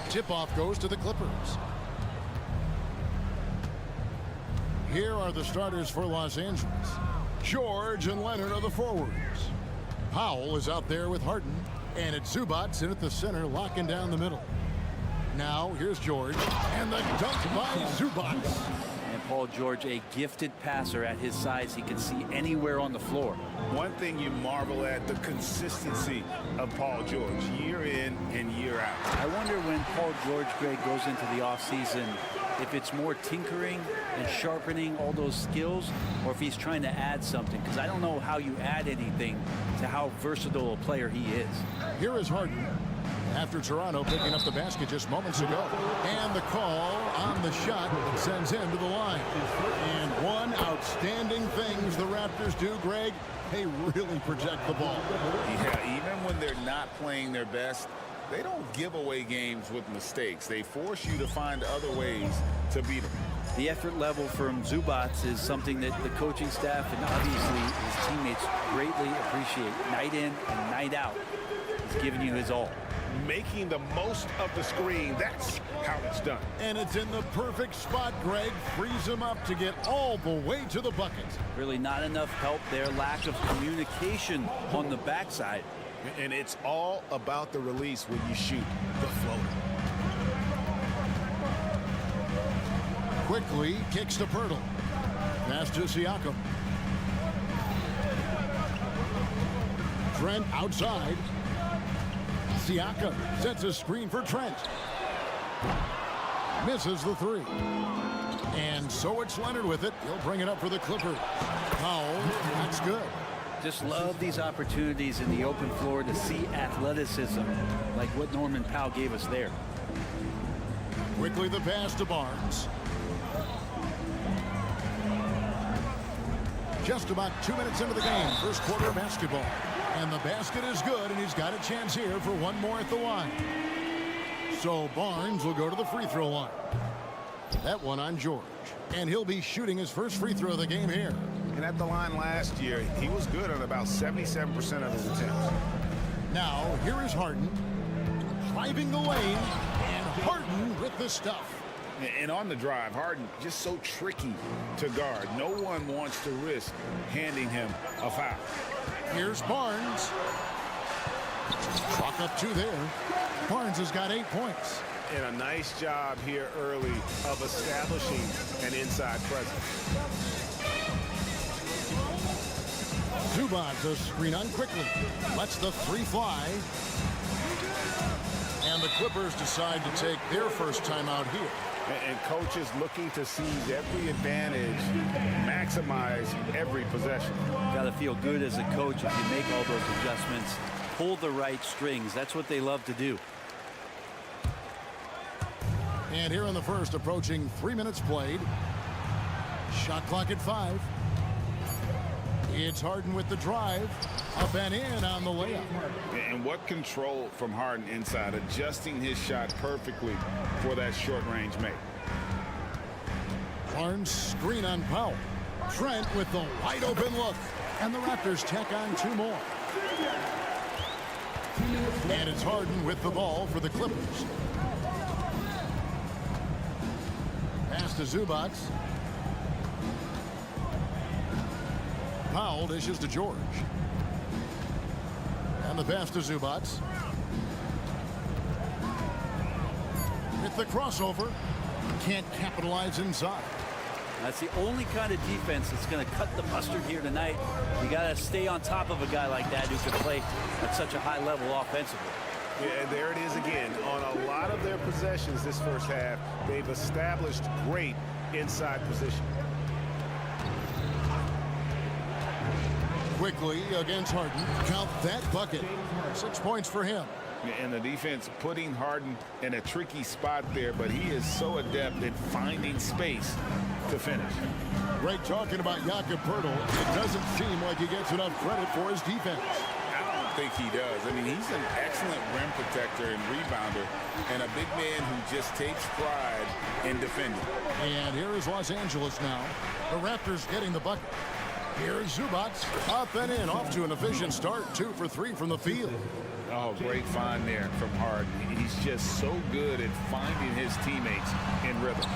Tip-off goes to the Clippers. Here are the starters for Los Angeles. George and Leonard are the forwards. Powell is out there with Harden, and it's Zubac in at the center, locking down the middle. Now, here's George, and the dunk by Zubac. And Paul George, a gifted passer at his size. He can see anywhere on the floor. One thing you marvel at, the consistency of Paul George, year in and year out. I wonder when Paul George, Greg, goes into the offseason, if it's more tinkering and sharpening all those skills, or if he's trying to add something. Because I don't know how you add anything to how versatile a player he is. Here is Harden. After Toronto picking up the basket just moments ago. And the call on the shot that sends him to the line. And one outstanding things the Raptors do, Greg, they really project the ball. Yeah, even when they're not playing their best, they don't give away games with mistakes. They force you to find other ways to beat them. The effort level from Zubac is something that the coaching staff and obviously his teammates greatly appreciate. Night in and night out, he's giving you his all. Making the most of the screen, that's how it's done. And it's in the perfect spot, Greg. Frees him up to get all the way to the bucket. Really not enough help there. Lack of communication on the backside. And it's all about the release when you shoot the floater. Quickly kicks to Pirtle. Pass to Siakam. Trent outside. Siakam sets a screen for Trent. Misses the three. And so it's Leonard with it. He'll bring it up for the Clippers. Powell, that's good. Just love these opportunities in the open floor to see athleticism like what Norman Powell gave us there. Quickly the pass to Barnes. Just about 2 minutes into the game, first quarter of basketball. And the basket is good, and he's got a chance here for one more at the line. So Barnes will go to the free throw line. That one on George. And he'll be shooting his first free throw of the game here. And at the line last year, he was good on about 77% of his attempts. Now, here is Harden. Driving the lane, and Harden with the stuff. And on the drive, Harden just so tricky to guard. No one wants to risk handing him a foul. Here's Barnes. Clock up 2 there. Barnes has got 8 points. And a nice job here early of establishing an inside presence. Zubac a screen on quickly. Lets the three fly. And the Clippers decide to take their first timeout here. And coaches looking to seize every advantage, maximize every possession. Got to feel good as a coach if you make all those adjustments. Pull the right strings. That's what they love to do. And here in the first, approaching 3 minutes played. Shot clock at 5. It's Harden with the drive. Up and in on the layup. And what control from Harden inside, adjusting his shot perfectly for that short-range make. Barnes screen on Powell. Trent with the wide open look. And the Raptors tack on 2 more. And it's Harden with the ball for the Clippers. Pass to Zubac. Powell dishes to George. And the pass to Zubac. With the crossover. Can't capitalize inside. That's the only kind of defense that's going to cut the mustard here tonight. You got to stay on top of a guy like that who can play at such a high level offensively. Yeah, and there it is again. On a lot of their possessions this first half, they've established great inside position. Quickly against Harden. Count that bucket. 6 points for him. And the defense putting Harden in a tricky spot there, but he is so adept at finding space to finish. Greg talking about Jakob Poeltl. It doesn't seem like he gets enough credit for his defense. think he does. I mean, he's an excellent rim protector and rebounder, and a big man who just takes pride in defending. And here is Los Angeles now. The Raptors getting the bucket. Here's Zubac, up and in, off to an efficient start. 2 for 3 from the field. Oh, great find there from Harden. He's just so good at finding his teammates in rhythm.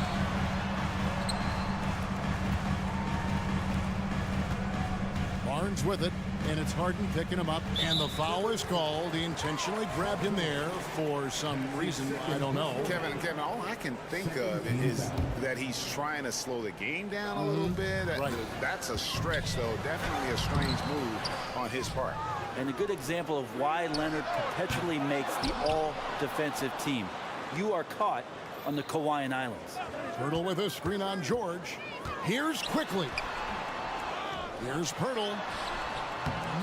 Barnes with it, and it's Harden picking him up, and the foul is called. He intentionally grabbed him there for some reason, I don't know. Kevin, all I can think of is that he's trying to slow the game down a little bit. Right. That's a stretch, though. Definitely a strange move on his part. And a good example of why Leonard perpetually makes the all-defensive team. You are caught on the Hawaiian Islands. Pirtle with a screen on George. Here's Quickly. Here's Pirtle.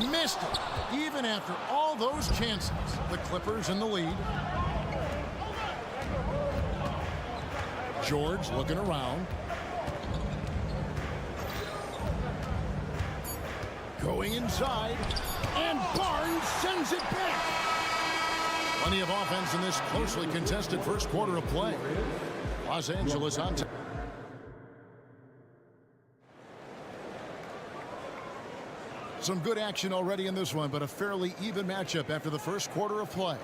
Missed it. Even after all those chances, the Clippers in the lead. George looking around. Going inside. And Barnes sends it back. Plenty of offense in this closely contested first quarter of play. Los Angeles on top. Some good action already in this one, but a fairly even matchup after the first quarter of play.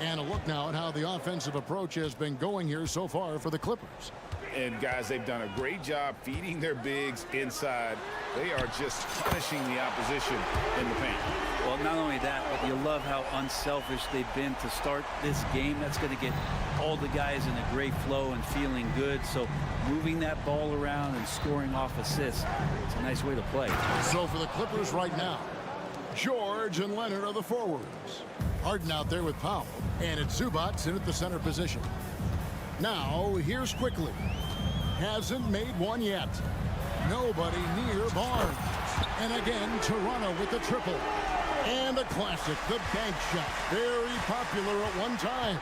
And a look now at how the offensive approach has been going here so far for the Clippers. And, guys, they've done a great job feeding their bigs inside. They are just punishing the opposition in the paint. Well, not only that, but you love how unselfish they've been to start this game. That's going to get all the guys in a great flow and feeling good. So moving that ball around and scoring off assists, it's a nice way to play. So for the Clippers right now, George and Leonard are the forwards. Harden out there with Powell, and it's Zubac in at the center position. Now, here's Quickly. Hasn't made one yet. Nobody near Barnes. And again, Toronto with the triple. And a classic, the bank shot. Very popular at one time.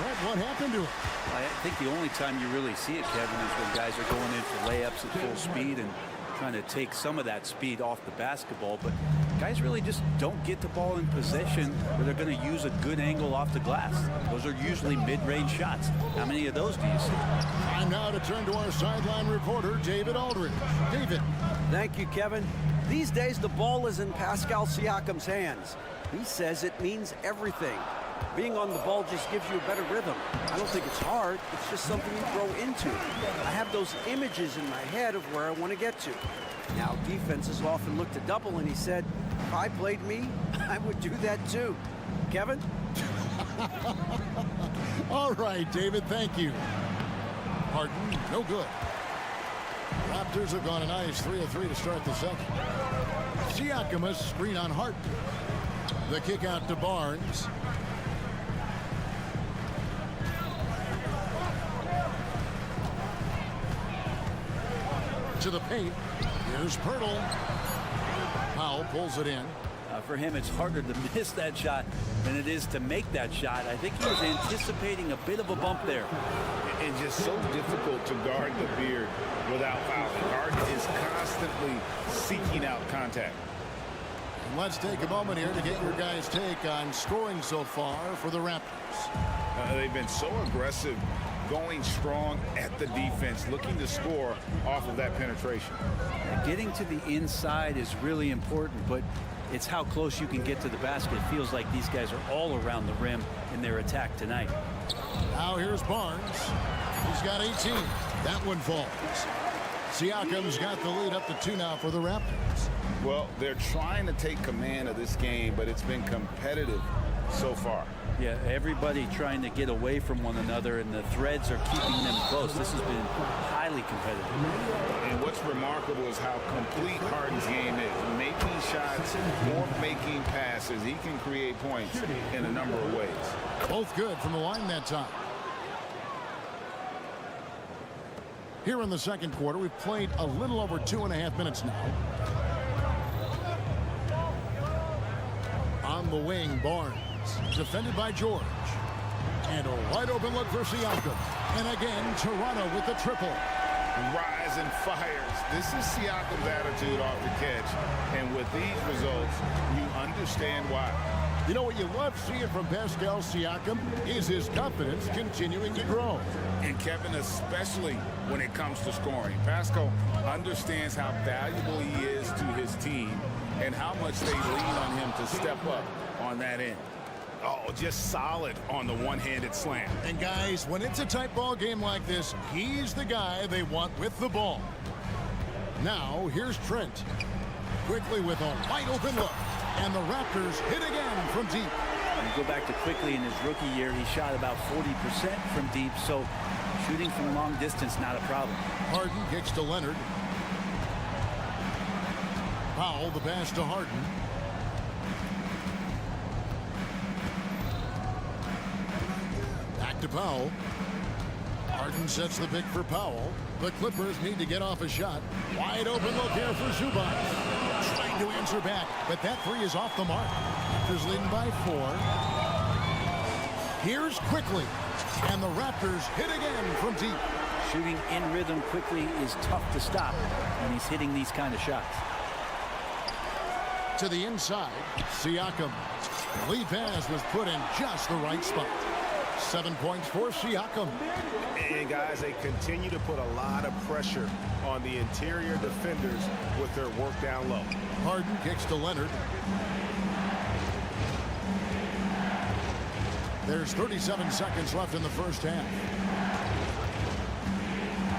Brett, what happened to it? I think the only time you really see it, Kevin, is when guys are going in for layups at full speed and trying to take some of that speed off the basketball. But guys really just don't get the ball in possession where they're going to use a good angle off the glass. Those are usually mid-range shots. How many of those do you see? Time now to turn to our sideline reporter, David Aldridge. David. Thank you, Kevin. These days, the ball is in Pascal Siakam's hands. He says it means everything. Being on the ball just gives you a better rhythm. I don't think it's hard. It's just something you grow into. I have those images in my head of where I want to get to. Now, defenses often look to double, and he said, if I played me, I would do that too. Kevin? All right, David, thank you. Harden, no good. Raptors have gone a nice 3 of 3 to start the second. Siakam a screen on Harden. The kick out to Barnes. To the paint. Here's Pirtle. Powell pulls it in. For him, it's harder to miss that shot than it is to make that shot. I think he was anticipating a bit of a bump there. It's just so difficult to guard the beard without fouling. Harden is constantly seeking out contact. And let's take a moment here to get your guys' take on scoring so far for the Raptors. They've been so aggressive, going strong at the defense, looking to score off of that penetration. Getting to the inside is really important, but it's how close you can get to the basket. It feels like these guys are all around the rim in their attack tonight. Now here's Barnes. He's got 18. That one falls. Siakam's got the lead up to 2 now for the Raptors. Well, they're trying to take command of this game, but it's been competitive so far. Yeah, everybody trying to get away from one another, and the threads are keeping them close. This has been highly competitive. And what's remarkable is how complete Harden's game is. Making shots, more making passes. He can create points in a number of ways. Both good from the line that time. Here in the second quarter, we've played a little over 2.5 minutes now. On the wing, Barnes. Defended by George. And a wide open look for Siakam. And again, Toronto with the triple. Rising fires. This is Siakam's attitude off the catch. And with these results, you understand why. You know what you love seeing from Pascal Siakam is his confidence continuing to grow. And Kevin, especially when it comes to scoring. Pascal understands how valuable he is to his team and how much they lean on him to step up on that end. Oh, just solid on the one-handed slam. And guys, when it's a tight ball game like this, he's the guy they want with the ball. Now, here's Trent. Quickly with a wide open look. And the Raptors hit again from deep. You go back to Quickly in his rookie year, he shot about 40% from deep, so shooting from long distance, not a problem. Harden kicks to Leonard. Powell, the pass to Harden. Back to Powell. Harden sets the pick for Powell. The Clippers need to get off a shot. Wide open look here for Zubac. Trying to answer back, but that three is off the mark. Raptors leading by 4. Here's Quickly, and the Raptors hit again from deep. Shooting in rhythm quickly is tough to stop when he's hitting these kind of shots. To the inside, Siakam. Lead pass was put in just the right spot. 7 points for Siakam. And guys, they continue to put a lot of pressure on the interior defenders with their work down low. Harden kicks to Leonard. There's 37 seconds left in the first half.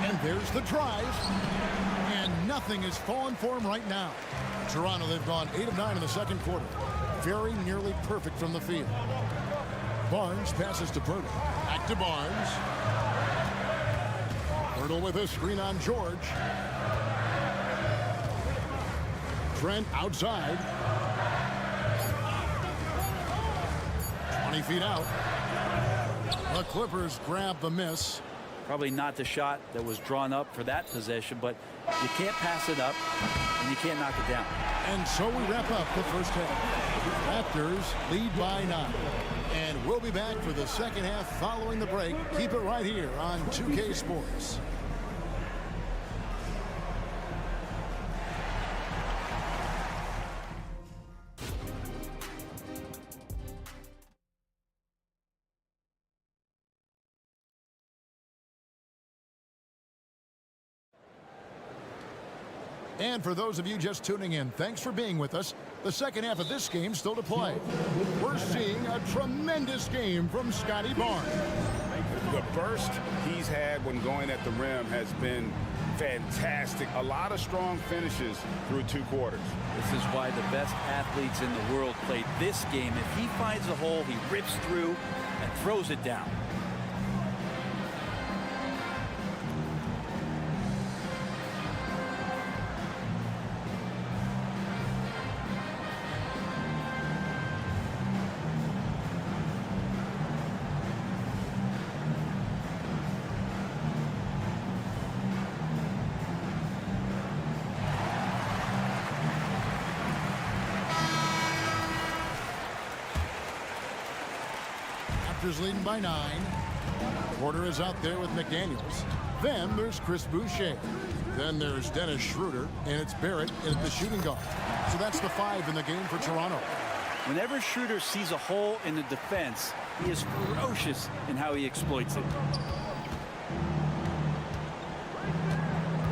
And there's the drive. And nothing is falling for him right now. Toronto, they've gone 8 of 9 in the second quarter. Very nearly perfect from the field. Barnes passes to Pirtle. Back to Barnes. Pirtle with a screen on George. Trent outside. 20 feet out. The Clippers grab the miss. Probably not the shot that was drawn up for that possession, but you can't pass it up and you can't knock it down. And so we wrap up the first half. Raptors lead by 9. And we'll be back for the second half following the break. Keep it right here on 2K Sports. And for those of you just tuning in, thanks for being with us. The second half of this game still to play. We're seeing a tremendous game from Scotty Barnes. The burst he's had when going at the rim has been fantastic. A lot of strong finishes through 2 quarters. This is why the best athletes in the world play this game. If he finds a hole, he rips through and throws it down. Leading by 9. Porter is out there with McDaniels. Then there's Chris Boucher. Then there's Dennis Schroeder, and it's Barrett at the shooting guard. So that's the 5 in the game for Toronto. Whenever Schroeder sees a hole in the defense, he is ferocious in how he exploits it.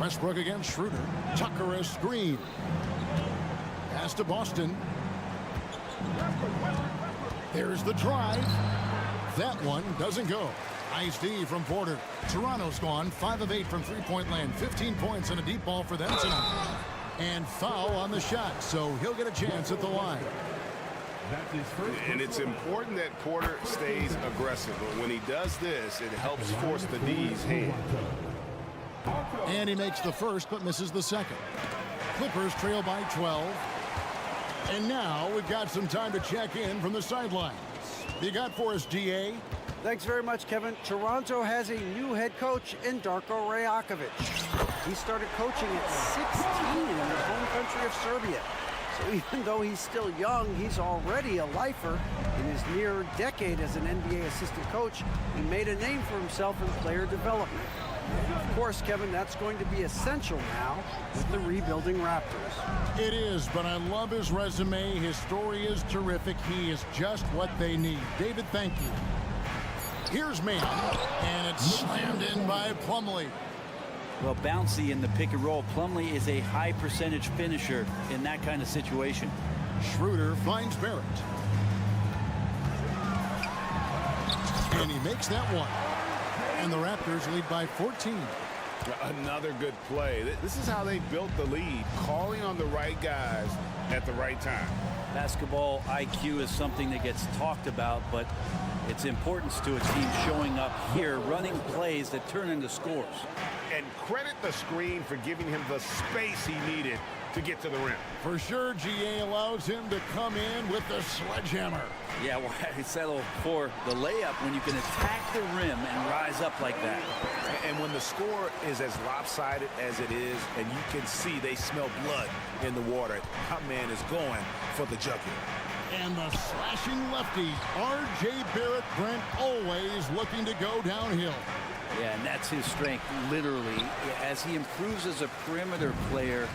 Westbrook against Schroeder. Tucker a screen. Pass to Boston. There's the drive. That one doesn't go. Nice D from Porter. Toronto's gone 5 of 8 from three-point land. 15 points and a deep ball for them tonight. And foul on the shot, so he'll get a chance at the line. And it's important that Porter stays aggressive. But when he does this, it helps force the D's hand. And he makes the first but misses the second. Clippers trail by 12. And now we've got some time to check in from the sidelines. You got for us, DA? Thanks very much, Kevin. Toronto has a new head coach in Darko Rajakovic. He started coaching at 16 in the home country of Serbia. So even though he's still young, he's already a lifer. In his near decade as an NBA assistant coach, he made a name for himself in player development. Of course, Kevin, that's going to be essential now with the rebuilding Raptors. It is, but I love his resume. His story is terrific. He is just what they need. David, thank you. Here's Mann, and it's slammed in by Plumlee. Well, bouncy in the pick and roll. Plumlee is a high percentage finisher in that kind of situation. Schroeder finds Barrett. And he makes that one. And the Raptors lead by 14. Another good play. This is how they built the lead, calling on the right guys at the right time. Basketball IQ is something that gets talked about, but its importance to a team showing up here, running plays that turn into scores. And credit the screen for giving him the space he needed to get to the rim. For sure, GA allows him to come in with the sledgehammer. Yeah, why settle for the layup when you can attack the rim and rise up like that? And when the score is as lopsided as it is, and you can see they smell blood in the water, my man is going for the jugular. And the slashing lefty, R.J. Barrett. Brent always looking to go downhill. Yeah, and that's his strength, literally. As he improves as a perimeter player,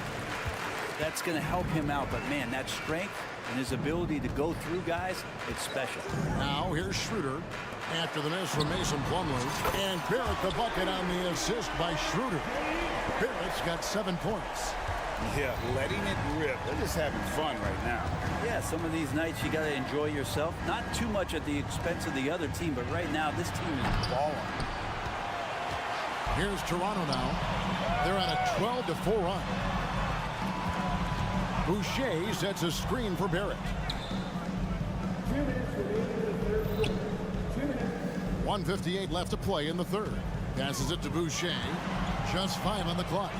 that's going to help him out. But, man, that strength and his ability to go through guys, it's special. Now here's Schroeder after the miss from Mason Plumlee. And Barrett the bucket on the assist by Schroeder. Barrett's got 7 points. Yeah, letting it rip. They're just having fun right now. Yeah, some of these nights you got to enjoy yourself. Not too much at the expense of the other team, but right now this team is balling. Here's Toronto now. They're on a 12-4 run. Boucher sets a screen for Barrett. 1:58 left to play in the third. Passes it to Boucher. Just 5 on the clock.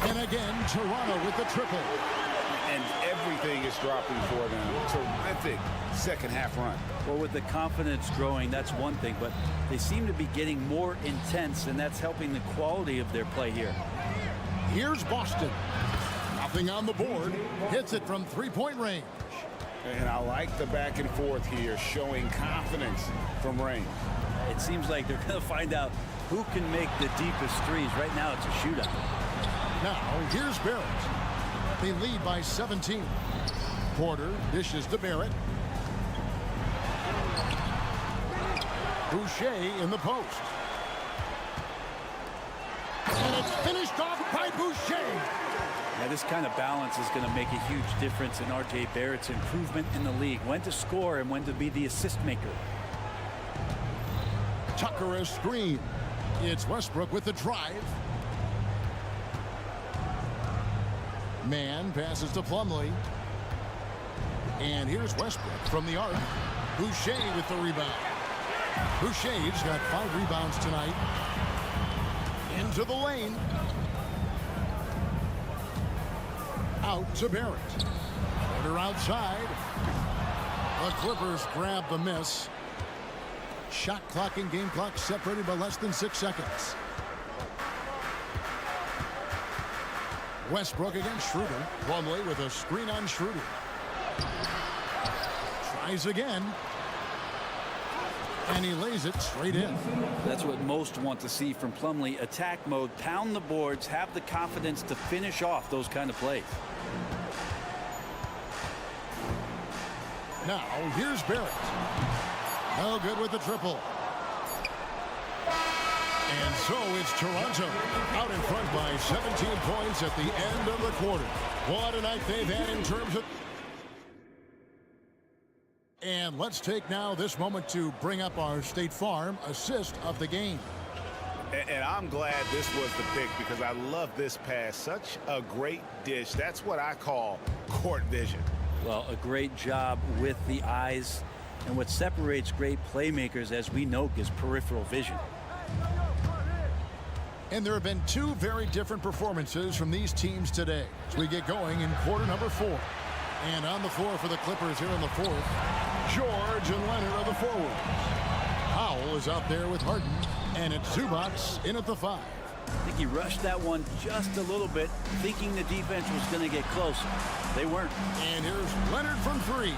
And again, Toronto with the triple. And everything is dropping for them. Terrific second half run. Well, with the confidence growing, that's one thing, but they seem to be getting more intense, and that's helping the quality of their play here. Here's Boston. Nothing on the board. Hits it from 3-point range. And I like the back and forth here, showing confidence from range. It seems like they're going to find out who can make the deepest threes. Right now, it's a shootout. Now, here's Barrett. They lead by 17. Porter dishes to Barrett. Boucher in the post. And it's finished off by Boucher. Now, this kind of balance is going to make a huge difference in R.J. Barrett's improvement in the league. When to score and when to be the assist maker. Tucker a screen. It's Westbrook with the drive. Mann passes to Plumlee. And here's Westbrook from the arc. Boucher with the rebound. Boucher's got 5 rebounds tonight. Into the lane. Out to Barrett. Porter outside. The Clippers grab the miss. Shot clock and game clock separated by less than 6 seconds. Westbrook against Schroeder. Plumlee with a screen on Schroeder. Tries again. And he lays it straight in. That's what most want to see from Plumlee. Attack mode, pound the boards, have the confidence to finish off those kind of plays. Now, here's Barrett. No good with the triple. And so it's Toronto out in front by 17 points at the end of the quarter. What a night they've had in terms of... And let's take now this moment to bring up our State Farm assist of the game. And I'm glad this was the pick because I love this pass. Such a great dish. That's what I call court vision. Well, a great job with the eyes. And what separates great playmakers, as we know, is peripheral vision. And there have been 2 very different performances from these teams today as we get going in quarter number 4. And on the floor for the Clippers here in the 4th, George and Leonard are the forwards. Powell is out there with Harden, and it's Zubac in at the 5. I think he rushed that one just a little bit, thinking the defense was going to get close. They weren't. And here's Leonard from 3.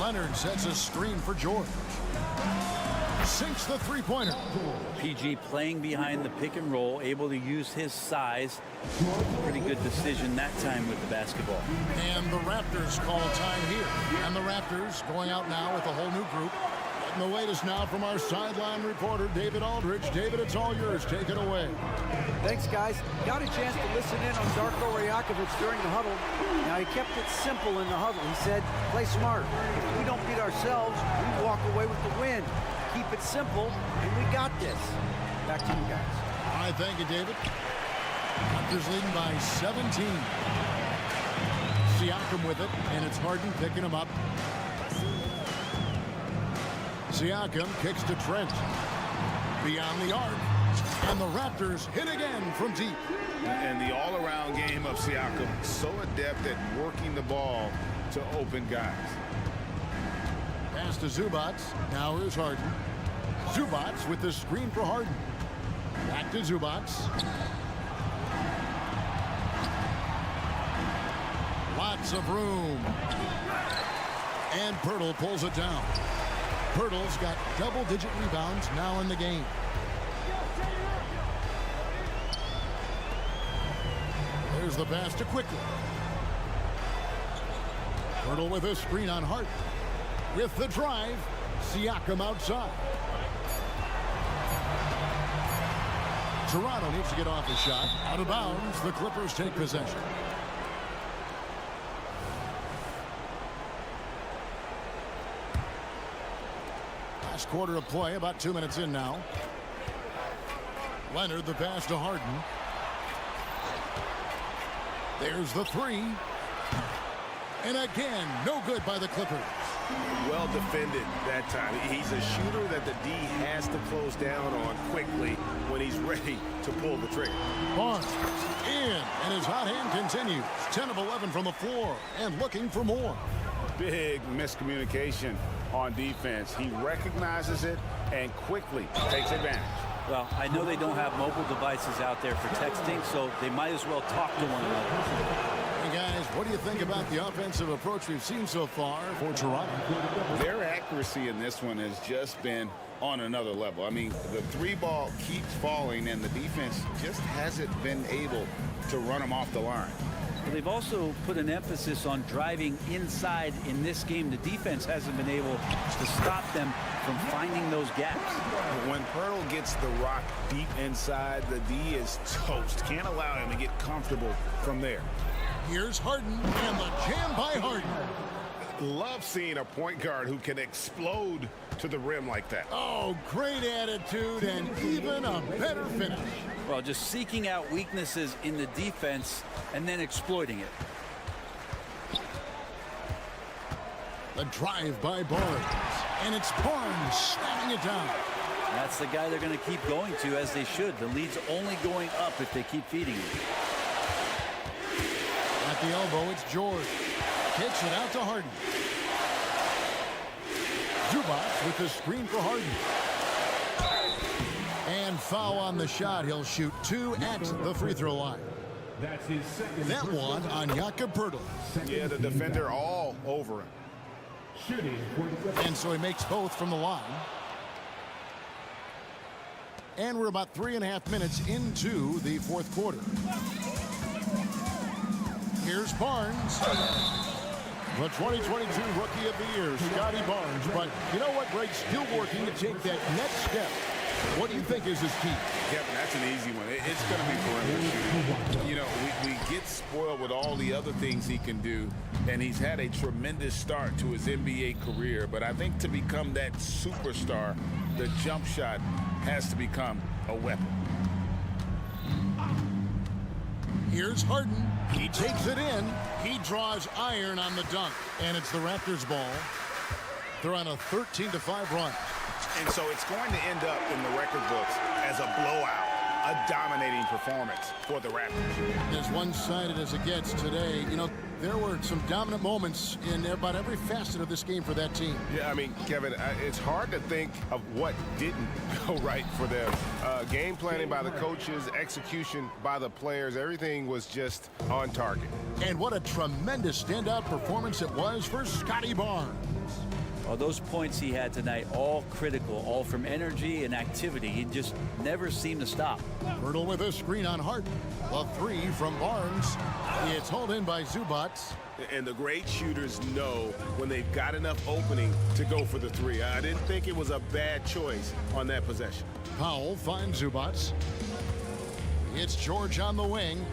Leonard sets a screen for George. sinks the three-pointer. PG playing behind the pick and roll, able to use his size. Pretty good decision that time with the basketball. And the Raptors call time here. And the Raptors going out now with a whole new group. And the latest now from our sideline reporter, David Aldridge. David, it's all yours. Take it away. Thanks, guys. Got a chance to listen in on Darko Rajakovic during the huddle. Now, he kept it simple in the huddle. He said, play smart. If we don't beat ourselves, we walk away with the win. Keep it simple, and we got this. Back to you guys. All right, thank you, David. Raptors leading by 17. Siakam with it, and it's Harden picking him up. Siakam kicks to Trent. Beyond the arc. And the Raptors hit again from deep. And the all-around game of Siakam, so adept at working the ball to open guys. Pass to Zubats. Now here's Harden. Zubats with the screen for Harden. Back to Zubats. Lots of room. And Pirtle pulls it down. Pirtle's got double-digit rebounds now in the game. There's the pass to Quickly. Pirtle with a screen on Harden. With the drive, Siakam outside. Toronto needs to get off the shot. Out of bounds, the Clippers take possession. Last quarter of play, about 2 minutes in now. Leonard, the pass to Harden. There's the three. And again, no good by the Clippers. Well defended that time. He's a shooter that the D has to close down on quickly when he's ready to pull the trigger. Barnes in, and his hot hand continues. 10 of 11 from the floor, and looking for more. Big miscommunication on defense. He recognizes it and quickly takes advantage. Well, I know they don't have mobile devices out there for texting, so they might as well talk to one another. Hey guys, what do you think about the offensive approach we've seen so far for Toronto? Their accuracy in this one has just been on another level. I mean, the three ball keeps falling, and the defense just hasn't been able to run them off the line. They've also put an emphasis on driving inside in this game. The defense hasn't been able to stop them from finding those gaps. When Pirtle gets the rock deep inside, the D is toast. Can't allow him to get comfortable from there. Here's Harden, and the jam by Harden. Love seeing a point guard who can explode to the rim like that. Oh, great attitude, and even a better finish. Well, just seeking out weaknesses in the defense and then exploiting it. The drive by Barnes, and it's Barnes slamming it down. That's the guy they're going to keep going to, as they should. The lead's only going up if they keep feeding it. At the elbow, it's George. Kicks it out to Harden. Zubac with the screen for Harden. And foul on the shot. He'll shoot 2 at the free throw line. That's his second. That one on Jakob Pirtle. Yeah, the defender all over him. Shooting. And so he makes both from the line. And we're about 3.5 minutes into the fourth quarter. Here's Barnes. The 2022 Rookie of the Year, Scotty Barnes. But you know what, Greg? Still working to take that next step. What do you think is his key? Kevin, that's an easy one. It's going to be perimeter shooting. You know, we get spoiled with all the other things he can do, and he's had a tremendous start to his NBA career. But I think to become that superstar, the jump shot has to become a weapon. Here's Harden. He takes it in. He draws iron on the dunk. And it's the Raptors' ball. They're on a 13-5 run. And so it's going to end up in the record books as a blowout, a dominating performance for the Raptors. As one-sided as it gets today, you know, there were some dominant moments in about every facet of this game for that team. Yeah, I mean, Kevin, it's hard to think of what didn't go right for them. Game planning by the coaches, execution by the players, everything was just on target. And what a tremendous standout performance it was for Scotty Barnes. Oh, those points he had tonight, all critical, all from energy and activity. He just never seemed to stop. Hurdle with a screen on Harden. The three from Barnes. It's hauled in by Zubats. And the great shooters know when they've got enough opening to go for the three. I didn't think it was a bad choice on that possession. Powell finds Zubats. It's George on the wing.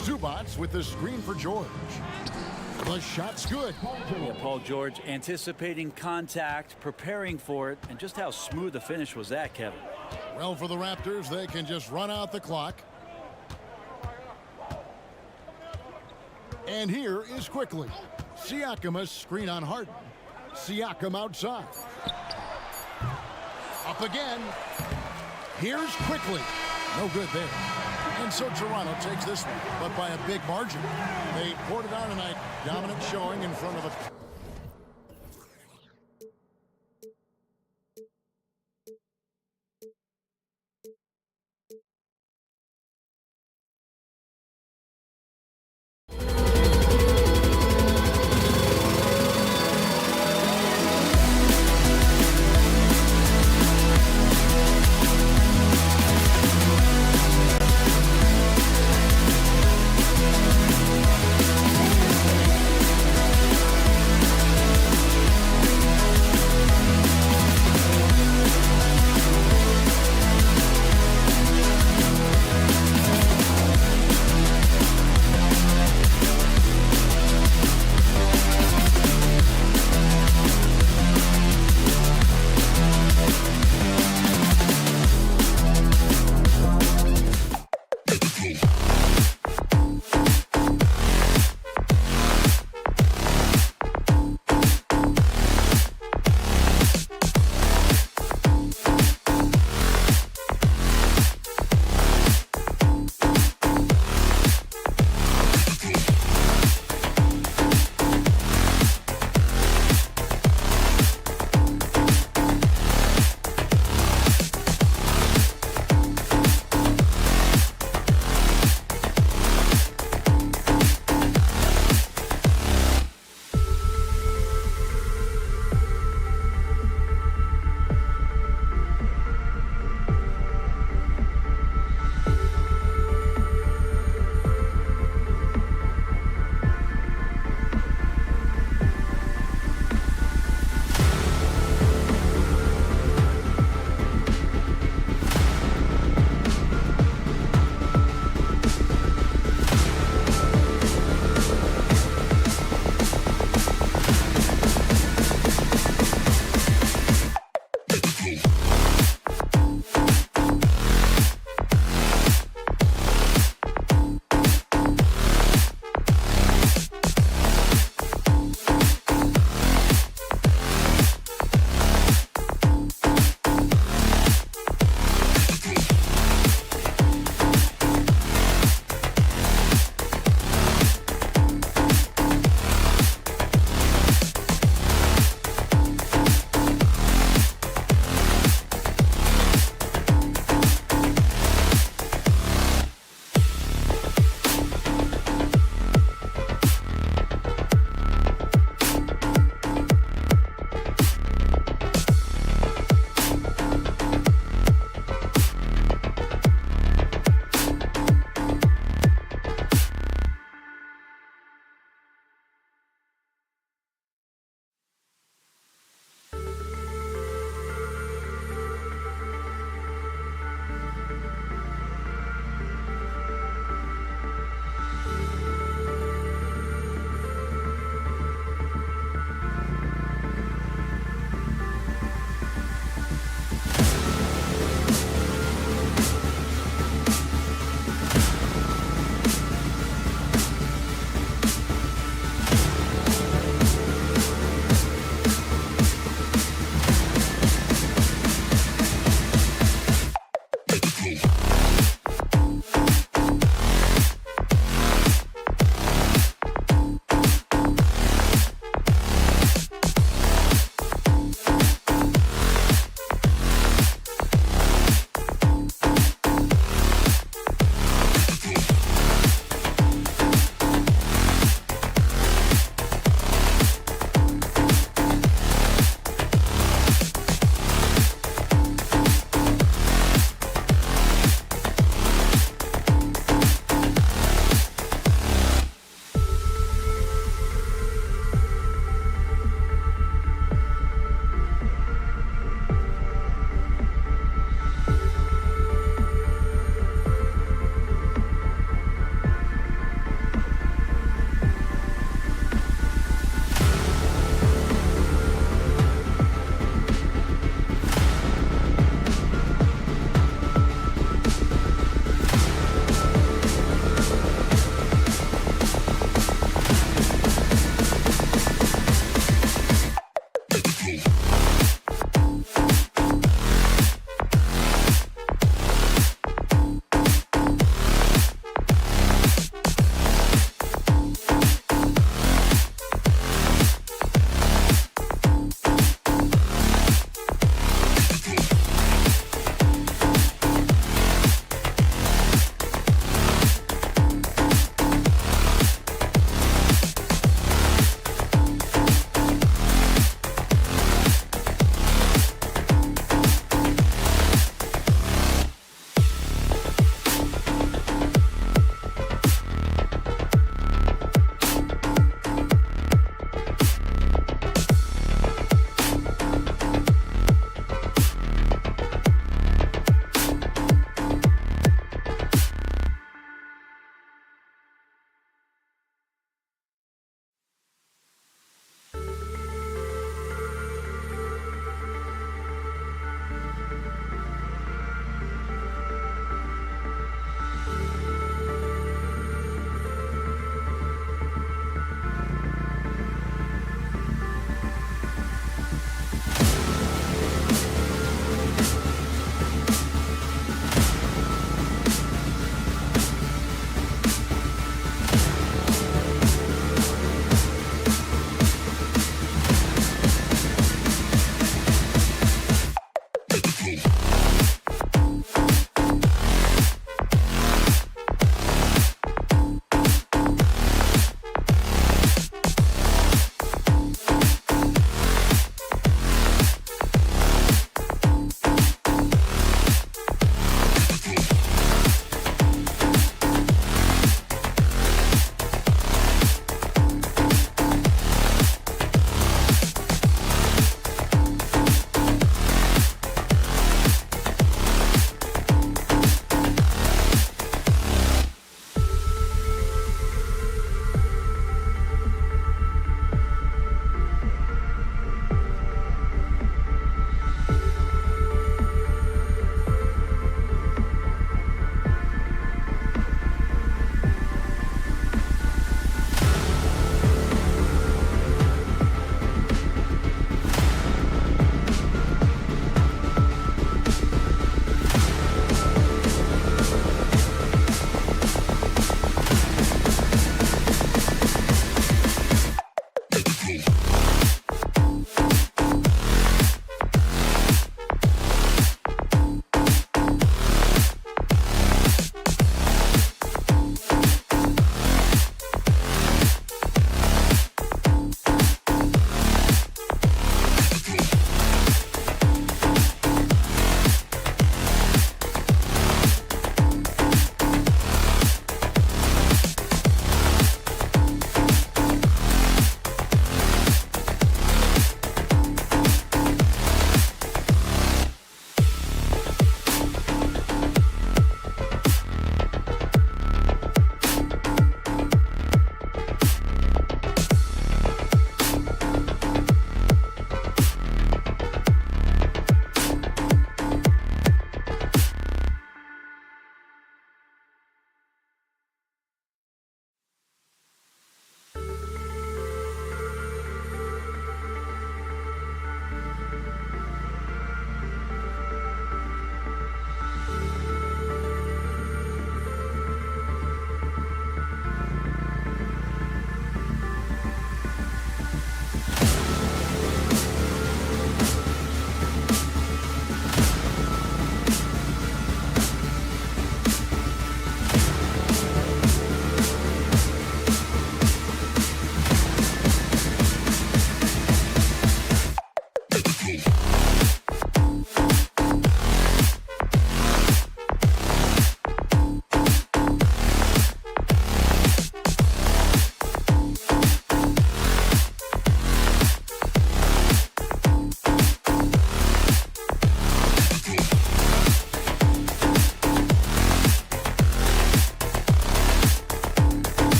Zubats with the screen for George. The shot's good. Yeah, Paul George anticipating contact, preparing for it, and just how smooth the finish was that, Kevin. Well, for the Raptors, they can just run out the clock. And here is quickly. Siakam, screen on Harden. Siakam outside. Up again. Here's quickly. No good there. And so Toronto takes this one, but by a big margin. They poured it on tonight. Dominant showing in front of a...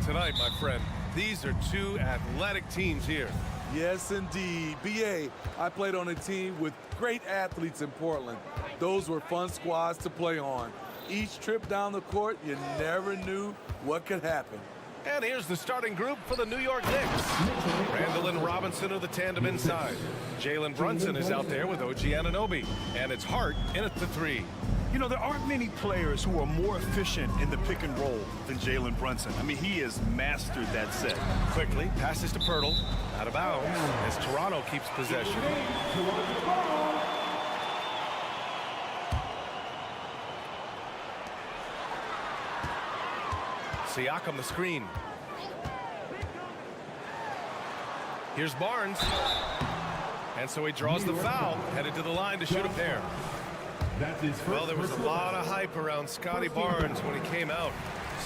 tonight, my friend. These are two athletic teams here. Yes, indeed. B.A., I played on a team with great athletes in Portland. Those were fun squads to play on. Each trip down the court, you never knew what could happen. And here's the starting group for the New York Knicks. Randall and Robinson are the tandem inside. Jalen Brunson is out there with OG Anunoby. And it's Hart in at the 3. You know, there aren't many players who are more efficient in the pick and roll than Jalen Brunson. I mean, he has mastered that set. Quickly passes to Pirtle. Out of bounds as Toronto keeps possession. Siakam the screen. Here's Barnes. And so he draws the foul, headed to the line to shoot a pair. Well, there was a lot of hype around Scotty Barnes when he came out.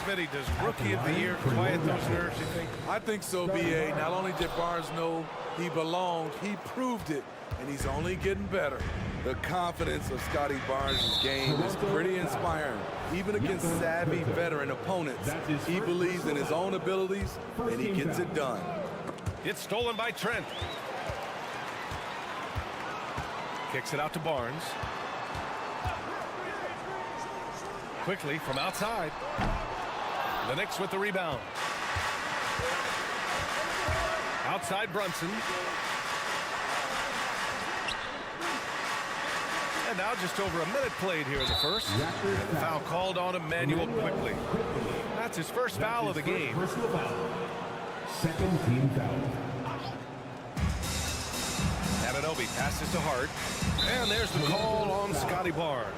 Smitty, does Rookie of the Year quiet those nerves, you think? I think so, B.A. Not only did Barnes know he belonged, he proved it, and he's only getting better. The confidence of Scotty Barnes' game is pretty inspiring. Even against savvy veteran opponents, he believes in his own abilities, and he gets it done. It's stolen by Trent. Kicks it out to Barnes. Quickly from outside. The Knicks with the rebound. Outside Brunson. And now just over a minute played here in the first. And the foul called on Emmanuel Quickly. That's his first foul of the game. Second team foul. Anunoby passes to Hart. And there's the call on Scotty Barnes.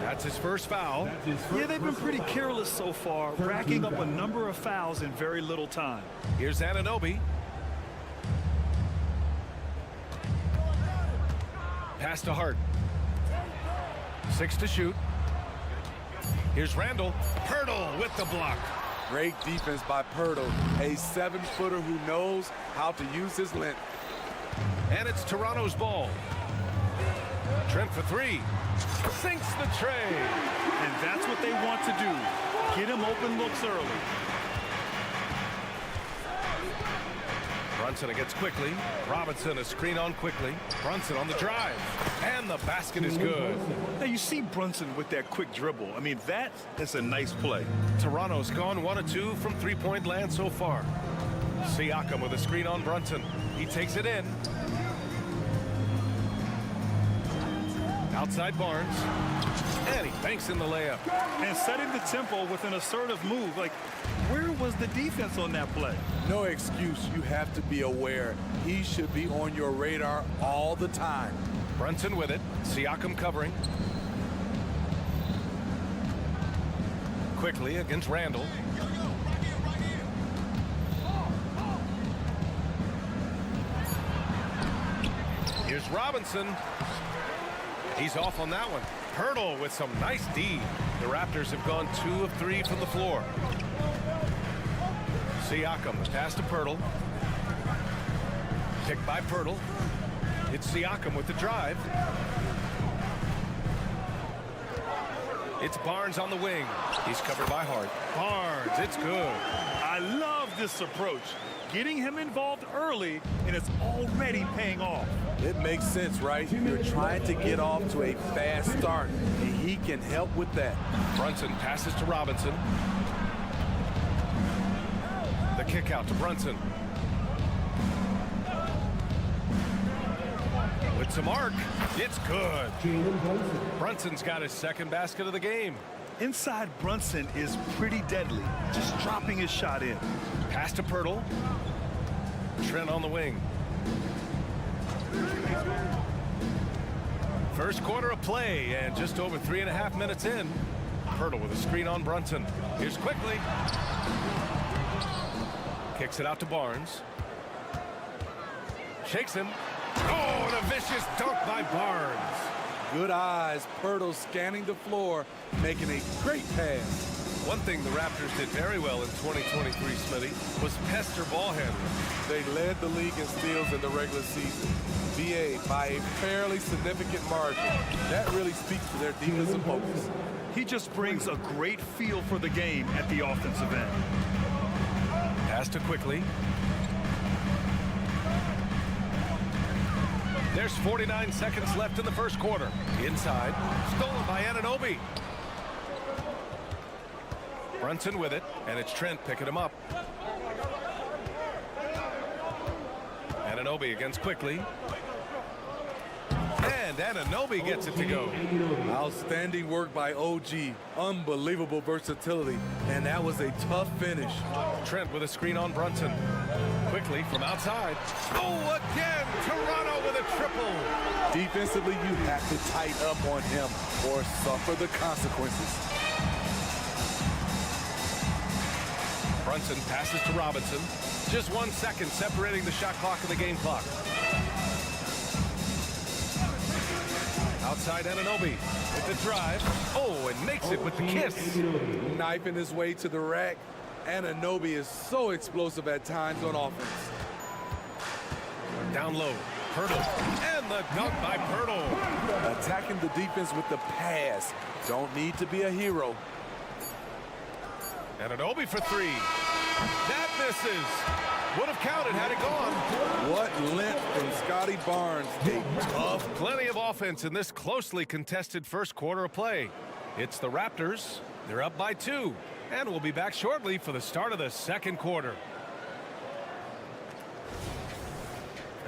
That's his first foul. Yeah, they've been pretty careless so far, racking up a number of fouls in very little time. Here's Anunoby. Pass to Hart. 6 to shoot. Here's Randall. Pirtle with the block. Great defense by Pirtle, a 7-footer who knows how to use his length. And it's Toronto's ball. Trent for 3. Sinks the tray. And that's what they want to do. Get him open looks early. Brunson against Quickly. Robinson a screen on Quickly. Brunson on the drive. And the basket is good. Now you see Brunson with that quick dribble. I mean, that is a nice play. Toronto's gone 1 of 2 from three-point land so far. Siakam with a screen on Brunson. He takes it in. Outside Barnes. And he banks in the layup. And setting the tempo with an assertive move. Like, where was the defense on that play? No excuse. You have to be aware. He should be on your radar all the time. Brunson with it. Siakam covering. Quickly against Randall. Here's Robinson. He's off on that one. Pirtle with some nice D. The Raptors have gone 2 of 3 from the floor. Siakam, the pass to Pirtle. Picked by Pirtle. It's Siakam with the drive. It's Barnes on the wing. He's covered by Hart. Barnes, it's good. I love this approach. Getting him involved early, and it's already paying off. It makes sense, right? You're trying to get off to a fast start, and he can help with that. Brunson passes to Robinson. The kick out to Brunson. With some arc, it's good. Brunson's got his second basket of the game. Inside Brunson is pretty deadly, just dropping his shot in. Pass to Pirtle. Trent on the wing. First quarter of play, and just over 3.5 minutes in. Pirtle with a screen on Brunson. Here's Quickly. Kicks it out to Barnes. Shakes him. Oh, and a vicious dunk by Barnes. Good eyes. Pirtle scanning the floor, making a great pass. One thing the Raptors did very well in 2023, Smitty, was pester ball handling. They led the league in steals in the regular season. BA by a fairly significant margin. That really speaks to their defensive focus. He just brings a great feel for the game at the offensive end. to quickly. There's 49 seconds left in the first quarter. Inside, stolen by Anunoby. Brunson with it, and it's Trent picking him up. Anunoby against quickly. And Anunoby gets it to go. Outstanding work by OG. Unbelievable versatility. And that was a tough finish. Trent with a screen on Brunson. Quickly from outside. Oh, again! Toronto with a triple. Defensively, you have to tighten up on him or suffer the consequences. Brunson passes to Robinson. Just 1 second separating the shot clock and the game clock. Outside Anunoby with the drive. Oh, and makes it with the kiss. Knifing his way to the rack. Anunoby is so explosive at times on offense. Down low, Pirtle. And the dunk by Pirtle. Attacking the defense with the pass. Don't need to be a hero. Anunoby for three. That misses. Would have counted had it gone. What length from Scotty Barnes. Tough. Plenty of offense in this closely contested first quarter of play. It's the Raptors. They're up by 2. And we'll be back shortly for the start of the second quarter.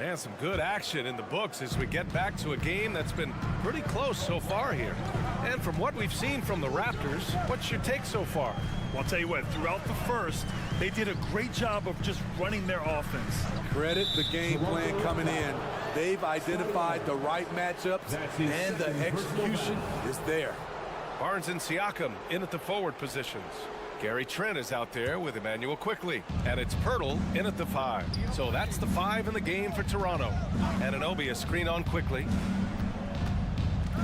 And some good action in the books as we get back to a game that's been pretty close so far here. And from what we've seen from the Raptors, what's your take so far? Well, I'll tell you what, throughout the first, they did a great job of just running their offense. Credit the game plan coming in. They've identified the right matchups, and the execution is there. Barnes and Siakam in at the forward positions. Gary Trent is out there with Emmanuel quickly. And it's Pirtle in at the 5. So that's the 5 in the game for Toronto. Anunoby a screen on quickly.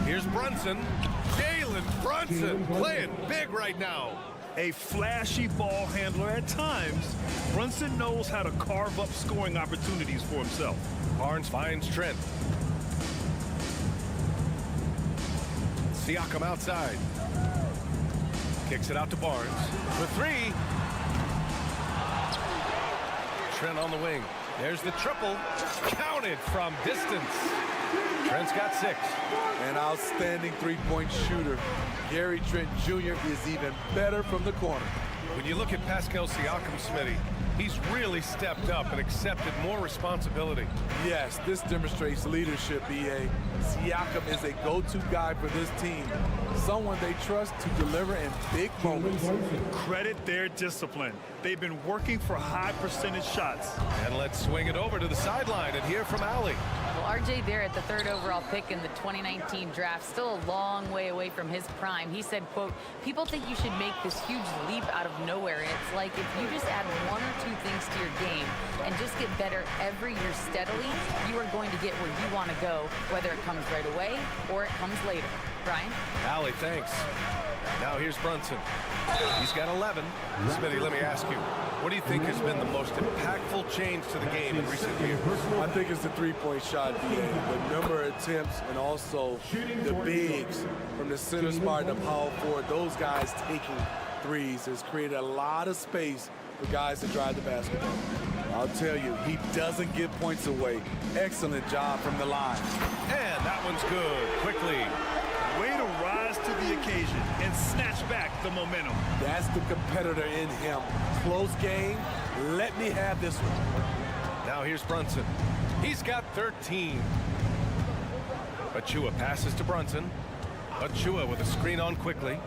Here's Brunson. Jalen Brunson playing big right now. A flashy ball handler at times, Brunson knows how to carve up scoring opportunities for himself. Barnes finds Trent. Siakam outside. Kicks it out to Barnes. For 3. Trent on the wing. There's the triple. Counted from distance. Trent's got 6. An outstanding three-point shooter. Gary Trent Jr. is even better from the corner. When you look at Pascal Siakam, Smitty, he's really stepped up and accepted more responsibility. Yes, this demonstrates leadership, EA. Siakam is a go-to guy for this team. Someone they trust to deliver in big moments. Credit their discipline. They've been working for high percentage shots. And let's swing it over to the sideline and hear from Allie. Well, R.J. Barrett, the 3rd overall pick in the 2019 draft, still a long way away from his prime. He said, quote, people think you should make this huge leap out of nowhere. And it's like if you just add 1 or 2 things to your game and just get better every year steadily, you are going to get where you want to go, whether it comes right away or it comes later. Brian? Allie, thanks. Now here's Brunson. He's got 11. Smitty, let me ask you, what do you think has been the most impactful change to the game in recent years? I think it's the three-point shot, DA. The number of attempts and also the bigs from the center spot and the power forward. Those guys taking threes has created a lot of space for guys to drive the basketball. I'll tell you, he doesn't give points away. Excellent job from the line. And that one's good. Quickly. Way to rise to the occasion and snatch back the momentum. That's the competitor in him. Close game. Let me have this one. Now here's Brunson. He's got 13. Achua passes to Brunson. Achua with a screen on quickly.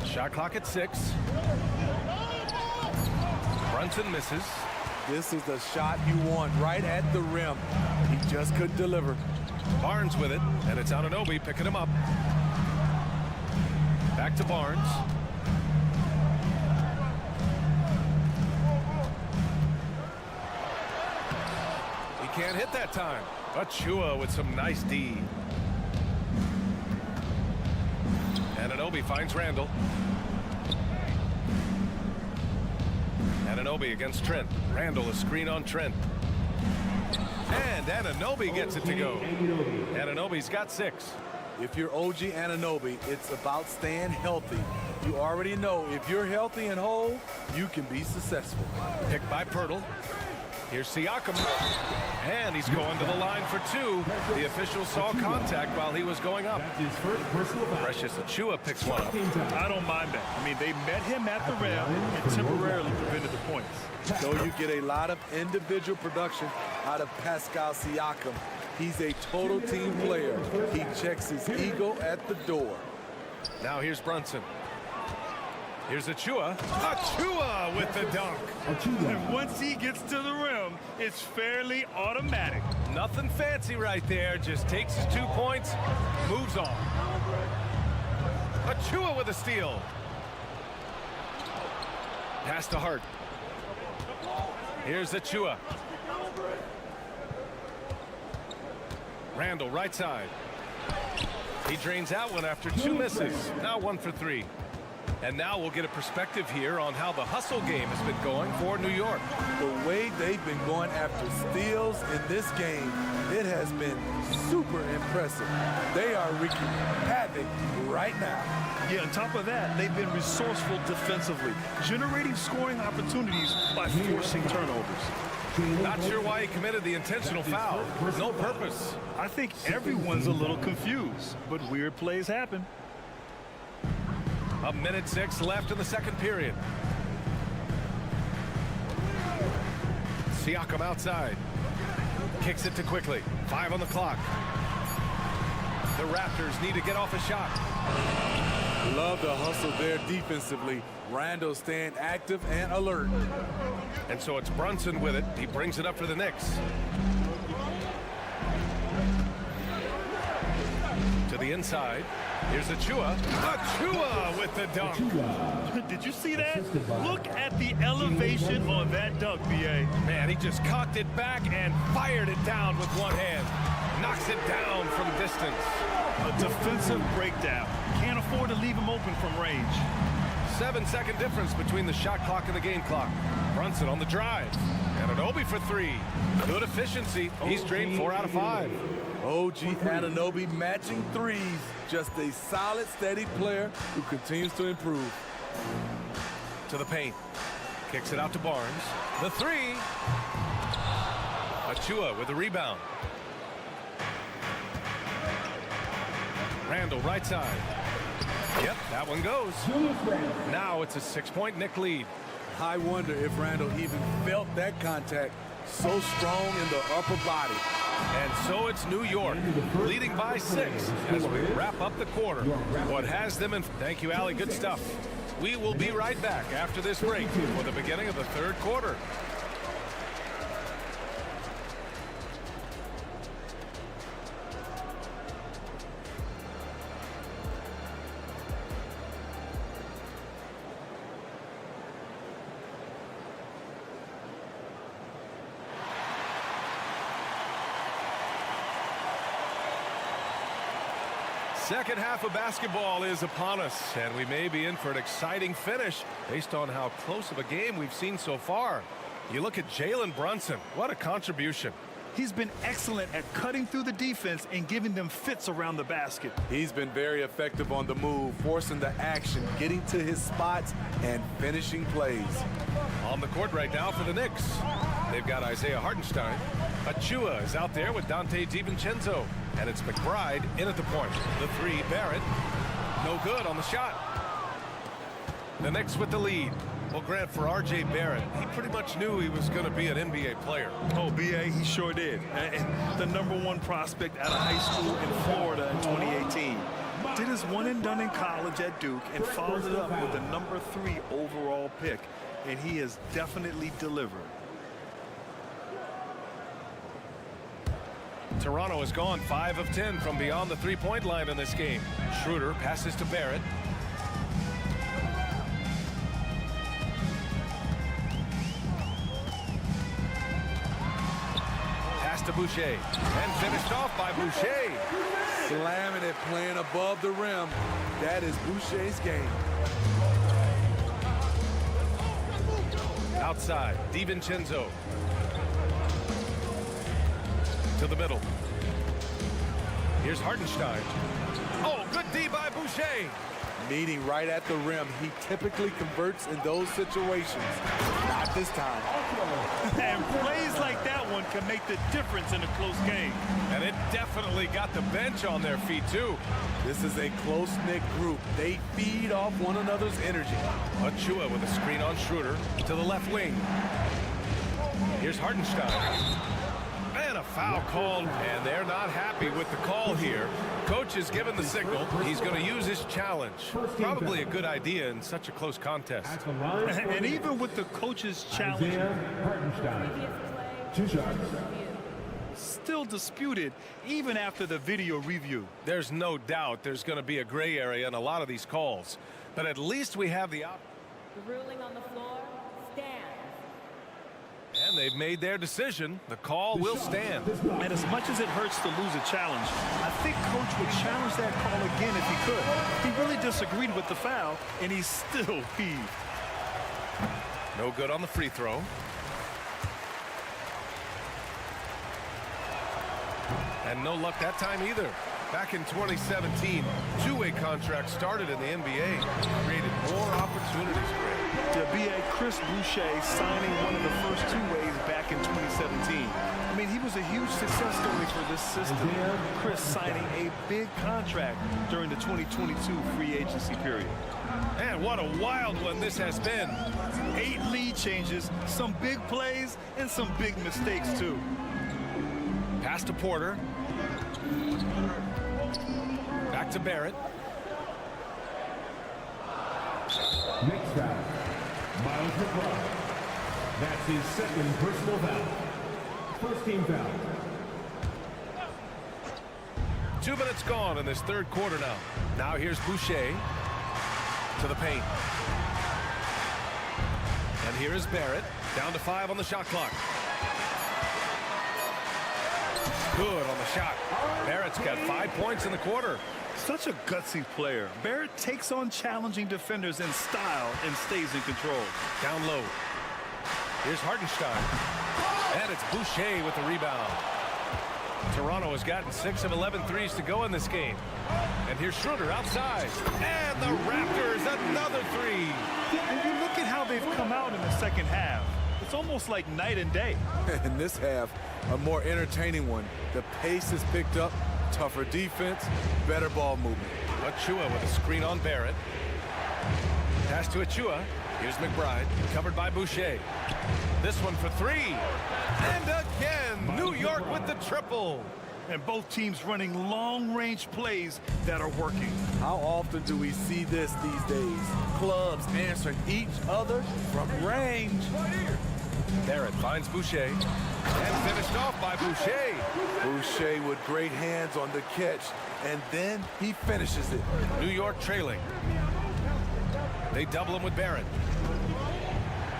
Shot clock at 6. Brunson misses. This is the shot you want right at the rim. He just couldn't deliver. Barnes with it, and it's Anunoby picking him up. Back to Barnes. He can't hit that time. Achua with some nice D. Anunoby finds Randall. Anunoby against Trent. Randall a screen on Trent. And Anunoby gets it to go. Anunoby's got 6. If you're OG Anunoby, it's about staying healthy. You already know if you're healthy and whole, you can be successful. Picked by Pirtle. Here's Siakam, and he's going to the line for two. The official saw contact while he was going up. Precious Achiuwa picks one up. I don't mind that. I mean, they met him at the rim and temporarily prevented the points. So you get a lot of individual production out of Pascal Siakam. He's a total team player. He checks his ego at the door. Now here's Brunson. Here's Achiuwa. Achiuwa with the dunk. And once he gets to the rim, it's fairly automatic. Nothing fancy right there. Just takes his 2 points, moves on. Achiuwa with a steal. Pass to Hart. Here's Achiuwa. Randall, right side. He drains that one after 2 misses. Now 1 for 3. And now we'll get a perspective here on how the hustle game has been going for New York. The way they've been going after steals in this game, it has been super impressive. They are wreaking havoc right now. Yeah, on top of that, they've been resourceful defensively, generating scoring opportunities by forcing turnovers. Not sure why he committed the intentional foul. No purpose. I think everyone's a little confused, but weird plays happen. 1:06 left in the second period. Siakam outside. Kicks it to Quickly. 5 on the clock. The Raptors need to get off a shot. Love the hustle there defensively. Randall staying active and alert. And so it's Brunson with it. He brings it up for the Knicks. To the inside. Here's Achiuwa. Achiuwa with the dunk. Did you see that? Look at the elevation on that dunk, B.A. Man, he just cocked it back and fired it down with one hand. Knocks it down from distance. A defensive breakdown. Can't afford to leave him open from range. 7-second difference between the shot clock and the game clock. Brunson on the drive. And Anunoby for 3. Good efficiency. He's drained 4 out of 5. OG Anunoby matching threes. Just a solid, steady player who continues to improve. To the paint. Kicks it out to Barnes. The 3. Achiuwa with the rebound. Randall right side. Yep, that one goes. Now it's a 6-point Knick lead. I wonder if Randall even felt that contact. So strong in the upper body. And so it's New York, leading by 6 as we wrap up the quarter. What has them in... Thank you, Allie. Good stuff. We will be right back after this break for the beginning of the third quarter. Second half of basketball is upon us, and we may be in for an exciting finish based on how close of a game we've seen so far. You look at Jalen Brunson. What a contribution. He's been excellent at cutting through the defense and giving them fits around the basket. He's been very effective on the move, forcing the action, getting to his spots, and finishing plays. On the court right now for the Knicks. They've got Isaiah Hartenstein. Achiuwa is out there with Dante DiVincenzo. And it's McBride in at the point. The 3, Barrett. No good on the shot. The Knicks with the lead. Well, Grant, for R.J. Barrett, he pretty much knew he was going to be an NBA player. Oh, B.A., he sure did. And the #1 prospect out of high school in Florida in 2018. Did his one and done in college at Duke and followed it up with the #3 overall pick. And he has definitely delivered. Toronto has gone 5 of 10 from beyond the 3-point line in this game. Schroeder passes to Barrett. Pass to Boucher. And finished off by Boucher. Slamming it, playing above the rim. That is Boucher's game. Outside, DiVincenzo. To the middle. Here's Hartenstein. Oh, good D by Boucher. Meeting right at the rim. He typically converts in those situations. Not this time. And plays like that one can make the difference in a close game. And it definitely got the bench on their feet, too. This is a close-knit group. They feed off one another's energy. Achua with a screen on Schroeder to the left wing. Here's Hartenstein. And a foul called, and they're not happy with the call here. Coach has given the signal. He's going to use his challenge. Probably a good idea in such a close contest. And even with the coach's challenge, still disputed even after the video review. There's no doubt there's going to be a gray area in a lot of these calls. But at least we have the option. The ruling on the floor stands. And they've made their decision. The call will stand. And as much as it hurts to lose a challenge, I think Coach would challenge that call again if he could. He really disagreed with the foul, and he still heaved. No good on the free throw. And no luck that time either. Back in 2017, two-way contracts started in the NBA. Created more opportunities, Greg. To be a Chris Boucher signing one of the first two-ways back in 2017. I mean, he was a huge success story for this system. Chris signing a big contract during the 2022 free agency period. And what a wild one this has been. 8 lead changes, some big plays, and some big mistakes, too. Pass to Porter. Back to Barrett. Next foul, Miles McBride. That's his second personal foul. First team foul. 2 minutes gone in this third quarter now. Now here's Boucher to the paint. And here is Barrett. Down to 5 on the shot clock. Good on the shot. Barrett's got 5 points in the quarter. Such a gutsy player. Barrett takes on challenging defenders in style and stays in control. Down low. Here's Hartenstein. And it's Boucher with the rebound. Toronto has gotten 6 of 11 threes to go in this game. And here's Schroeder outside. And the Raptors, another three. And you look at how they've come out in the second half. It's almost like night and day. In this half, a more entertaining one. The pace is picked up, tougher defense, better ball movement. Achua with a screen on Barrett. Pass to Achua. Here's McBride, covered by Boucher. This one for 3. And again, New York with the triple. And both teams running long-range plays that are working. How often do we see this these days? Clubs answering each other from range. Barrett finds Boucher. And finished off by Boucher. Boucher with great hands on the catch, and then he finishes it. New York trailing. They double him with Barrett.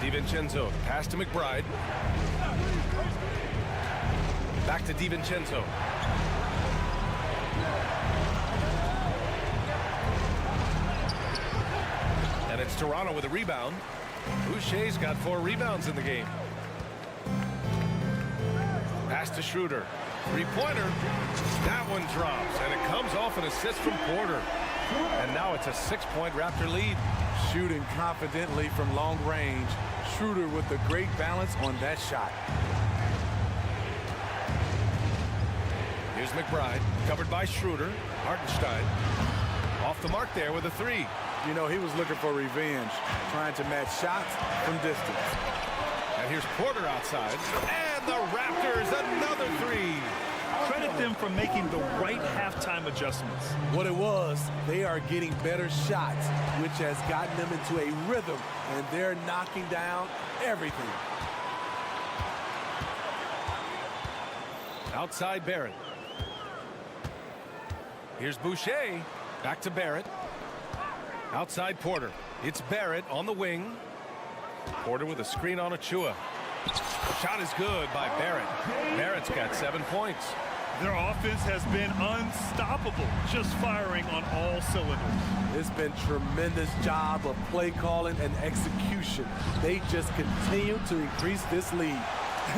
DiVincenzo, pass to McBride. Back to DiVincenzo. And it's Toronto with a rebound. Boucher's got 4 rebounds in the game. Pass to Schroeder. Three-pointer. That one drops, and it comes off an assist from Porter. And now it's a 6-point Raptor lead. Shooting confidently from long range. Schroeder with a great balance on that shot. Here's McBride, covered by Schroeder. Hartenstein off the mark there with a 3. You know, he was looking for revenge, trying to match shots from distance. And here's Porter outside. And the Raptors, another 3. Credit them for making the right halftime adjustments. What it was, they are getting better shots, which has gotten them into a rhythm, and they're knocking down everything. Outside Barrett. Here's Boucher. Back to Barrett. Outside Porter. It's Barrett on the wing. Porter with a screen on Achua. Shot is good by Barrett. Barrett's got 7 points. Their offense has been unstoppable, just firing on all cylinders. It's been tremendous job of play calling and execution. They just continue to increase this lead.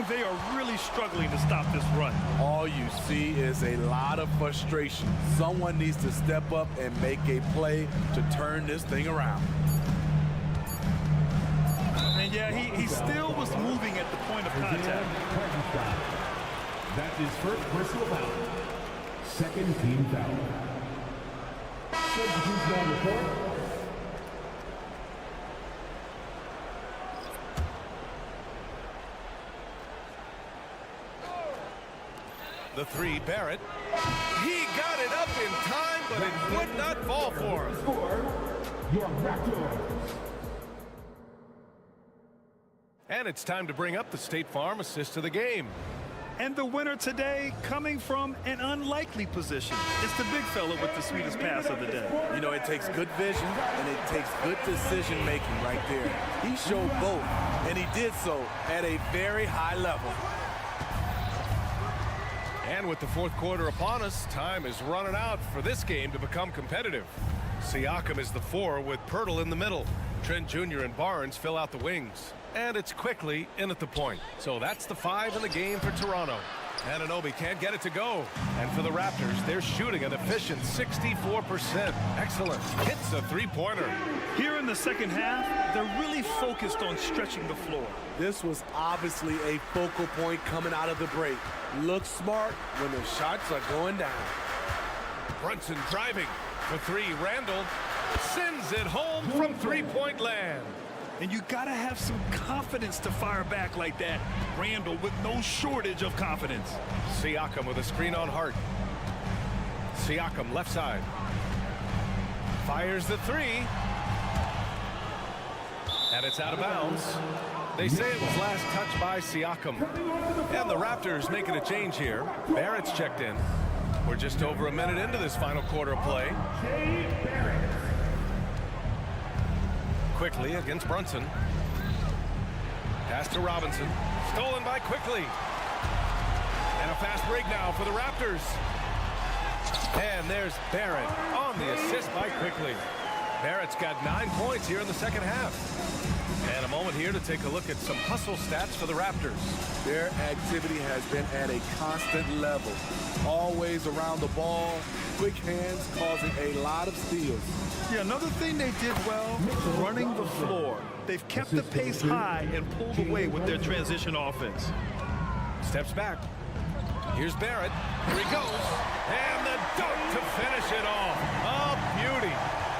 They are really struggling to stop this run. All you see is a lot of frustration. Someone needs to step up and make a play to turn this thing around. And yeah, he still was moving at the point of contact. That's his first personal foul. Second team foul. Substitute number 4. The three, Barrett. He got it up in time, but it would not fall for him. Your Raptors. And it's time to bring up the State Farm assist of the game. And the winner today coming from an unlikely position. It's the big fella with the sweetest pass of the day. You know, it takes good vision and it takes good decision making right there. He showed both, and he did so at a very high level. And with the fourth quarter upon us, time is running out for this game to become competitive. Siakam is the 4 with Pirtle in the middle. Trent Jr. and Barnes fill out the wings. And it's quickly in at the point. So that's the 5 in the game for Toronto. Anunoby can't get it to go. And for the Raptors, they're shooting an efficient 64%. Excellent. Hits a three-pointer. Here in the second half, they're really focused on stretching the floor. This was obviously a focal point coming out of the break. Look smart when the shots are going down. Brunson driving for 3. Randall sends it home from three-point land. And you gotta have some confidence to fire back like that. Randall with no shortage of confidence. Siakam with a screen on Hart. Siakam left side. Fires the 3. And it's out of bounds. They say it was last touched by Siakam. And the Raptors making a change here. Barrett's checked in. We're just over a minute into this final quarter of play. Quickly against Brunson. Pass to Robinson. Stolen by Quickly. And a fast break now for the Raptors. And there's Barrett on the assist by Quickly. Barrett's got 9 points here in the second half. And a moment here to take a look at some hustle stats for the Raptors. Their activity has been at a constant level. Always around the ball, quick hands causing a lot of steals. Yeah, another thing they did well, running the floor. They've kept the pace high and pulled away with their transition offense. Steps back. Here's Barrett. Here he goes. And the dunk to finish it off. A beauty.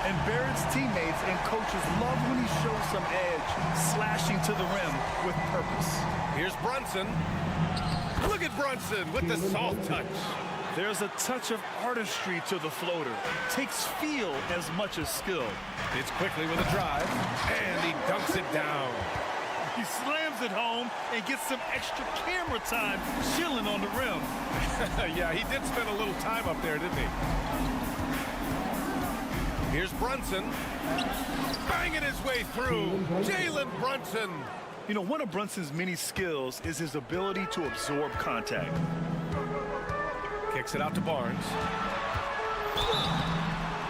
And Barrett's teammates and coaches love when he shows some edge, slashing to the rim with purpose. Here's Brunson. Look at Brunson with the soft touch. There's a touch of artistry to the floater. Takes feel as much as skill. It's Quickly with a drive, and he dunks it down. He slams it home and gets some extra camera time chilling on the rim. Yeah, he did spend a little time up there, didn't he? Here's Brunson, banging his way through. Jalen Brunson. You know, one of Brunson's many skills is his ability to absorb contact. Kicks it out to Barnes.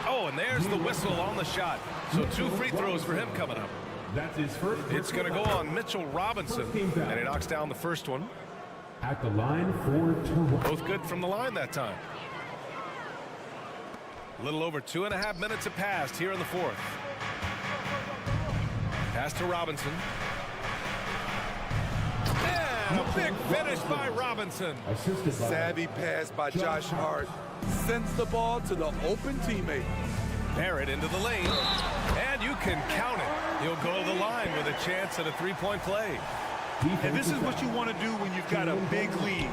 Oh, and there's the whistle on the shot. So 2 free throws for him coming up. That's his first. It's going to go on Mitchell Robinson, and he knocks down the first one. At the line for Toronto. Both good from the line that time. A little over 2.5 minutes have passed here in the fourth. Pass to Robinson. And a big finish by Robinson. Savvy pass by Josh Hart. Sends the ball to the open teammate. Barrett into the lane. And you can count it. He'll go to the line with a chance at a three-point play. And this is what you want to do when you've got a big lead.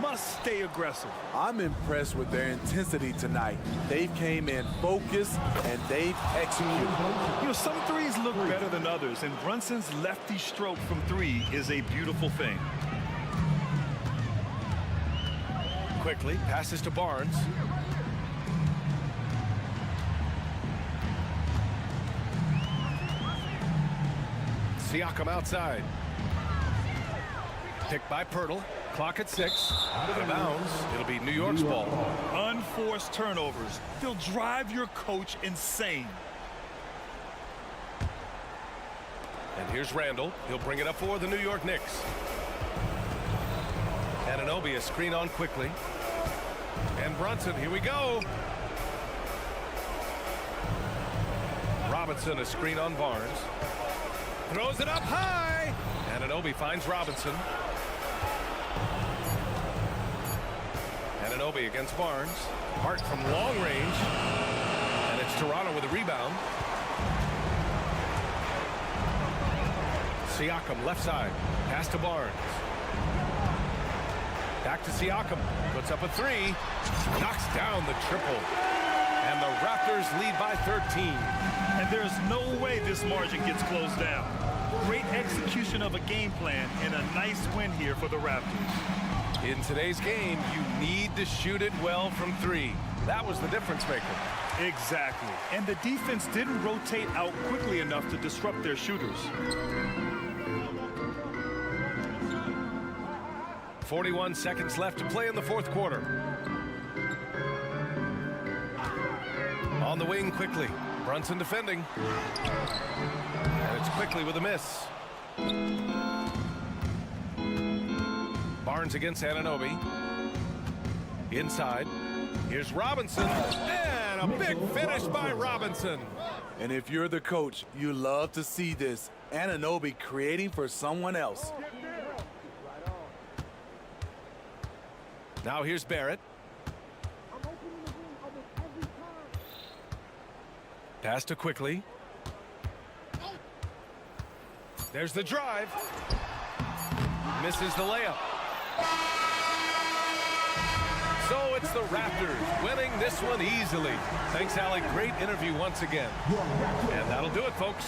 Must stay aggressive. I'm impressed with their intensity tonight. They came in focused and they've executed. You know, some threes look better than others, and Brunson's lefty stroke from 3 is a beautiful thing. Quickly passes to Barnes. Siakam outside. Picked by Pirtle. Clock at 6. Out of bounds. It'll be New York's ball. Unforced turnovers. They'll drive your coach insane. And here's Randall. He'll bring it up for the New York Knicks. Anunoby a screen on quickly. And Brunson, here we go. Robinson a screen on Barnes. Throws it up high. Anunoby finds Robinson. Anunoby against Barnes. Hart from long range. And it's Toronto with a rebound. Siakam left side. Pass to Barnes. Back to Siakam. Puts up a three. Knocks down the triple. And the Raptors lead by 13. And there's no way this margin gets closed down. Great execution of a game plan and a nice win here for the Raptors. In today's game, you need to shoot it well from three. That was the difference maker. Exactly. And the defense didn't rotate out quickly enough to disrupt their shooters. 41 seconds left to play in the fourth quarter. On the wing quickly. Brunson defending. And it's quickly with a miss. Barnes against Anunoby. Inside. Here's Robinson. And a big finish by Robinson. And if you're the coach, you love to see this. Anunoby creating for someone else. Now here's Barrett. Pass to quickly. There's the drive. Misses the layup. So it's the Raptors winning this one easily. Thanks, Alec. Great interview once again. And that'll do it, folks.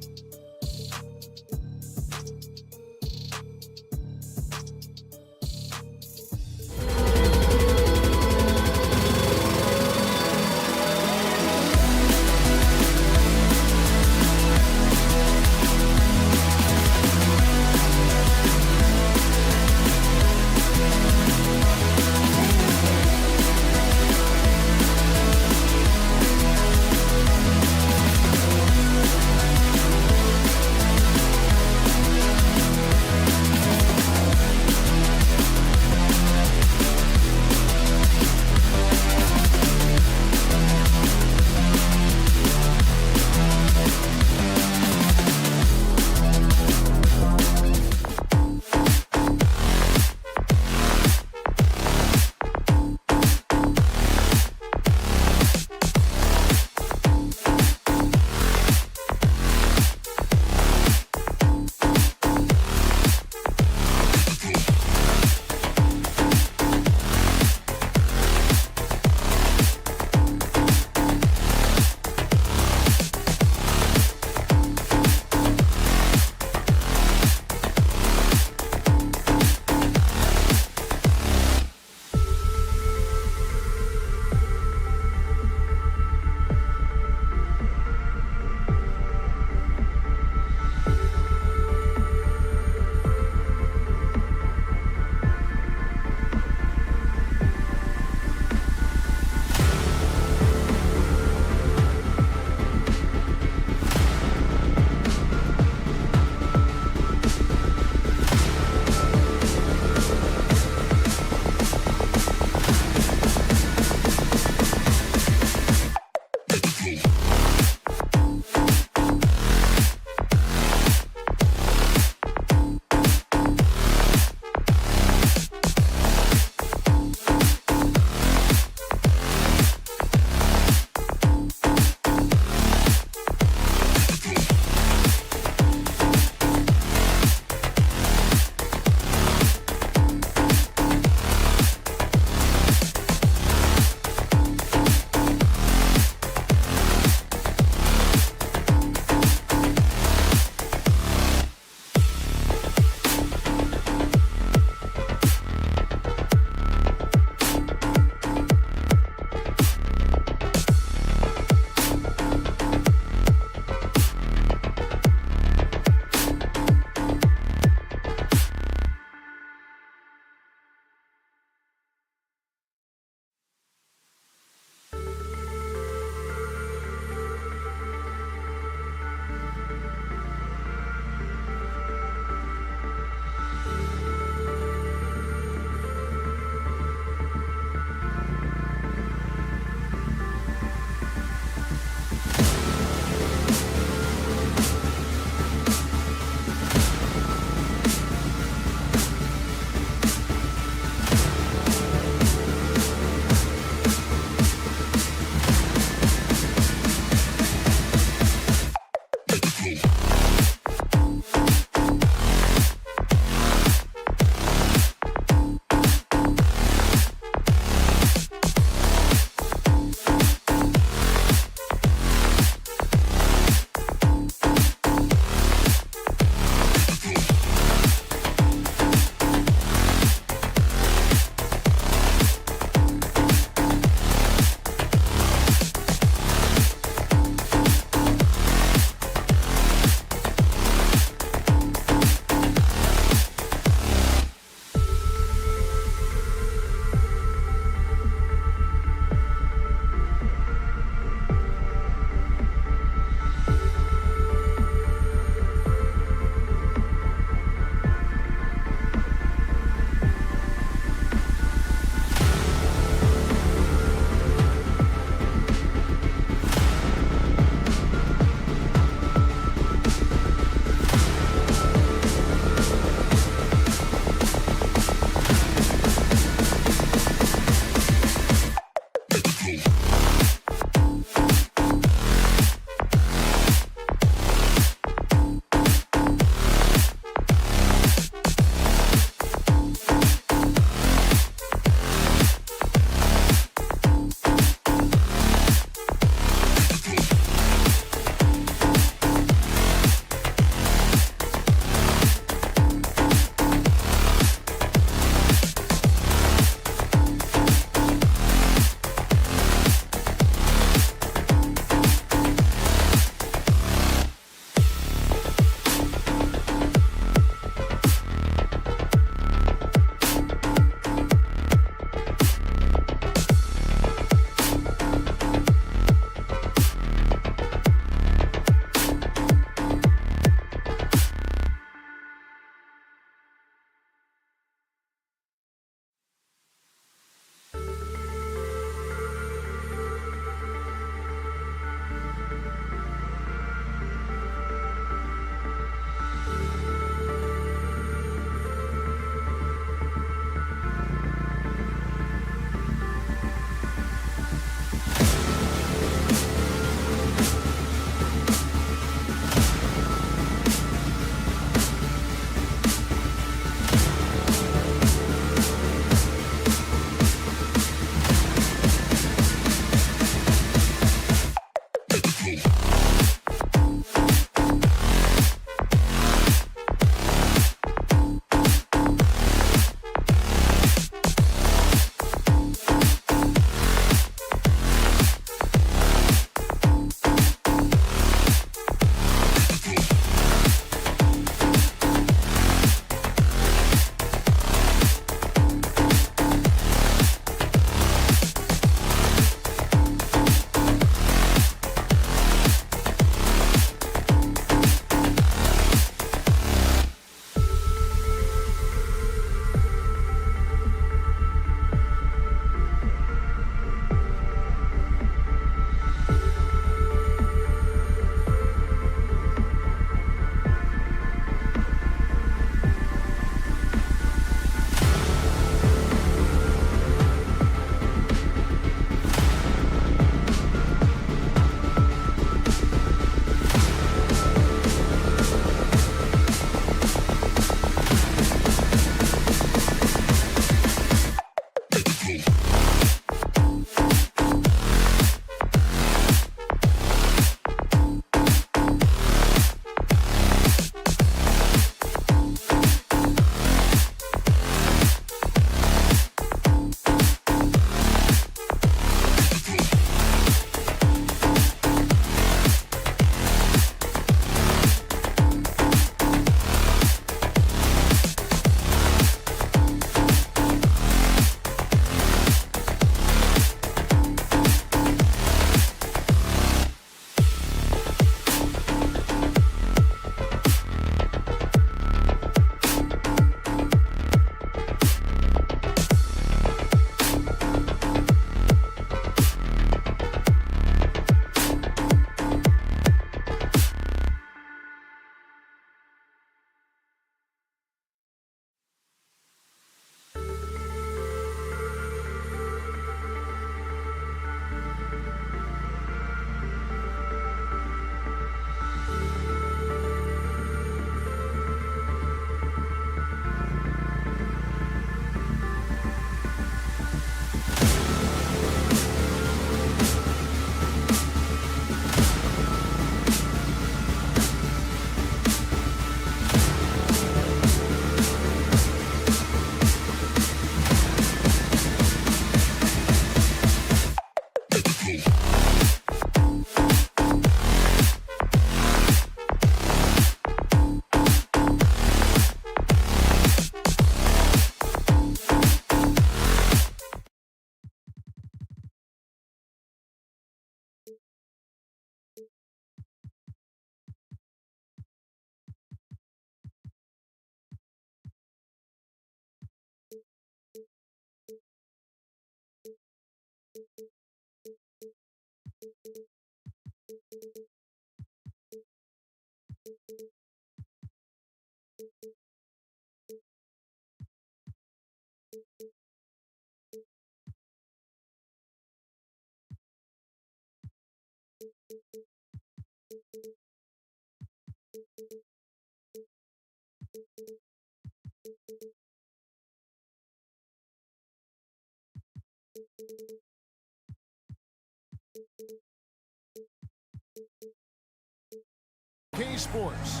Sports.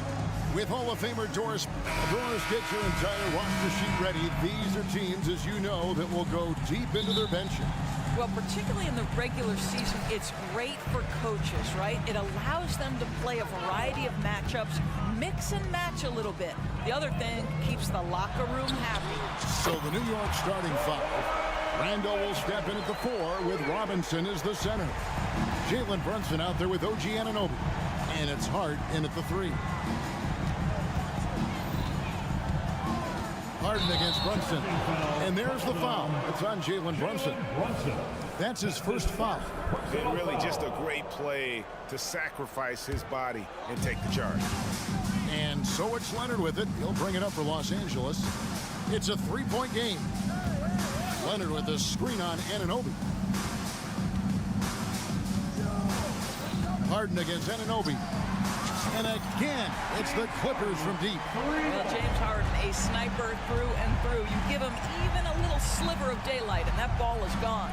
With Hall of Famer Doris, get your entire roster sheet ready. These are teams, as you know, that will go deep into their benches. Well, particularly in the regular season, it's great for coaches, right? It allows them to play a variety of matchups, mix and match a little bit. The other thing keeps the locker room happy. So the New York starting five. Randall will step in at the 4 with Robinson as the center. Jalen Brunson out there with OG Anunoby. And it's Hart in at the 3. Harden against Brunson. And there's the foul. It's on Jalen Brunson. That's his first foul. And really just a great play to sacrifice his body and take the charge. And so it's Leonard with it. He'll bring it up for Los Angeles. It's a 3-point game. Leonard with the screen on Anunoby. Harden against Anunoby. And again, it's the Clippers from deep. Well, James Harden, a sniper through and through. You give him even a little sliver of daylight, and that ball is gone.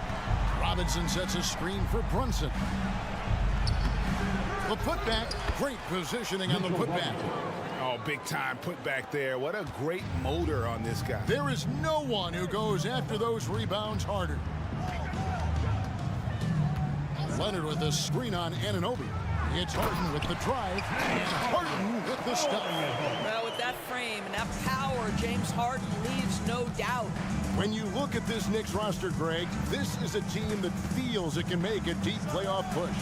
Robinson sets a screen for Brunson. The putback, great positioning on the putback. Oh, big time putback there. What a great motor on this guy. There is no one who goes after those rebounds harder. Leonard with the screen on Anunoby. It's Harden with the drive, and Harden with the stuff. Well, with that frame and that power, James Harden leaves no doubt. When you look at this Knicks roster, Greg, this is a team that feels it can make a deep playoff push.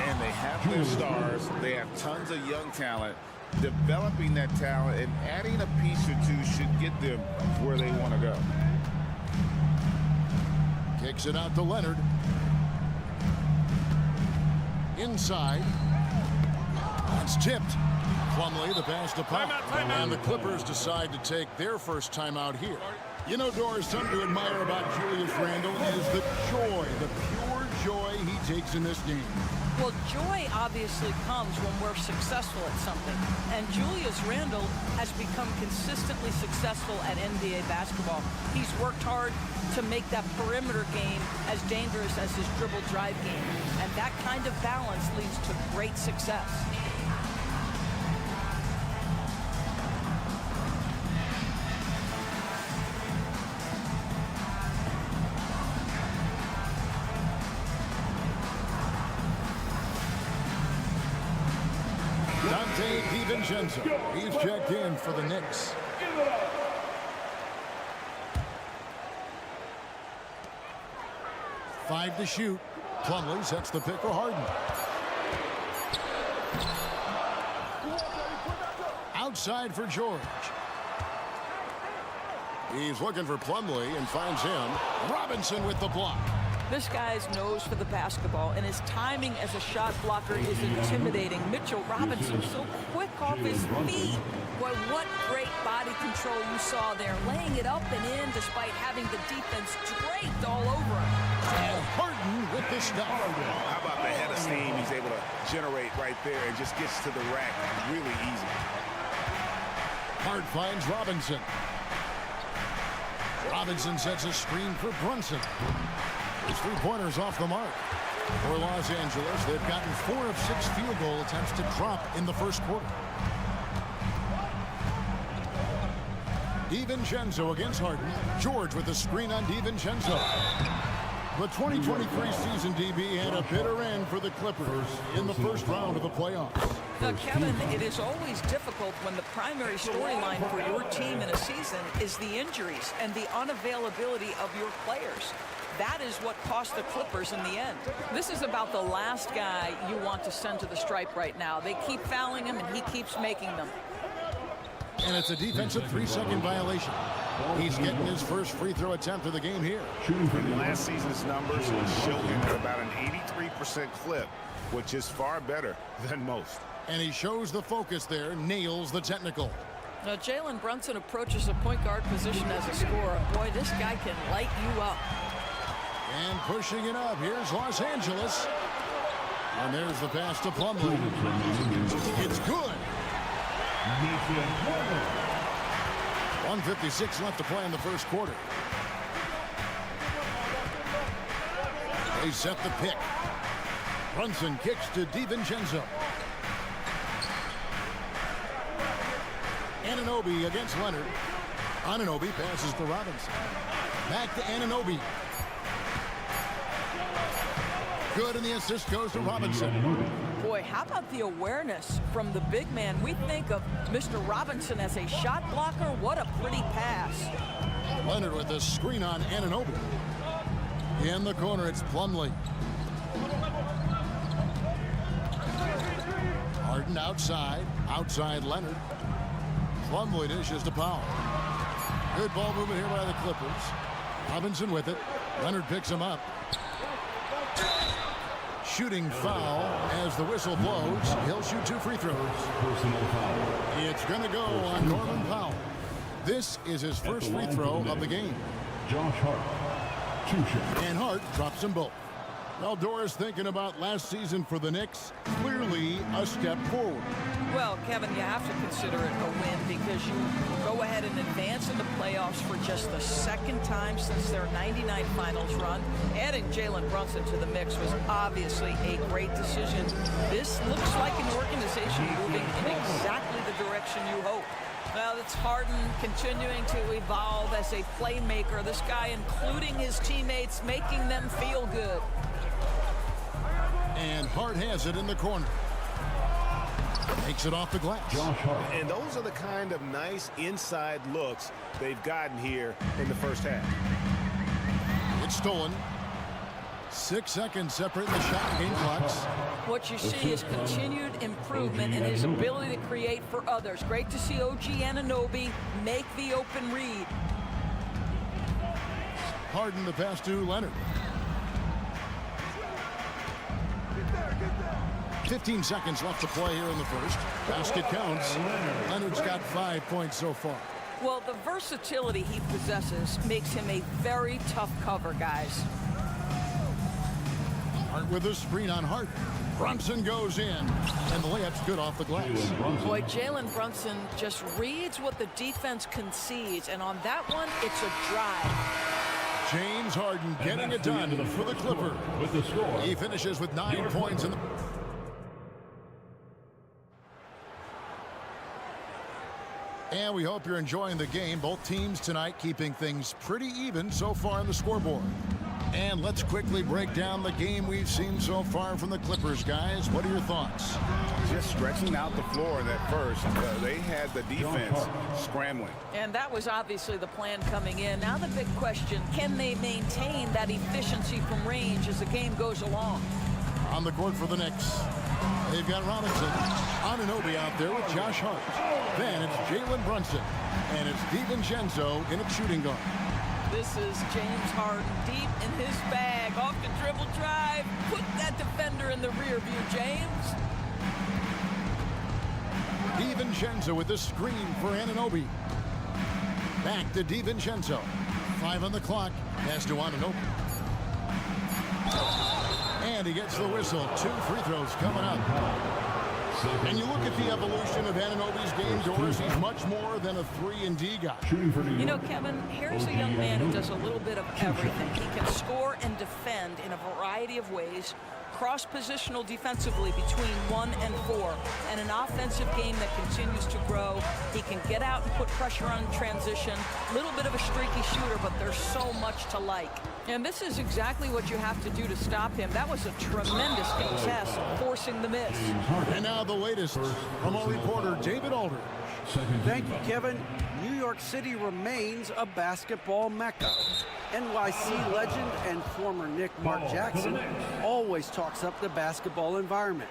And they have their stars. They have tons of young talent. Developing that talent and adding a piece or two should get them where they want to go. Kicks it out to Leonard. Inside. It's tipped. Plumlee, the pass to Powell. And the Clippers decide to take their first timeout here. You know, Doris, something to admire about Julius Randle is the joy, the pure joy he takes in this game. Well, joy obviously comes when we're successful at something. And Julius Randle has become consistently successful at NBA basketball. He's worked hard to make that perimeter game as dangerous as his dribble drive game. And that kind of balance leads to great success. He's checked in for the Knicks. Five to shoot. Plumlee sets the pick for Harden. Outside for George. He's looking for Plumlee and finds him. Robinson with the block. This guy's nose for the basketball, and his timing as a shot blocker is intimidating. Mitchell Robinson so quick off his feet. Boy, what great body control you saw there, laying it up and in despite having the defense draped all over him. And Harden with the stuff. How about the head of steam he's able to generate right there and just gets to the rack really easy. Hart finds Robinson. Robinson sets a screen for Brunson. His three-pointers off the mark. For Los Angeles, they've gotten 4 of 6 field goal attempts to drop in the first quarter. DiVincenzo against Harden. George with the screen on DiVincenzo. The 2023 season, DB, had a bitter end for the Clippers in the first round of the playoffs. Now, Kevin, it is always difficult when the primary storyline for your team in a season is the injuries and the unavailability of your players. That is what cost the Clippers in the end. This is about the last guy you want to send to the stripe right now. They keep fouling him, and he keeps making them. And it's a defensive 3-second violation. He's getting his first free throw attempt of the game here. From last season's numbers show him at about an 83% clip, which is far better than most. And he shows the focus there, nails the technical. Now, Jalen Brunson approaches the point guard position as a scorer. Boy, this guy can light you up. And pushing it up, here's Los Angeles. And there's the pass to Plumlee. It's good. 1:56 left to play in the first quarter. They set the pick. Brunson kicks to DiVincenzo. Anunoby against Leonard. Anunoby passes to Robinson. Back to Anunoby. Good, and the assist goes to Robinson. Boy, how about the awareness from the big man? We think of Mr. Robinson as a shot blocker. What a pretty pass. Leonard with the screen on Anunoby. In the corner, it's Plumlee. Harden outside. Outside Leonard. Plumlee dishes to Powell. Good ball movement here by the Clippers. Robinson with it. Leonard picks him up. Shooting foul as the whistle blows. He'll shoot 2 free throws. It's going to go on Norman Powell. This is his first free throw of the game. Josh Hart, 2 shots. And Hart drops them both. Well, Doris, thinking about last season for the Knicks, clearly a step forward. Well, Kevin, you have to consider it a win because you go ahead and advance in the playoffs for just the second time since their '99 finals run. Adding Jalen Brunson to the mix was obviously a great decision. This looks like an organization moving in exactly the direction you hope. Well, it's Harden continuing to evolve as a playmaker. This guy, including his teammates, making them feel good. And Hart has it in the corner. Takes it off the glass. And those are the kind of nice inside looks they've gotten here in the first half. It's stolen. 6 seconds separating the shot and game clocks. What you see is continued improvement in his ability to create for others. Great to see OG Anunoby make the open read. Harden the pass to Leonard. 15 seconds left to play here in the first. Basket counts. Leonard's got 5 points so far. Well, the versatility he possesses makes him a very tough cover, guys. Hart with a screen on Hart. Brunson goes in, and the layup's good off the glass. Boy, Jalen Brunson just reads what the defense concedes, and on that one, it's a drive. James Harden getting it done for the Clippers. He finishes with 9 points in the... And we hope you're enjoying the game. Both teams tonight keeping things pretty even so far on the scoreboard. And let's quickly break down the game we've seen so far from the Clippers, guys. What are your thoughts? Just stretching out the floor in that first. They had the defense scrambling. And that was obviously the plan coming in. Now the big question, can they maintain that efficiency from range as the game goes along? On the court for the Knicks, they've got Robinson. Anunoby out there with Josh Hart. Then it's Jalen Brunson. And it's DiVincenzo in a shooting guard. This is James Harden deep in his bag. Off the dribble drive. Put that defender in the rear view, James. DiVincenzo with the screen for Anunoby. Back to DiVincenzo. 5 on the clock. Pass to Anunoby. And he gets the whistle. 2 free throws coming up. And you look at the evolution of Anunoby's game, Doris. He's much more than a 3-and-D guy. You know, Kevin, here's a young man who does a little bit of everything. He can score and defend in a variety of ways. Cross-positional defensively between 1 and 4, and an offensive game that continues to grow. He can get out and put pressure on transition. Little bit of a streaky shooter, but there's so much to like. And this is exactly what you have to do to stop him. That was a tremendous contest, forcing the miss. And now the latest from our reporter, David Aldridge. Thank you, Kevin. New York City remains a basketball mecca. NYC legend and former Knick Mark Jackson always talks up the basketball environment.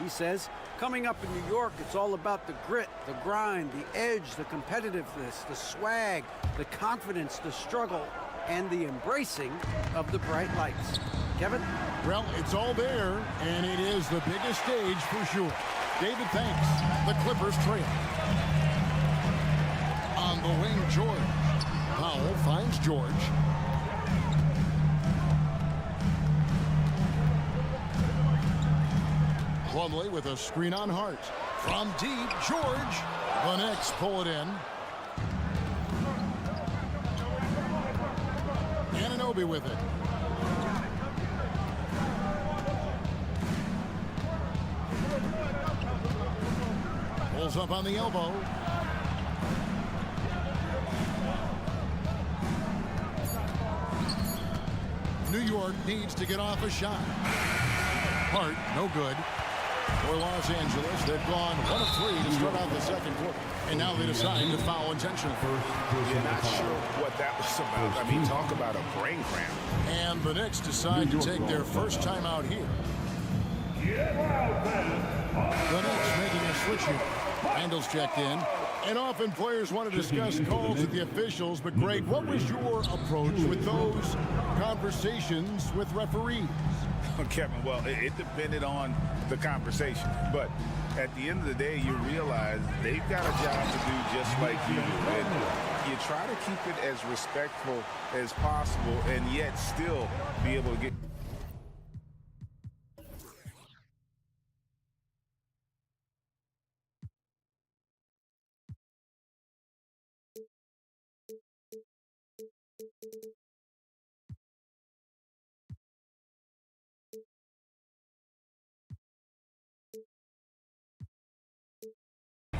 He says, coming up in New York, it's all about the grit, the grind, the edge, the competitiveness, the swag, the confidence, the struggle, and the embracing of the bright lights. Kevin? Well, it's all there, and it is the biggest stage for sure. David thanks. The Clippers trail. On the wing, George. Powell finds George. Plumlee with a screen on Hart. From deep, George. The Knicks pull it in. Anunoby with it. Pulls up on the elbow. New York needs to get off a shot. Hart, no good. For Los Angeles, they've gone 1 of 3 to start out the second quarter. And now they decide to foul intentionally. You're not sure what that was about. I mean, talk about a brain cramp. And the Knicks decide to take their first time out here. The Knicks making a switch here. Randall's checked in. And often players want to discuss calls with the officials. But, Greg, what was your approach with those conversations with referees? Kevin, well, it depended on the conversation. But at the end of the day, you realize they've got a job to do just like you do. And you try to keep it as respectful as possible and yet still be able to get...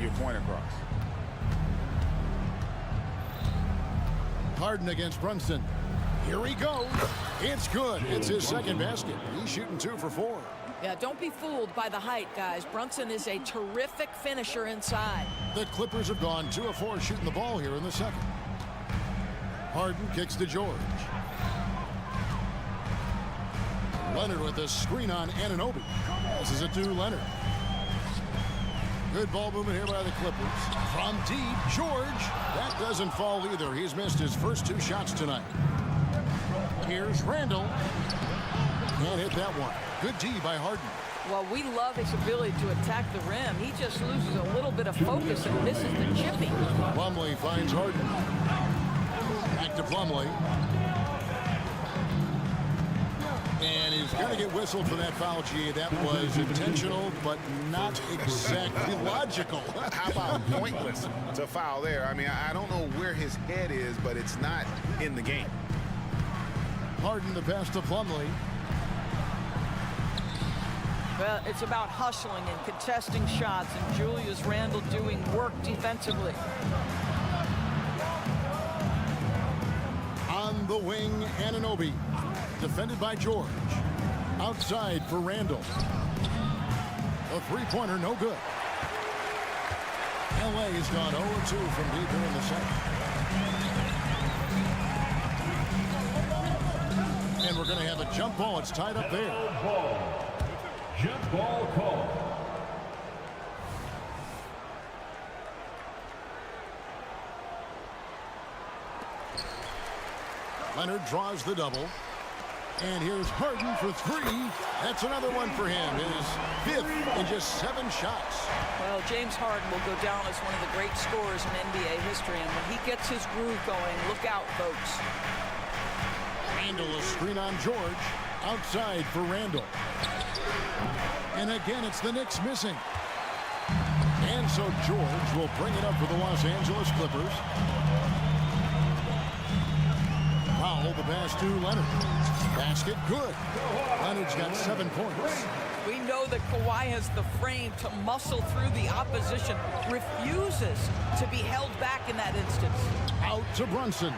your point across. Harden against Brunson. Here he goes. It's good. It's his second basket. He's shooting 2 for 4. Yeah, don't be fooled by the height, guys. Brunson is a terrific finisher inside. The Clippers have gone 2 of 4 shooting the ball here in the second. Harden kicks to George. Leonard with a screen on Anunoby. This is it to Leonard. Good ball movement here by the Clippers. From deep, George. That doesn't fall either. He's missed his first 2 shots tonight. Here's Randall. Can't hit that one. Good D by Harden. Well, we love his ability to attack the rim. He just loses a little bit of focus and misses the chipping. Plumlee finds Harden. Back to Plumlee. And he's going to get whistled for that foul, G. That was intentional, but not exactly logical. How about pointless to foul there? I mean, I don't know where his head is, but it's not in the game. Harden the pass to Plumlee. Well, it's about hustling and contesting shots, and Julius Randle doing work defensively. On the wing, Anunoby. Defended by George. Outside for Randall. A three-pointer, no good. LA has gone 0-2 from deep here in the second. And we're going to have a jump ball. It's tied up there. Jump ball call. Leonard draws the double. And here's Harden for 3. That's another one for him. His 5th in just 7 shots. Well, James Harden will go down as one of the great scorers in NBA history. And when he gets his groove going, look out, folks. Randall, a screen on George. Outside for Randall. And again, it's the Knicks missing. And so George will bring it up for the Los Angeles Clippers. Powell, the pass to Leonard. Basket, good. Leonard's got 7 points. We know that Kawhi has the frame to muscle through the opposition. Refuses to be held back in that instance. Out to Brunson.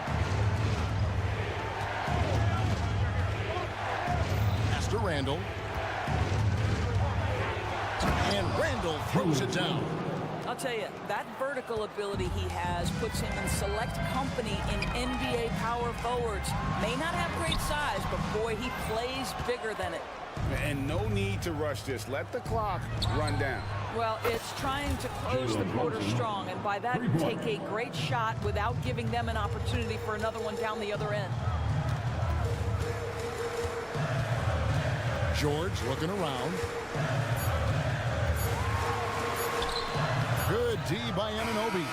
Pass to Randall. And Randall throws it down. I'll tell you, that vertical ability he has puts him in select company in NBA power forwards. May not have great size, but boy, he plays bigger than it. And no need to rush this. Let the clock run down. Well, it's trying to close the quarter strong, and by that, take a great shot without giving them an opportunity for another one down the other end. George looking around. D by Anunoby.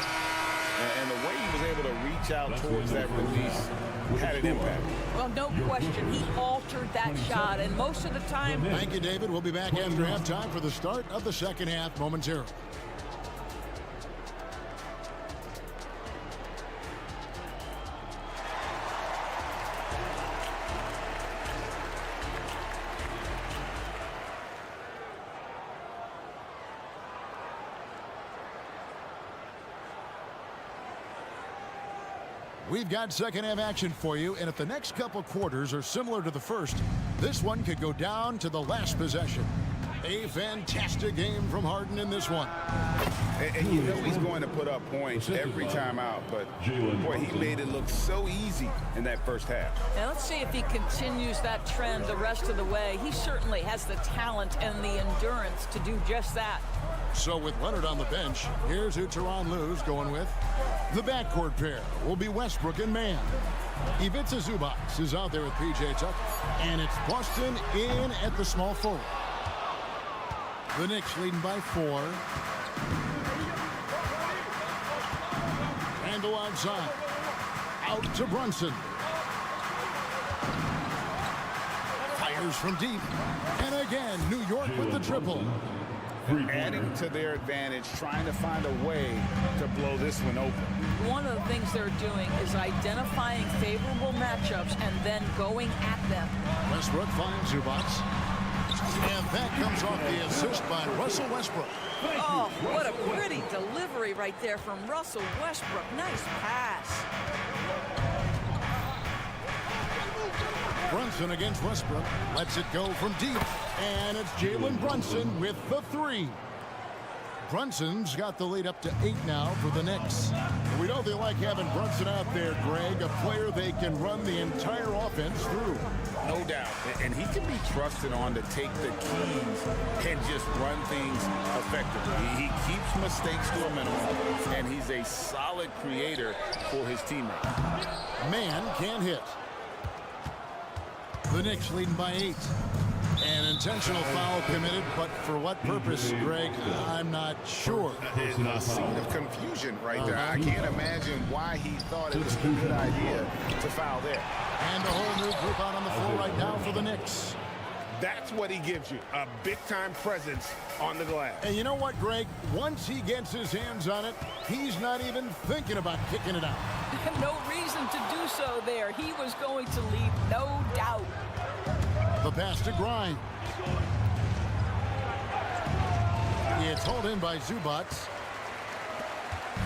And the way he was able to reach out towards that release had an impact. Well, no question. He altered that shot, and most of the time... Thank you, David. We'll be back after halftime for the start of the second half momentarily. We've got second half action for you, and if the next couple quarters are similar to the first, this one could go down to the last possession. A fantastic game from Harden in this one. And you know he's going to put up points every time out, but boy, he made it look so easy in that first half. Now let's see if he continues that trend the rest of the way. He certainly has the talent and the endurance to do just that. So with Leonard on the bench, here's who Tyronn Lue's going with. The backcourt pair will be Westbrook and Mann. Ivica Zubac is out there with P.J. Tucker, and it's Boston in at the small forward. The Knicks leading by 4. Randle outside. Out to Brunson. Fires from deep. And again, New York with the triple. Adding to their advantage, trying to find a way to blow this one open. One of the things they're doing is identifying favorable matchups and then going at them. Westbrook finds Zubac. And that comes off the assist by Russell Westbrook. Oh, what a pretty delivery right there from Russell Westbrook. Nice pass. Brunson against Westbrook. Lets it go from deep. And it's Jalen Brunson with the 3. Brunson's got the lead up to 8 now for the Knicks. We know they like having Brunson out there, Greg, a player they can run the entire offense through. No doubt. And he can be trusted on to take the keys and just run things effectively. He keeps mistakes to a minimum, and he's a solid creator for his teammates. Man can't hit. The Knicks leading by 8. An intentional foul committed, but for what purpose, Greg, I'm not sure. It's a scene of confusion right there. I can't imagine why he thought it was a good idea to foul there. And a whole new group out on the floor right now for the Knicks. That's what he gives you, a big-time presence on the glass. And you know what, Greg? Once he gets his hands on it, he's not even thinking about kicking it out. No reason to do so there. He was going to leave, no doubt. The pass to Grimes. It's hauled in by Zubac.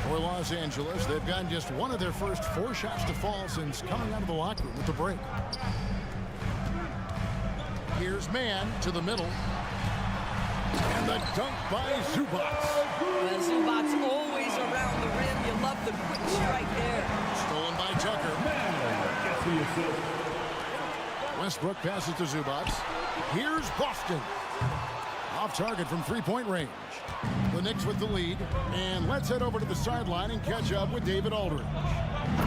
For Los Angeles, they've gotten just one of their first 4 shots to fall since coming out of the locker room with the break. Here's Mann to the middle. And the dunk by Zubac. Zubac's always around the rim. You love the quick strike there. Stolen by Tucker. Westbrook passes to Zubac. Here's Boston. Off target from 3-point range. The Knicks with the lead. And let's head over to the sideline and catch up with David Aldridge.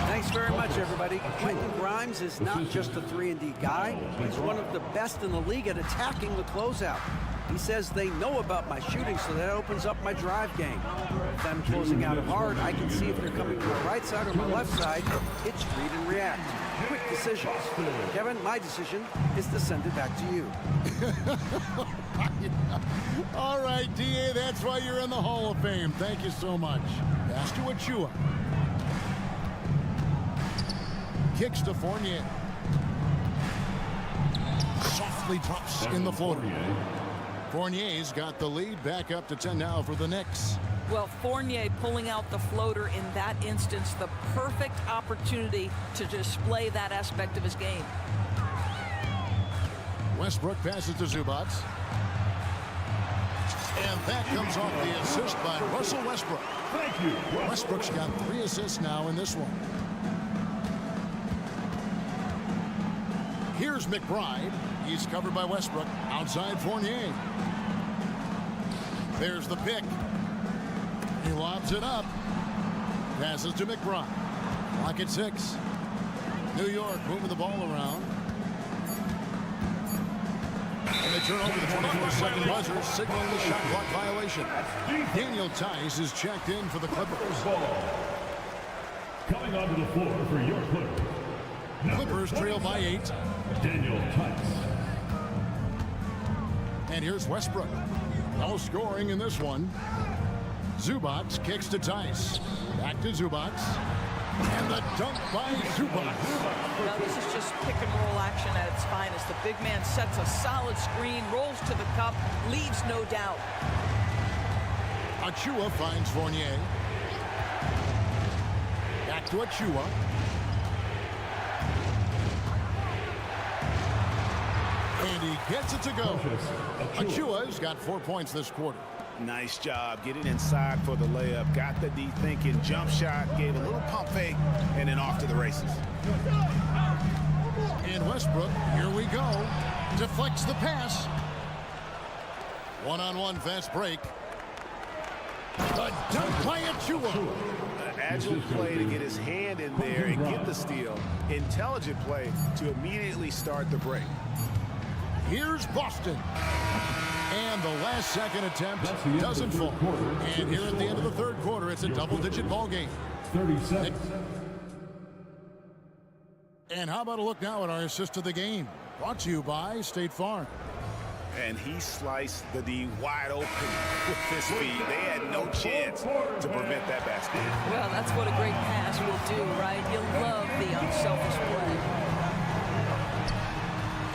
Thanks very much, everybody. Quentin Grimes is not just a 3-and-D guy. He's one of the best in the league at attacking the closeout. He says they know about my shooting, so that opens up my drive game. If I'm closing out hard, I can see if they're coming to my right side or my left side. It's read and react. Quick decisions. Kevin, my decision is to send it back to you. All right, D.A., that's why you're in the Hall of Fame. Thank you so much. Pass to Achua. Kicks to Fournier. Softly drops in the floater. Fournier's got the lead, back up to 10 now for the Knicks. Well, Fournier pulling out the floater in that instance, the perfect opportunity to display that aspect of his game. Westbrook passes to Zubac. And that comes off the assist by Russell Westbrook. Thank you. Westbrook's got 3 assists now in this one. Here's McBride. He's covered by Westbrook. Outside Fournier. There's the pick. He lobs it up. Passes to McBride. Clock at 6. New York moving the ball around. And they turn over the 24-second buzzer, signaling the shot clock violation. Daniel Tice is checked in for the Clippers. Coming onto the floor for your Clippers. Clippers trail by 8. Daniel Tice. And here's Westbrook. No scoring in this one. Zubac kicks to Tice. Back to Zubac. And the dunk by Zubac. Now this is just pick and roll action at its finest. The big man sets a solid screen, rolls to the cup, leaves no doubt. Achua finds Fournier. Back to Achua. And he gets it to go. Achua's got 4 points this quarter. Nice job getting inside for the layup. Got the D thinking, jump shot, gave a little pump fake, and then off to the races. And Westbrook, here we go. Deflects the pass. One-on-one fast break. The dunk by Achua. An agile play to get his hand in there and get the steal. Intelligent play to immediately start the break. Here's Boston. And the last second attempt doesn't fall. And here at the end of the third quarter, it's a double-digit ball game. 37. And how about a look now at our assist of the game? Brought to you by State Farm. And he sliced the D wide open with his feet. They had no chance to prevent that basket. Well, that's what a great pass will do, right? You'll love the unselfish play.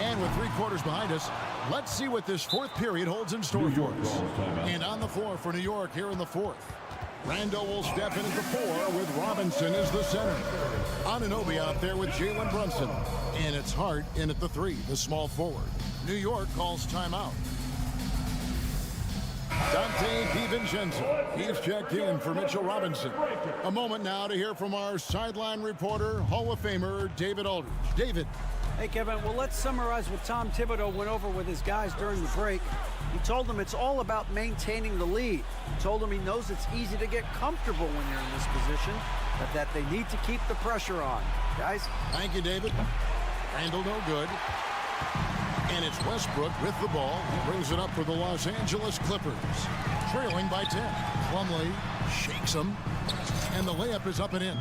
And with 3 quarters behind us, let's see what this fourth period holds in store for us. And on the floor for New York here in the fourth. Randall will step in at the 4 with Robinson as the center. Anunoby out there with Jalen Brunson. And it's Hart in at the 3, the small forward. New York calls timeout. Dante DiVincenzo. He's checked in for Mitchell Robinson. A moment now to hear from our sideline reporter, Hall of Famer David Aldridge. David. Hey, Kevin, well, let's summarize what Tom Thibodeau went over with his guys during the break. He told them it's all about maintaining the lead. He told them he knows it's easy to get comfortable when you're in this position, but that they need to keep the pressure on. Guys? Thank you, David. Randall no good. And it's Westbrook with the ball. He brings it up for the Los Angeles Clippers. Trailing by 10. Plumlee shakes him. And the layup is up and in.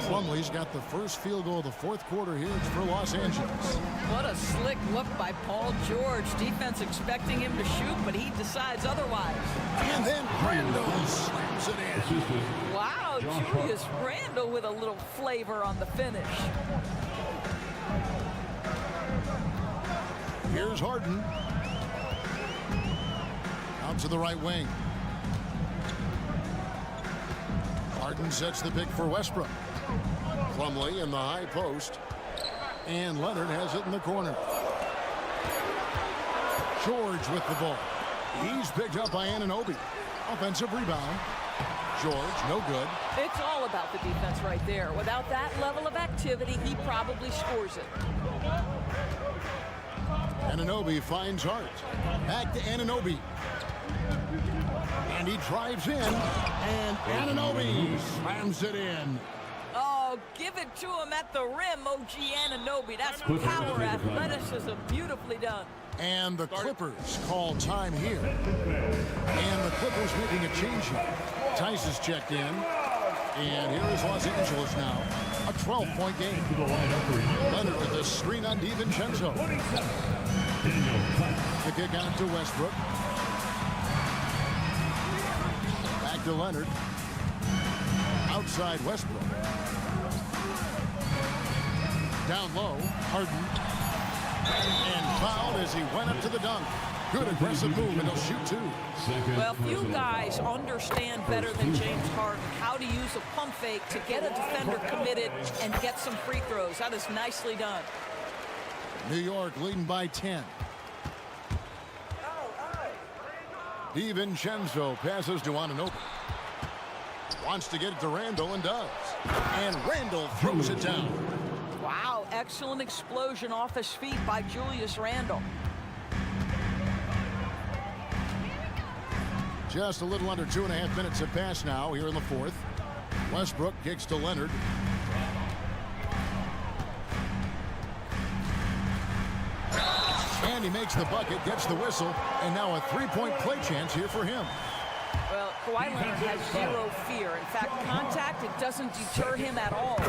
Plumlee's got the first field goal of the fourth quarter here. It's for Los Angeles. What a slick look by Paul George. Defense expecting him to shoot, but he decides otherwise. And then Randall slams it in. Wow, Julius Randle with a little flavor on the finish. Here's Harden. Out to the right wing. Harden sets the pick for Westbrook. Plumlee in the high post. And Leonard has it in the corner. George with the ball. He's picked up by Anunoby. Offensive rebound. George, no good. It's all about the defense right there. Without that level of activity, he probably scores it. Anunoby finds Hart. Back to Anunoby. And he drives in. And Anunoby slams it in. Oh, give it to him at the rim, OG Anunoby. That's power, athleticism, beautifully done. And the Clippers call time here. And the Clippers making a change here. Tice is checked in. And here is Los Angeles now. A 12-point game. Leonard with the screen on DiVincenzo. The kick out to Westbrook. Back to Leonard. Outside Westbrook. Down low, Harden. And fouled as he went up to the dunk. Good aggressive move, and he'll shoot 2. Well, few guys understand better than James Harden how to use a pump fake to get a defender committed and get some free throws. That is nicely done. New York leading by 10. DiVincenzo passes to Anunoby. Wants to get it to Randall and does. And Randall throws it down. Wow, excellent explosion off his feet by Julius Randle. Just a little under 2.5 minutes have passed now here in the fourth. Westbrook kicks to Leonard. And he makes the bucket, gets the whistle, and now a three-point play chance here for him. Well, Kawhi Leonard has zero fear. In fact, contact, it doesn't deter him at all.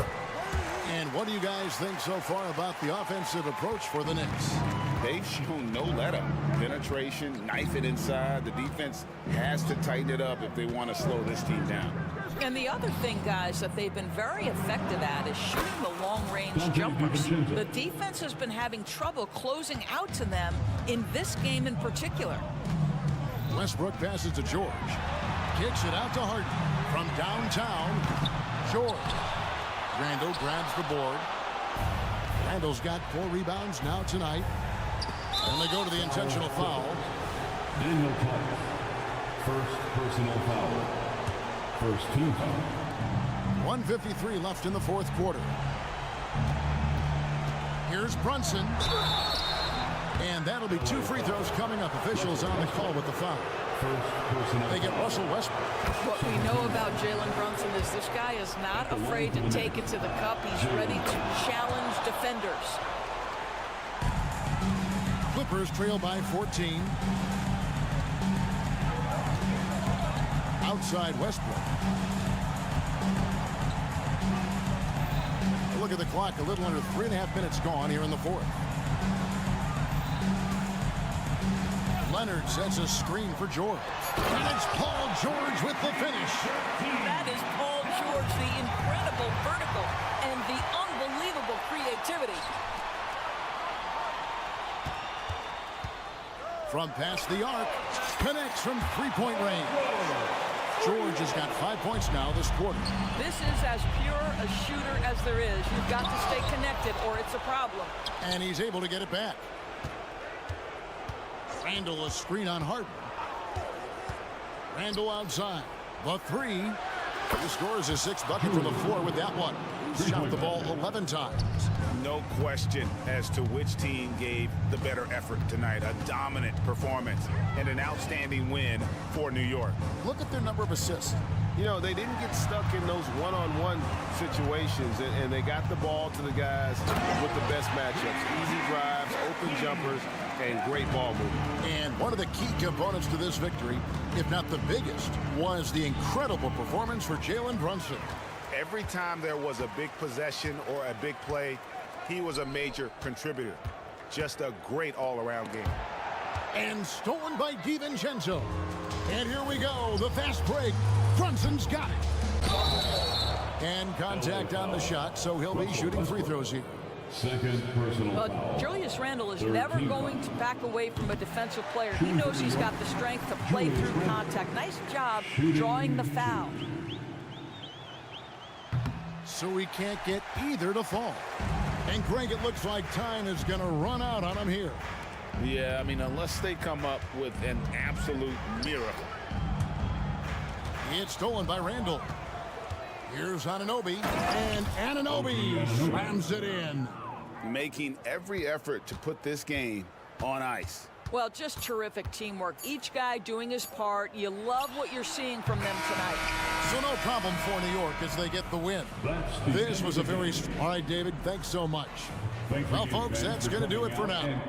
And what do you guys think so far about the offensive approach for the Knicks? They've shown no let-up. Penetration, knife it inside. The defense has to tighten it up if they want to slow this team down. And the other thing, guys, that they've been very effective at is shooting the long-range jumpers. The defense has been having trouble closing out to them in this game in particular. Westbrook passes to George. Kicks it out to Harden. From downtown, George. Randall grabs the board. Randall's got 4 rebounds now tonight. And they go to the intentional foul. Daniel Tice. First personal foul. First team foul. 1:53 left in the fourth quarter. Here's Brunson. And that'll be 2 free throws coming up. Officials on the call with the foul. They get Russell Westbrook. What we know about Jalen Brunson is this guy is not afraid to take it to the cup. He's ready to challenge defenders. Clippers trail by 14. Outside Westbrook. Look at the clock. A little under 3.5 minutes gone here in the fourth. Leonard sets a screen for George. And it's Paul George with the finish. That is Paul George, the incredible vertical and the unbelievable creativity. From past the arc, connects from three-point range. George has got 5 points now this quarter. This is as pure a shooter as there is. You've got to stay connected or it's a problem. And he's able to get it back. Randall a screen on Harden. Randall outside. The 3. He scores his 6th bucket from the floor with that one. He's shot the ball 11 times. No question as to which team gave the better effort tonight. A dominant performance and an outstanding win for New York. Look at their number of assists. You know, they didn't get stuck in those one-on-one situations, and they got the ball to the guys with the best matchups. Easy drives, open jumpers, and great ball movement. And one of the key components to this victory, if not the biggest, was the incredible performance for Jalen Brunson. Every time there was a big possession or a big play, he was a major contributor. Just a great all-around game. And stolen by DiVincenzo. And here we go, the fast break. Brunson's got it. And contact on the shot, so he'll be shooting free throws here. Second personal foul. Julius Randle is never going to back away from a defensive player. He knows he's got the strength to play through contact. Nice job drawing the foul. So he can't get either to fall. And Greg, it looks like time is going to run out on him here. Yeah, I mean, unless they come up with an absolute miracle. It's stolen by Randall. Here's Anunoby, and Anunoby slams it in. Making every effort to put this game on ice. Well, just terrific teamwork. Each guy doing his part. You love what you're seeing from them tonight. So no problem for New York as they get the win. This was a very... All right, David, thanks so much. Well, folks, that's going to do it for now.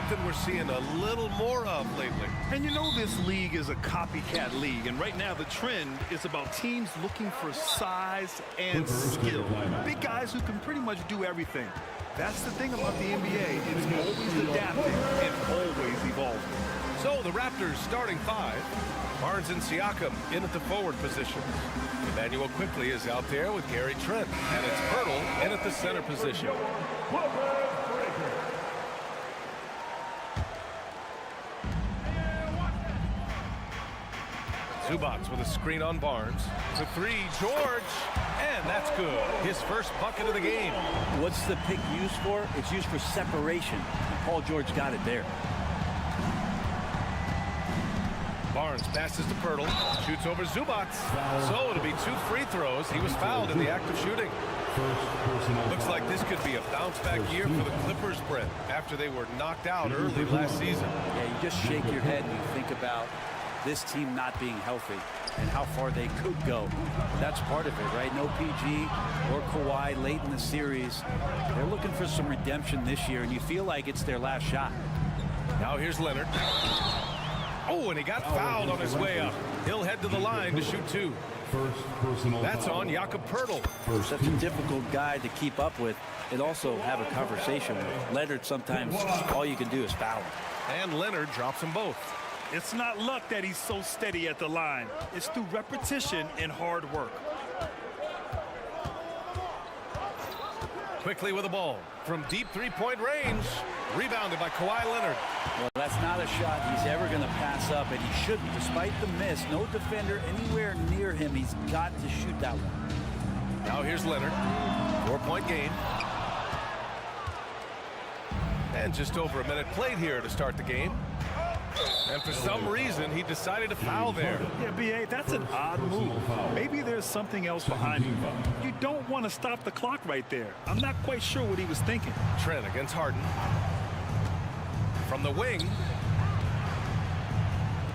something we're seeing a little more of lately. And you know this league is a copycat league, and right now the trend is about teams looking for size and skill. Big guys who can pretty much do everything. That's the thing about the NBA. It's always adapting and always evolving. So the Raptors starting 5. Barnes and Siakam in at the forward position. Emmanuel Quickly is out there with Gary Trent. And it's Hurdle in at the center position. Zubats with a screen on Barnes. The 3, George. And that's good. His first bucket of the game. What's the pick used for? It's used for separation. Paul George got it there. Barnes passes to Pirtle, shoots over Zubats. So it'll be 2 free throws. He was fouled in the act of shooting. Looks like this could be a bounce-back year for the Clippers, Brent, after they were knocked out early last season. Yeah, you just shake your head and you think about this team not being healthy and how far they could go. That's part of it, right? No PG or Kawhi late in the series. They're looking for some redemption this year, and you feel like it's their last shot. Now here's Leonard. Oh, and he got fouled on his way up. He'll head to the line to shoot 2. That's on Jakob Poeltl. Such a difficult guy to keep up with and also have a conversation with. Leonard, sometimes all you can do is foul him. And Leonard drops them both. It's not luck that he's so steady at the line. It's through repetition and hard work. Quickly with the ball from deep 3-point range. Rebounded by Kawhi Leonard. Well, that's not a shot he's ever going to pass up, and he shouldn't. Despite the miss, no defender anywhere near him. He's got to shoot that one. Now here's Leonard. 4-point game. And just over a minute played here to start the game. And for some reason, he decided to foul there. Yeah, B.A., that's an odd move. Maybe there's something else behind you. You don't want to stop the clock right there. I'm not quite sure what he was thinking. Trent against Harden. From the wing,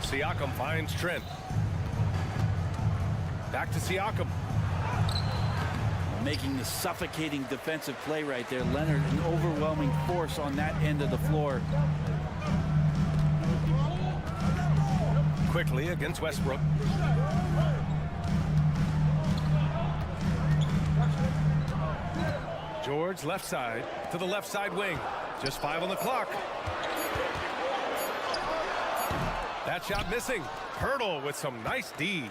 Siakam finds Trent. Back to Siakam. Making the suffocating defensive play right there. Leonard, an overwhelming force on that end of the floor. Quickly against Westbrook. George left side to the left side wing. Just 5 on the clock. That shot missing. Hurdle with some nice D.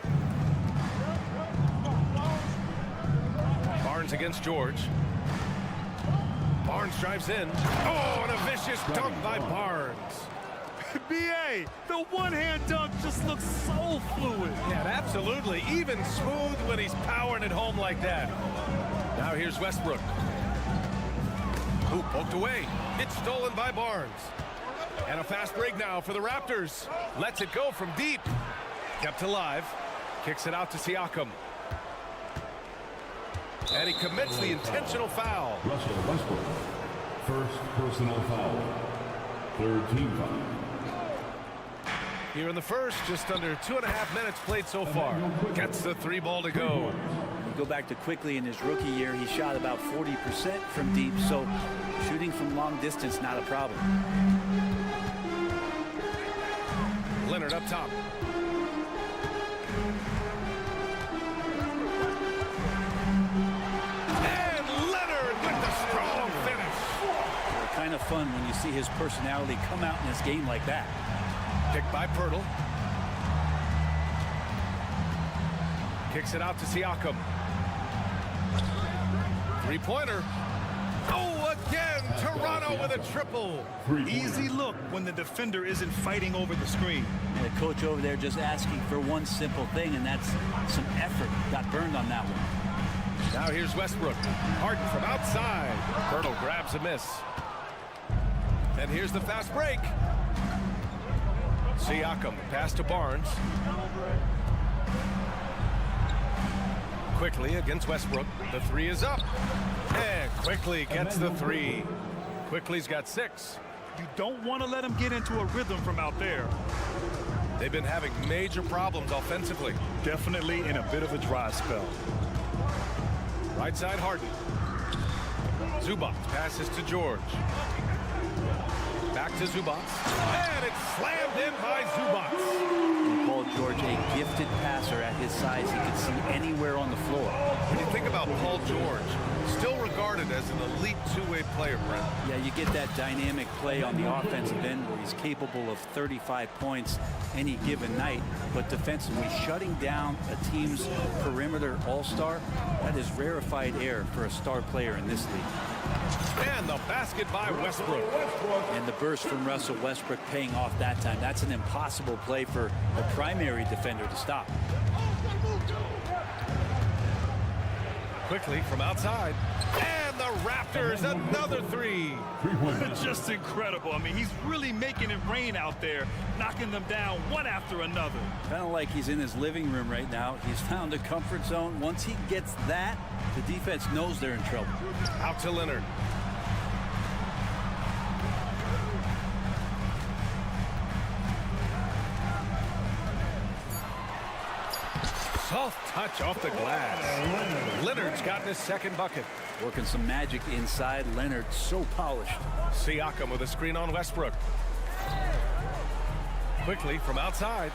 Barnes against George. Barnes drives in. Oh, and a vicious dunk by Barnes. B.A., the one-hand dunk just looks so fluid. Yeah, absolutely. Even smooth when he's powering it home like that. Now here's Westbrook. Who poked away. It's stolen by Barnes. And a fast break now for the Raptors. Lets it go from deep. Kept alive. Kicks it out to Siakam. And he commits the intentional foul. Russell Westbrook. First personal foul. Third team foul. Here in the first, just under 2.5 minutes played so far. Gets the 3 ball to go. You go back to Quickly in his rookie year, he shot about 40% from deep, so shooting from long distance, not a problem. Leonard up top. And Leonard with the strong finish. Kind of fun when you see his personality come out in this game like that. Picked by Poeltl. Kicks it out to Siakam. 3-pointer. Oh, again, Toronto with a triple. Easy look when the defender isn't fighting over the screen. And the coach over there just asking for one simple thing, and that's some effort. Got burned on that one. Now here's Westbrook. Harden from outside. Poeltl grabs a miss. And here's the fast break. Siakam, pass to Barnes. Quickly against Westbrook. The 3 is up. And Quickly gets the 3. Quickly's got 6. You don't want to let him get into a rhythm from out there. They've been having major problems offensively. Definitely in a bit of a dry spell. Right side Harden. Zubats passes to George. Back Back to Zubats. And it's slammed in by Zubats. And Paul George, a gifted passer at his size. He can see anywhere on the floor. When you think about Paul George, still regarded as an elite two-way player, Brent. Yeah, you get that dynamic play on the offensive end where he's capable of 35 points any given night, but defensively shutting down a team's perimeter all-star, that is rarefied air for a star player in this league. And the basket by Westbrook. And the burst from Russell Westbrook paying off that time. That's an impossible play for the primary defender to stop. Quickly from outside. And the Raptors, another three. Just incredible. I mean, he's really making it rain out there, knocking them down one after another. Kind of like he's in his living room right now. He's found a comfort zone. Once he gets that, the defense knows they're in trouble. Out to Leonard. Soft touch off the glass. Leonard's gotten his second bucket. Working some magic inside. Leonard so polished. Siakam with a screen on Westbrook. Quickly from outside.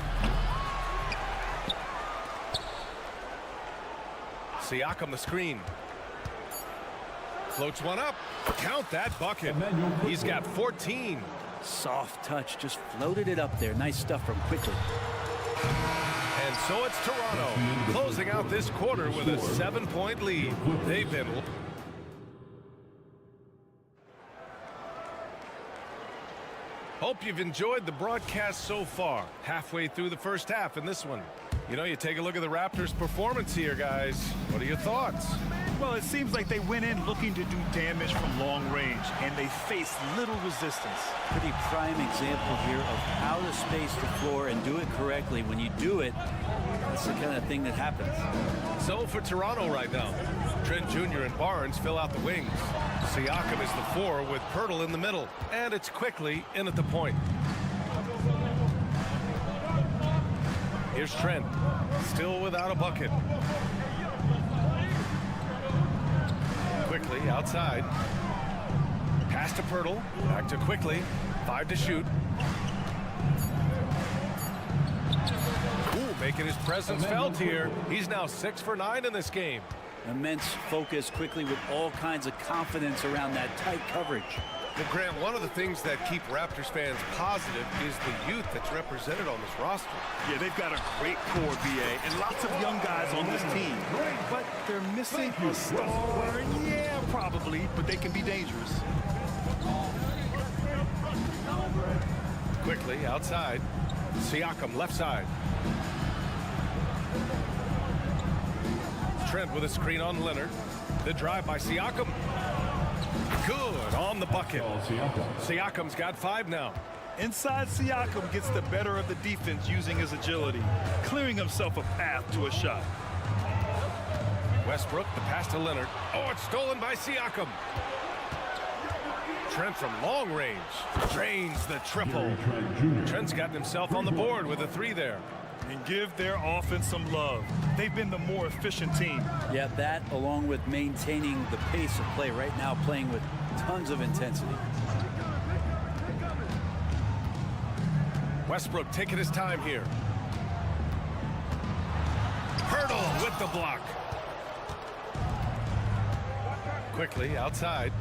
Siakam the screen. Floats one up. Count that bucket. He's got 14. Soft touch. Just floated it up there. Nice stuff from Quickly. And so it's Toronto closing out this quarter with a 7-point lead. They've been... Hope you've enjoyed the broadcast so far. Halfway through the first half in this one. You know, you take a look at the Raptors' performance here, guys. What are your thoughts? Well, it seems like they went in looking to do damage from long range, and they faced little resistance. Pretty prime example here of how to space the floor and do it correctly. When you do it, that's the kind of thing that happens. So for Toronto right now, Trent Jr. and Barnes fill out the wings. Siakam is the 4 with Pirtle in the middle. And it's Quickly in at the point. Here's Trent, still without a bucket. Quickly outside. Pass to Pirtle, back to Quickly. 5 to shoot. Ooh, making his presence felt here. He's now 6 for 9 in this game. Immense focus Quickly with all kinds of confidence around that tight coverage. Well, Grant, one of the things that keep Raptors fans positive is the youth that's represented on this roster. Yeah, they've got a great core, BA, and lots of young guys on this team. But they're missing a star. Yeah, probably, but they can be dangerous. Quickly outside. Siakam left side. Trent with a screen on Leonard. The drive by Siakam. Good on the bucket. Siakam's got 5 now. Inside, Siakam gets the better of the defense using his agility, clearing himself a path to a shot. Westbrook, the pass to Leonard. Oh, it's stolen by Siakam. Trent from long range drains the triple. Trent's gotten himself on the board with a 3 there. And give their offense some love. They've been the more efficient team. Yeah, that along with maintaining the pace of play right now, playing with tons of intensity. Westbrook taking his time here. Pirtle with the block. Quickly outside.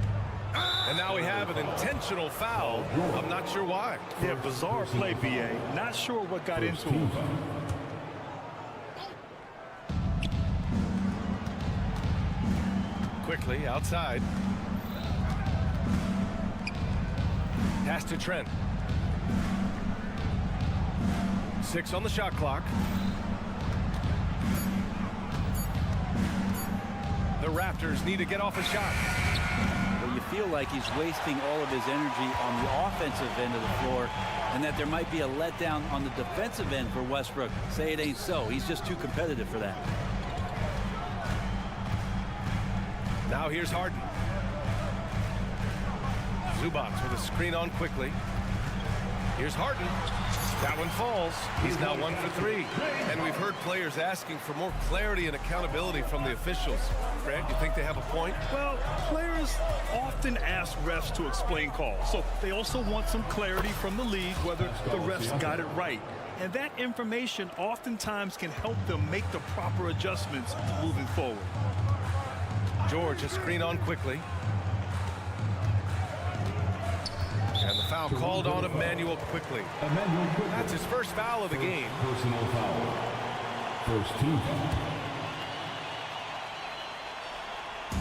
And now we have an intentional foul. I'm not sure why. Yeah, bizarre play, BA. Not sure what got into him. Quickly outside. Pass to Trent. 6 on the shot clock. The Raptors need to get off a shot. Well, you feel like he's wasting all of his energy on the offensive end of the floor, and that there might be a letdown on the defensive end for Westbrook. Say it ain't so. He's just too competitive for that. Now here's Harden. Zubats with a screen on Quickly. Here's Harden. That one falls. He's now 1 for 3. And we've heard heard players asking for more clarity and accountability from the officials. Grant, you think they have a point? Well, players often ask refs to explain calls, so they also want some clarity from the league whether the refs got it right. And that information oftentimes can help them make the proper adjustments moving forward. George, a screen on quickly. And the foul called on Emmanuel quickly. That's his first foul of the game. Personal foul. First team foul.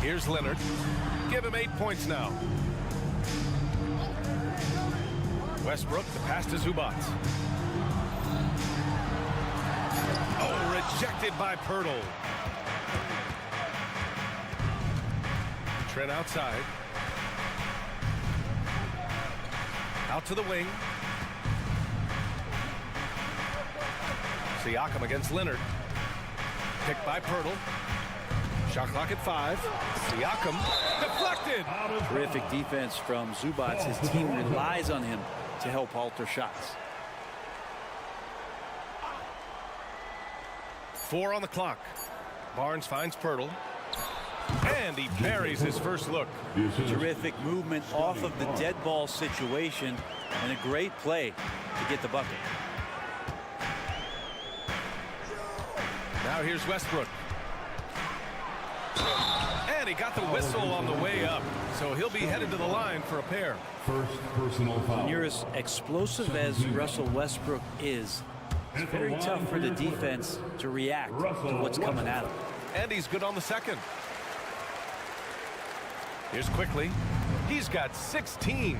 Here's Leonard. Give him 8 points now. Westbrook, the pass to Zubac. Oh, rejected by Pirtle. Trent outside. Out to the wing. Siakam against Leonard. Picked by Pirtle. Shot clock at 5. Siakam deflected. Terrific defense from Zubac. His team relies on him to help alter shots. 4 on the clock. Barnes finds Pirtle. And he buries his first look. Terrific movement off of the dead ball situation and a great play to get the bucket. Now here's Westbrook. And he got the whistle on the way up. So he'll be headed to the line for a pair. First personal foul. When you're as explosive as Russell Westbrook is, it's very tough for the defense to react to what's coming at him. And he's good on the second. Here's quickly. He's got 16.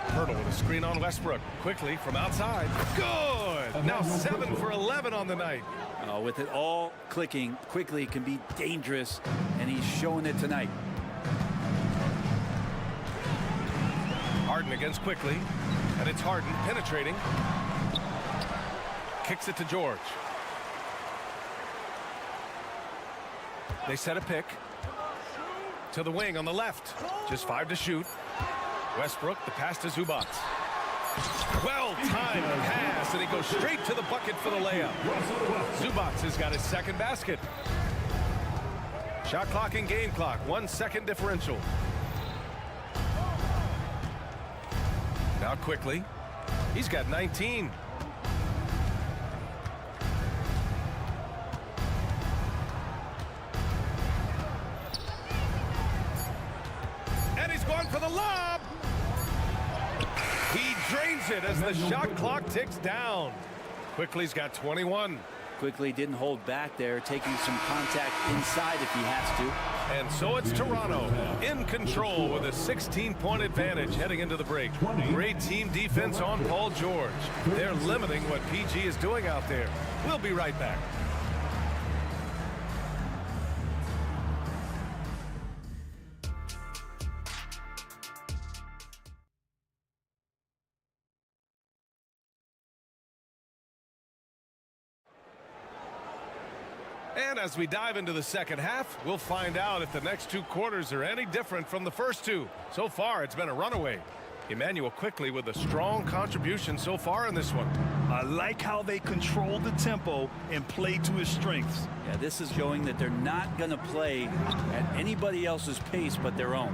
Pirtle with a screen on Westbrook. Quickly from outside. Good. Now 7 for 11 on the night. With it all clicking quickly can be dangerous, and he's showing it tonight. Harden against quickly. And it's Harden penetrating. Kicks it to George. They set a pick to the wing on the left. Just 5 to shoot. Westbrook, the pass to Zubac. Well-timed pass, and he goes straight to the bucket for the layup. Zubac has got his second basket. Shot clock and game clock, 1 second differential. Now quickly, he's got 19. For the lob. He drains it as the shot clock ticks down. Quickly's got 21. Quickly didn't hold back there, taking some contact inside if he has to. And so it's Toronto in control with a 16-point advantage heading into the break. Great team defense on Paul George. They're limiting what PG is doing out there. We'll be right back. And as we dive into the second half, we'll find out if the next 2 quarters are any different from the first 2. So far, it's been a runaway. Emmanuel quickly with a strong contribution so far in this one. I like how they control the tempo and play to his strengths. Yeah, this is showing that they're not going to play at anybody else's pace but their own.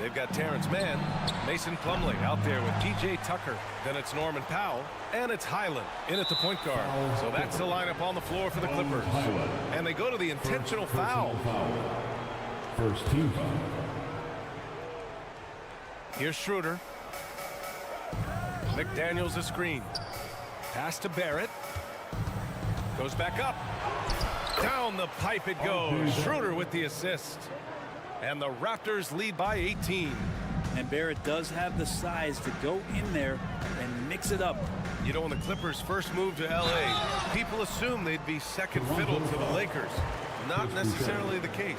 They've got Terrence Mann, Mason Plumlee out there with P.J. Tucker. Then it's Norman Powell, and it's Highland in at the point guard. So that's the lineup on the floor for the Clippers. And they go to the intentional foul. First team foul. Here's Schroeder. McDaniels a screen. Pass to Barrett. Goes back up. Down the pipe it goes. Schroeder with the assist. And the Raptors lead by 18. And Barrett does have the size to go in there and mix it up. You know, when the Clippers first moved to L.A., people assumed they'd be second fiddle to the Lakers. Not necessarily the case.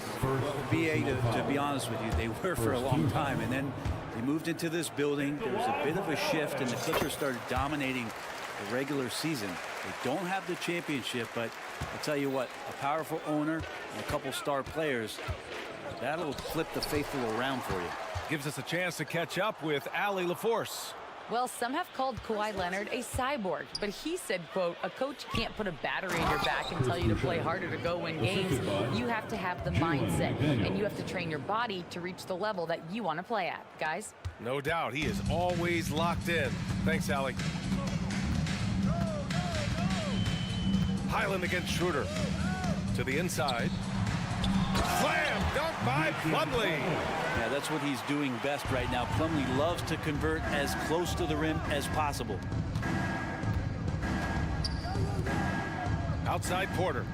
BA, to be honest with you, they were for a long time. And then they moved into this building. There was a bit of a shift, and the Clippers started dominating the regular season. They don't have the championship, but I'll tell you what, a powerful owner and a couple star players, that'll flip the faithful around for you. Gives us a chance to catch up with Allie LaForce. Well, some have called Kawhi Leonard a cyborg, but he said, quote, a coach can't put a battery in your back and tell you to play harder to go win games. You have to have the mindset, and you have to train your body to reach the level that you want to play at. Guys? No doubt, he is always locked in. Thanks, Allie. Highland against Schroeder. To the inside. Slam dunk by Plumlee. Yeah, that's what he's doing best right now. Plumlee loves to convert as close to the rim as possible. Outside Porter.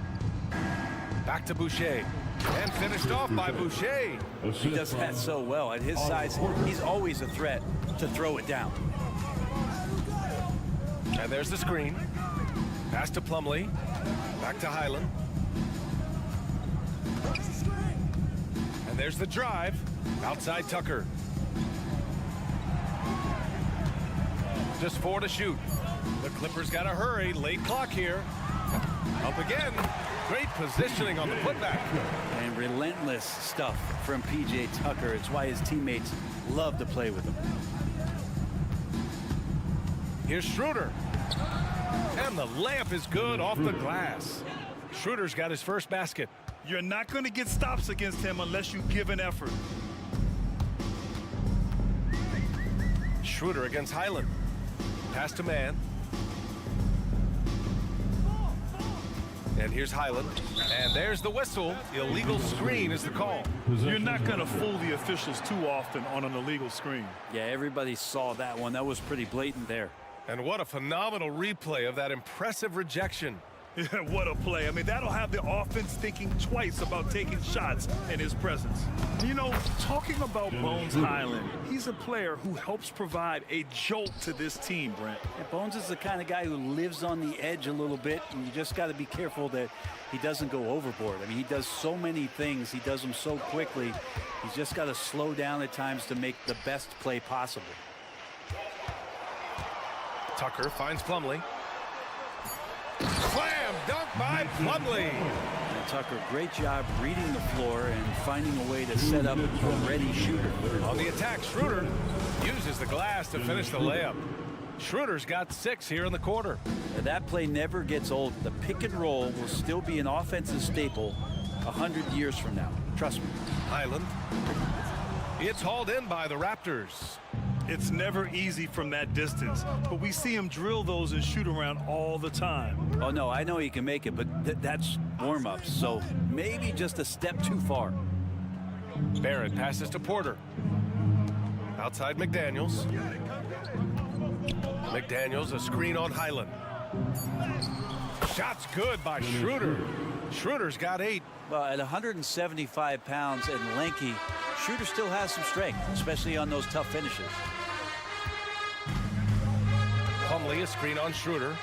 Back to Boucher. And finished off by Boucher. He does that so well. At his size, he's always a threat to throw it down. And there's the screen. Pass to Plumlee. Back to Highland. And there's the drive. Outside Tucker. Just 4 to shoot. The Clippers got to hurry. Late clock here. Up again. Great positioning on the putback. And relentless stuff from P.J. Tucker. It's why his teammates love to play with him. Here's Schroeder. And the layup is good off the glass. Schroeder's got his first basket. You're not going to get stops against him unless you give an effort. Schroeder against Highland. Pass to man. And here's Highland. And there's the whistle. Illegal screen is the call. You're not going to fool the officials too often on an illegal screen. Yeah, everybody saw that one. That was pretty blatant there. And what a phenomenal replay of that impressive rejection. Yeah, what a play. I mean, that'll have the offense thinking twice about taking shots in his presence. You know, talking about Bones Highland, he's a player who helps provide a jolt to this team, Brent. Yeah, Bones is the kind of guy who lives on the edge a little bit, and you just got to be careful that he doesn't go overboard. I mean, he does so many things. He does them so quickly. He's just got to slow down at times to make the best play possible. Tucker finds Plumlee. Slam dunk by Plumlee. And Tucker, great job reading the floor and finding a way to set up a ready shooter. On the attack, Schroeder uses the glass to finish the layup. Schroeder's got 6 here in the quarter. And that play never gets old. The pick and roll will still be an offensive staple 100 years from now. Trust me. Highland. It's hauled in by the Raptors. It's never easy from that distance, but we see him drill those and shoot around all the time. Oh, no, I know he can make it, but that's warm-ups, so maybe just a step too far. Barrett passes to Porter. Outside McDaniels. McDaniels, a screen on Highland. Shot's good by Schroeder. Schroeder's got 8. Well, at 175 pounds and lanky, Schroeder still has some strength, especially on those tough finishes. Plumlee, a screen on Schroeder.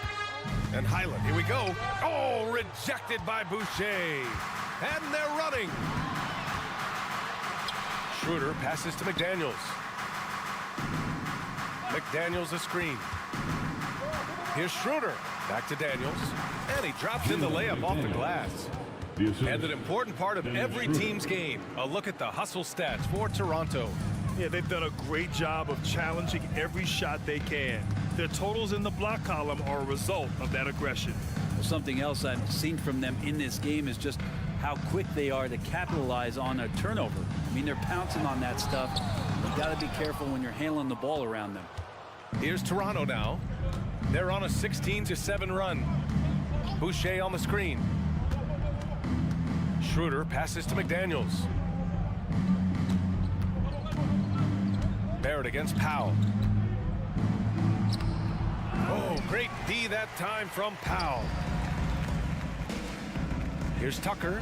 And Highland, here we go. Oh, rejected by Boucher. And they're running. Schroeder passes to McDaniels. McDaniels, a screen. Here's Schroeder. Back to Daniels. And he drops in the layup off the glass. And an important part of every team's game. A look at the hustle stats for Toronto. Yeah, they've done a great job of challenging every shot they can. Their totals in the block column are a result of that aggression. Something else I've seen from them in this game is just how quick they are to capitalize on a turnover. I mean, they're pouncing on that stuff. You've got to be careful when you're handling the ball around them. Here's Toronto now. They're on a 16-7 run. Boucher on the screen. Schroeder passes to McDaniels. Barrett against Powell. Oh, great D that time from Powell. Here's Tucker.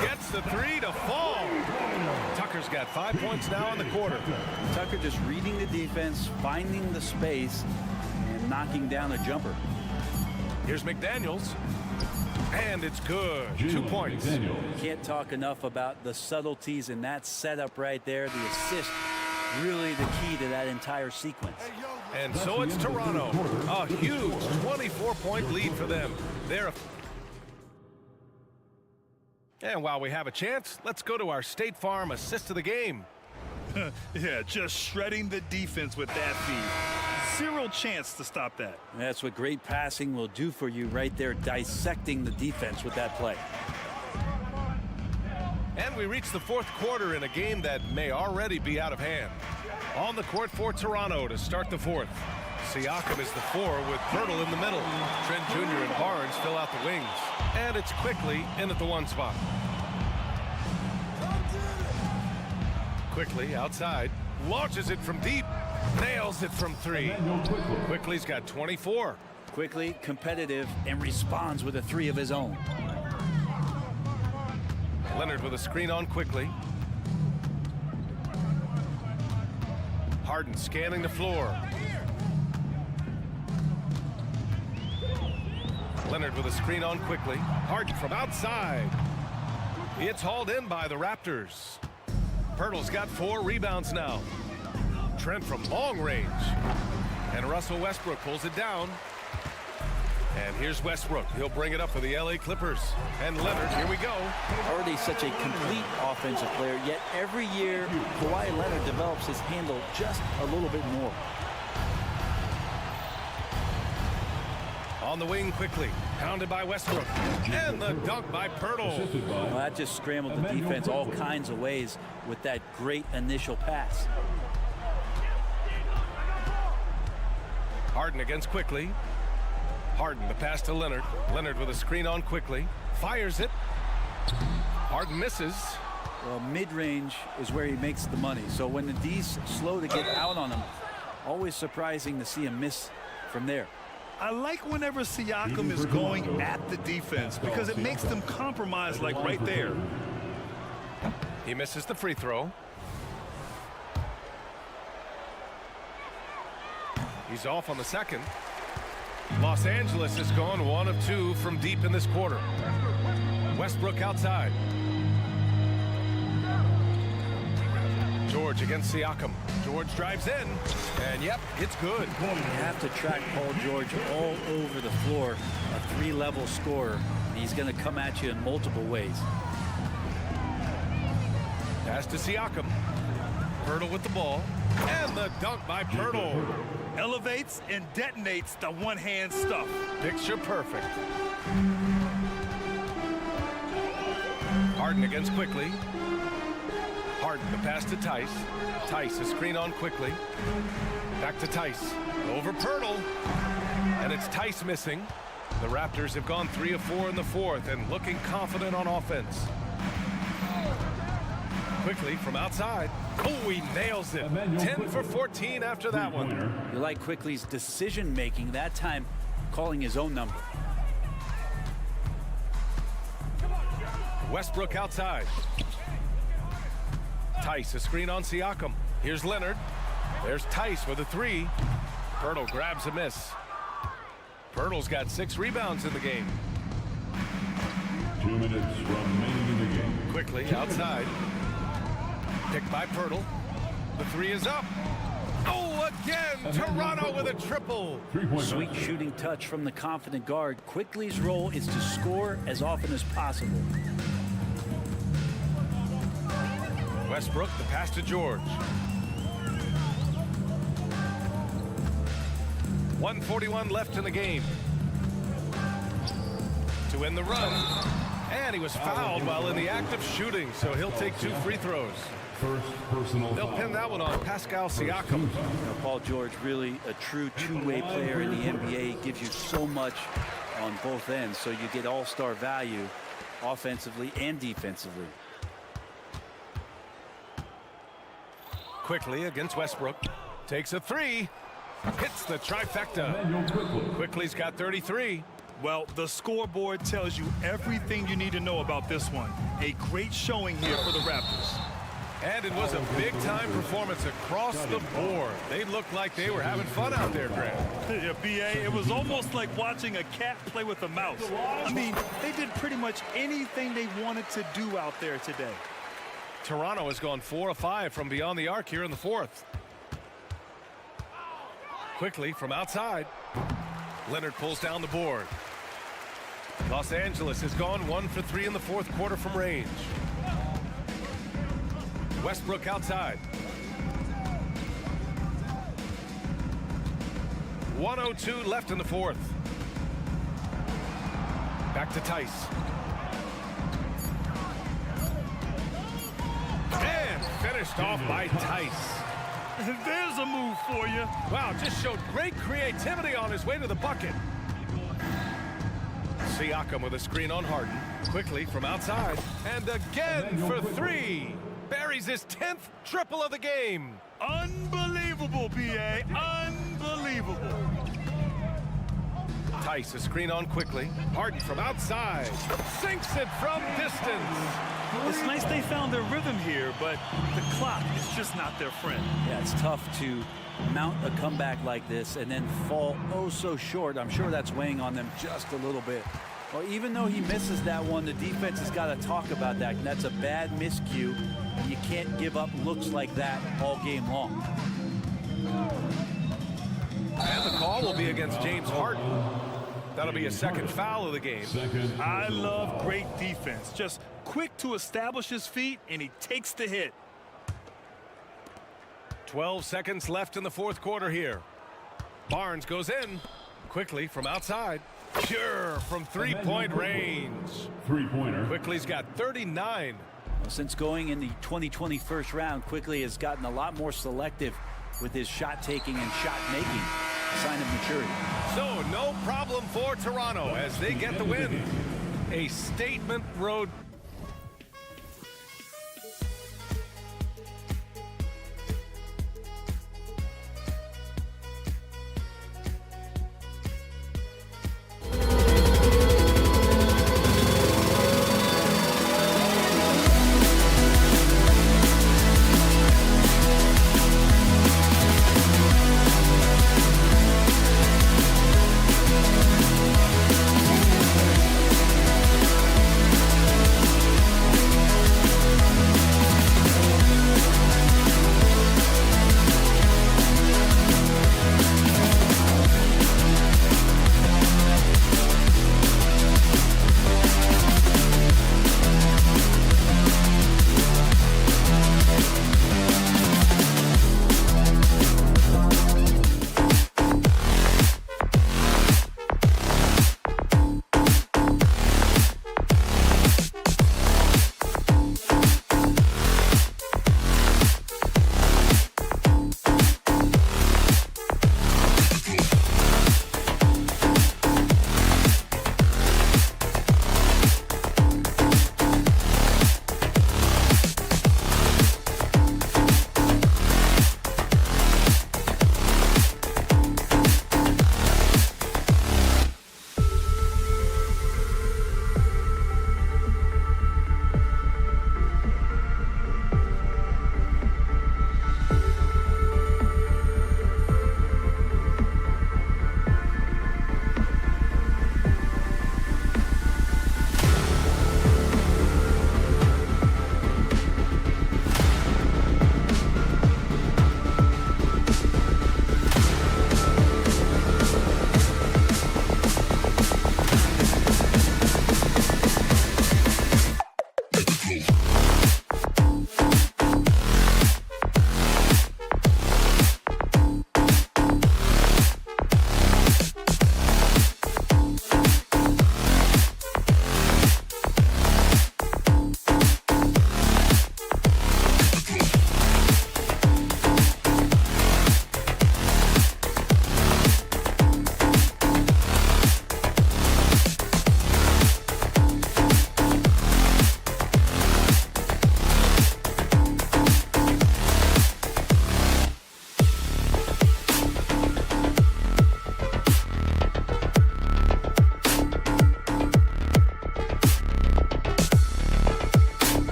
Gets the 3 to fall. Tucker's got 5 points now in the quarter. Tucker just reading the defense, finding the space, and knocking down a jumper. Here's McDaniels. And it's good. 2 points. Can't talk enough about the subtleties in that setup right there. The assist, really the key to that entire sequence. And so it's Toronto. A huge 24-point lead for them. And while we have a chance, let's go to our State Farm assist of the game. Yeah, just shredding the defense with that feed. zero chance to stop that. That's what great passing will do for you right there, dissecting the defense with that play. And we reach the fourth quarter in a game that may already be out of hand. On the court for Toronto to start the fourth. Siakam is the 4 with Pirtle in the middle. Trent Jr. and Barnes fill out the wings. And it's Quickly in at the 1 spot. Quickly outside. Launches it from deep. Nails it from 3. Quickly's got 24. Quickly, competitive, and responds with a 3 of his own. Leonard with a screen on Quickly. Harden scanning the floor. Leonard with a screen on Quickly. Harden from outside. It's hauled in by the Raptors. Pirtle's got 4 rebounds now. Trent from long range. And Russell Westbrook pulls it down. And here's Westbrook. He'll bring it up for the LA Clippers. And Leonard, here we go. Already such a complete offensive player, yet every year Kawhi Leonard develops his handle just a little bit more. On the wing Quickly. Pounded by Westbrook. And the dunk by Pirtle. Well, that just scrambled the defense all kinds of ways with that great initial pass. Harden against Quickly. Harden, the pass to Leonard. Leonard with a screen on Quickly. Fires it. Harden misses. Well, mid-range is where he makes the money. So when the D's slow to get out on him, always surprising to see him miss from there. I like whenever Siakam is going at the defense because it makes them compromise like right there. He misses the free throw. He's off on the second. Los Angeles has gone 1 of 2 from deep in this quarter. Westbrook outside. George against Siakam. George drives in, and yep, it's good. You have to track Paul George all over the floor, a 3-level scorer. He's going to come at you in multiple ways. Pass to Siakam. Pirtle with the ball, and the dunk by Pirtle. Elevates and detonates the one-hand stuff. Picture perfect. Harden against Quickly. Harden, the pass to Tice. Tice, a screen on Quickly. Back to Tice. Over Pirtle. And it's Tice missing. The Raptors have gone 3 of 4 in the fourth and looking confident on offense. Quickly from outside. Oh, he nails it. 10 for 14 after that one. You like Quickly's decision-making, that time calling his own number. Westbrook outside. Tice, a screen on Siakam. Here's Leonard. There's Tice with a 3. Pirtle grabs a miss. Pirtle's got 6 rebounds in the game. 2 minutes remaining in the game. Quickly outside. Picked by Pirtle. The 3 is up. Oh, again! Toronto with a triple. Sweet shooting touch from the confident guard. Quickly's role is to score as often as possible. Westbrook, the pass to George. 1:41 left in the game. To end the run. And he was fouled while in the act of shooting, so he'll take 2 free throws. First personal They'll foul. pin that one on Pascal Siakam. Paul George, really a true two-way player in the NBA. He gives you so much on both ends, so you get all-star value offensively and defensively. Quickly against Westbrook. Takes a 3. Hits the trifecta. Quickly's got 33. Well, the scoreboard tells you everything you need to know about this one. A great showing here for the Raptors. And it was a big-time performance across the board. They looked like they were having fun out there, Grant. Yeah, B.A., it was almost like watching a cat play with a mouse. I mean, they did pretty much anything they wanted to do out there today. Toronto has gone 4 of 5 from beyond the arc here in the fourth. Quickly from outside. Leonard pulls down the board. Los Angeles has gone 1 for 3 in the fourth quarter from range. Westbrook outside. 1:02 left in the fourth. Back to Tice. And finished off by Tice. There's a move for you. Wow, just showed great creativity on his way to the bucket. Siakam with a screen on Harden. Quickly from outside. And again for three. Buries his 10th triple of the game. Unbelievable, B.A. Unbelievable. Tice, a screen on quickly. Harden from outside. Sinks it from distance. It's nice they found their rhythm here, but the clock is just not their friend. Yeah, it's tough to mount a comeback like this and then fall oh so short. I'm sure that's weighing on them just a little bit. Well, even though he misses that one, the defense has got to talk about that. And that's a bad miscue. And you can't give up looks like that all game long. And the call will be against James Harden. That'll be a second foul of the game. I love great defense. Just quick to establish his feet, and he takes the hit. 12 seconds left in the fourth quarter here. Barnes goes in quickly from outside. Pure from three-point range. Three-pointer. Quickly's got 39. Well, since going in the 2020 first round, Quickly has gotten a lot more selective with his shot taking and shot making. A sign of maturity. So no problem for Toronto as they get the win. A statement road.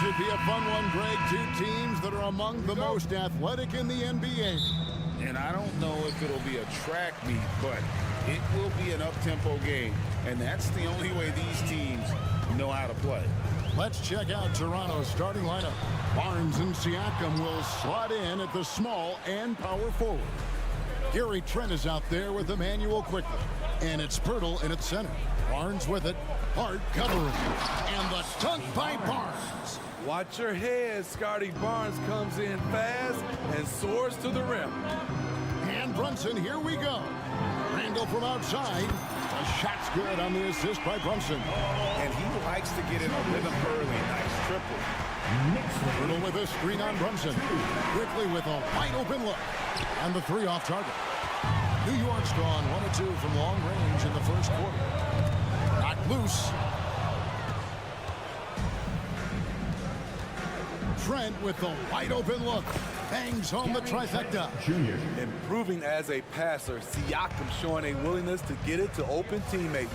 should be a fun one, Greg. Two teams that are among the most athletic in the NBA. And I don't know if it'll be a track meet, but it will be an up-tempo game. And that's the only way these teams know how to play. Let's check out Toronto's starting lineup. Barnes and Siakam will slot in at the small and power forward. Gary Trent is out there with Emmanuel quickly. And it's Pirtle in its center. Barnes with it. Hart covering. And the dunk by Barnes. Watch your head. Scotty Barnes comes in fast and soars to the rim. And Brunson, here we go. Randall from outside. The shot's good on the assist by Brunson. And he likes to get in a rhythm early. Nice triple. Pirtle with a screen on Brunson. Quickly with a wide open look. And the three off target. New York's gone 1 of 2 from long range in the first quarter. Knocked loose. Trent with the wide open look. Bangs home the trifecta. Improving as a passer, Siakam showing a willingness to get it to open teammates.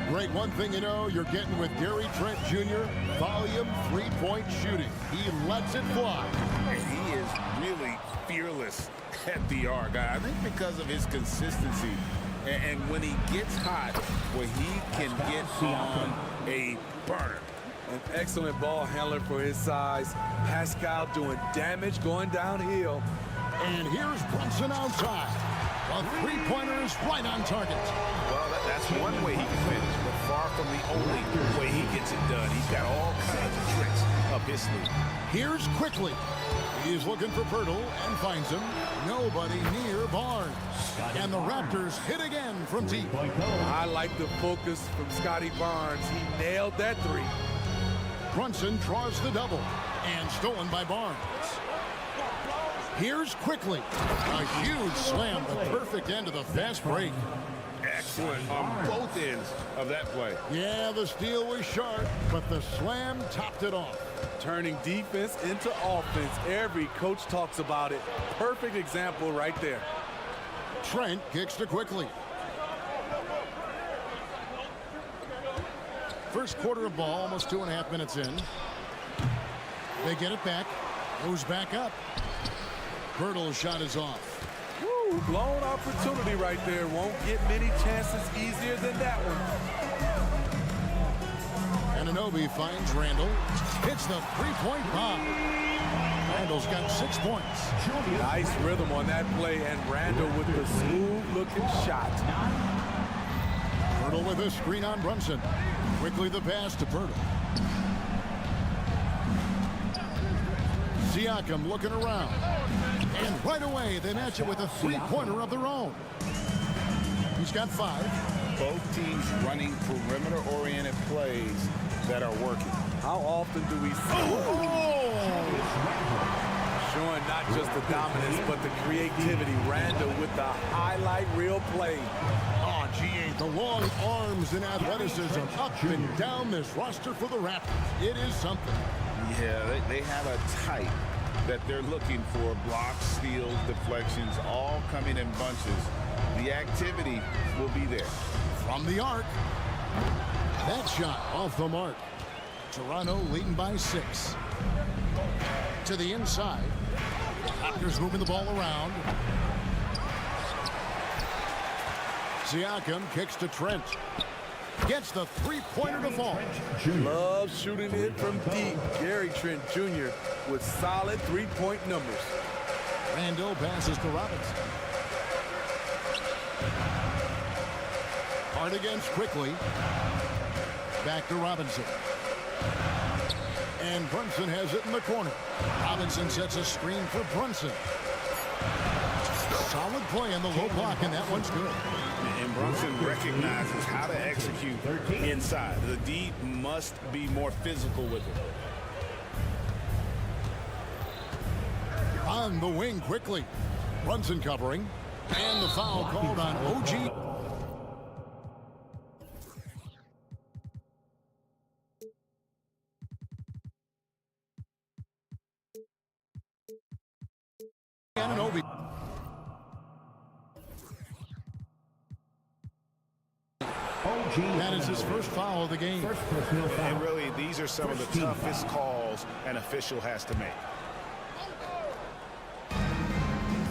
Great, one thing you know, you're getting with Gary Trent Jr., volume three-point shooting. He lets it fly. And he is really fearless at the arc. I think because of his consistency. And when he gets hot, where he can get on a burner. An excellent ball handler for his size. Pascal doing damage going downhill. And here's Brunson outside. The three-pointer is right on target. Well, that's one way he can finish, but far from the only way he gets it done. He's got all kinds of tricks up his sleeve. Here's quickly. He's looking for Pirtle and finds him. Nobody near Barnes. And the Raptors hit again from deep. I like the focus from Scotty Barnes. He nailed that three. Brunson draws the double. And stolen by Barnes. Here's quickly. A huge slam. The perfect end of the fast break. Excellent on both ends of that play. Yeah, the steal was sharp, but the slam topped it off. Turning defense into offense. Every coach talks about it. Perfect example right there. Trent kicks to quickly. First quarter of ball, almost 2.5 minutes in. They get it back. Goes back up. Pirtle's shot is off. Woo, blown opportunity right there. Won't get many chances easier than that one. Anunoby finds Randall. Hits the three-point bomb. Randall's got 6 points. Nice rhythm on that play, and Randall with the smooth-looking shot. Pirtle with a screen on Brunson. Quickly the pass to Pirtle. Siakam looking around. And right away, they match it with a three-pointer of their own. He's got 5. Both teams running perimeter-oriented plays that are working. How often do we see showing not just the dominance, but the creativity? Randall with the highlight reel play. Oh, G8, the long arms and athleticism up and down this roster for the Raptors. It is something. Yeah, they have a type that they're looking for. Blocks, steals, deflections, all coming in bunches. The activity will be there. From the arc. That shot off the mark. Toronto leading by 6. To the inside. Raptors moving the ball around. Siakam kicks to Trent. Gets the three-pointer to fall. Loves shooting it from deep. Gary Trent Jr. with solid three-point numbers. Randall passes to Robinson. Hard against quickly. Back to Robinson. And Brunson has it in the corner. Robinson sets a screen for Brunson. Solid play in the low block, and that one's good. And Brunson recognizes how to execute inside. The D must be more physical with it. On the wing quickly. Brunson covering. And the foul called on OG. Anunoby. That is his first foul of the game. And really, these are some of the toughest calls calls an official has to make.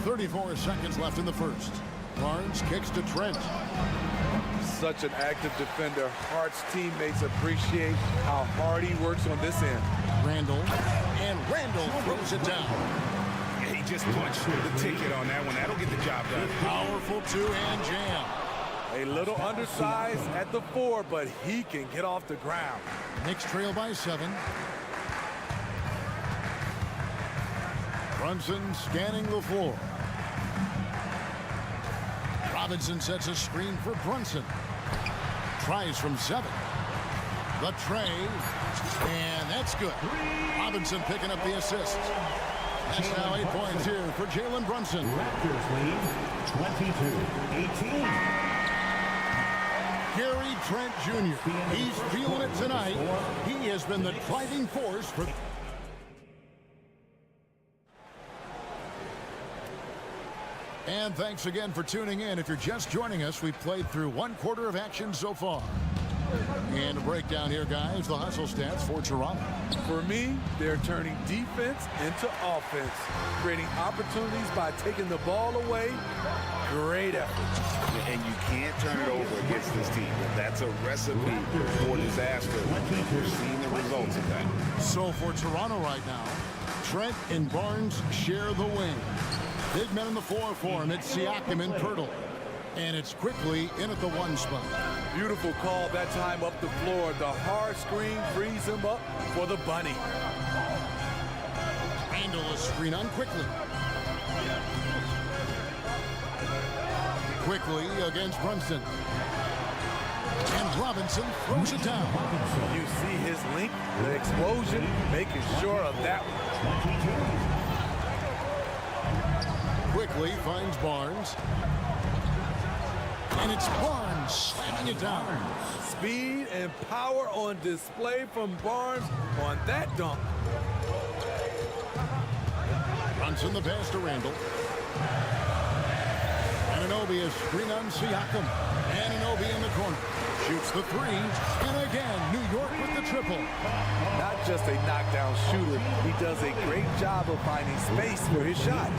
34 seconds left in the first. Barnes kicks to Trent. Such an active defender. Hart's teammates appreciate how hard he works on this end. Randall, and Randall throws it down. Yeah, he just punched the ticket on that one. That'll get the job done. Powerful two-hand jam. A little undersized at the 4, but he can get off the ground. Knicks trail by 7. Brunson scanning the floor. Robinson sets a screen for Brunson. Tries from 7. The tray, and that's good. Robinson picking up the assist. That's now 8 points here for Jalen Brunson. Raptors lead 22-18. Gary Trent Jr. He's feeling it tonight. He has been the driving force for... And thanks again for tuning in. If you're just joining us, we've played through 1 quarter of action so far. And a breakdown here, guys, the hustle stats for Toronto. For me, they're turning defense into offense, creating opportunities by taking the ball away. Great effort. And you can't turn it over against this team. That's a recipe for disaster. We're seeing the results of that. So for Toronto right now, Trent and Barnes share the wing. Big men in the 4 for him. It's Siakam and Pirtle. And it's quickly in at the 1 spot. Beautiful call that time up the floor. The hard screen frees him up for the bunny. Randall is screen on quickly. Quickly against Brunson. And Robinson throws it down. You see his length, the explosion, making sure of that one. Quickly finds Barnes. And it's Barnes slamming it down. Speed and power on display from Barnes on that dunk. Brunson the pass to Randall. Anunoby is screen on Siakam. Anunoby in the corner. Shoots the 3. And again, New York with the triple. Not just a knockdown shooter. He does a great job of finding space for his shot.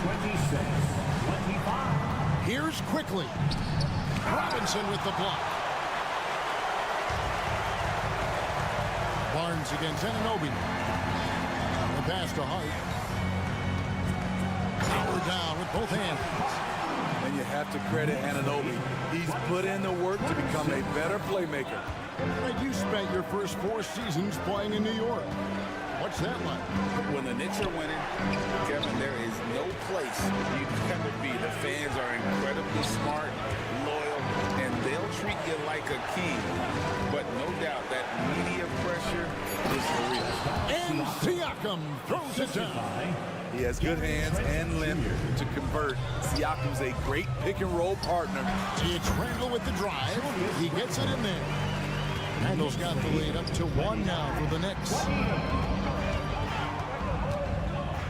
26-25. Here's quickly. Robinson with the block. Barnes against Anunoby. The pass to Hart. Power down with both hands. And you have to credit Anunoby. He's put in the work to become a better playmaker. You spent your first 4 seasons playing in New York. What's that like? When the Knicks are winning, Kevin, there is no place you'd rather be. The fans are incredibly smart, loyal, and they'll treat you like a king. But no doubt that media pressure is real. And Siakam throws it down. He has good hands and length to convert. Siakam's a great pick-and-roll partner. It's Randall with the drive. He gets it in there. Randall's got the lead up to 1 now for the Knicks.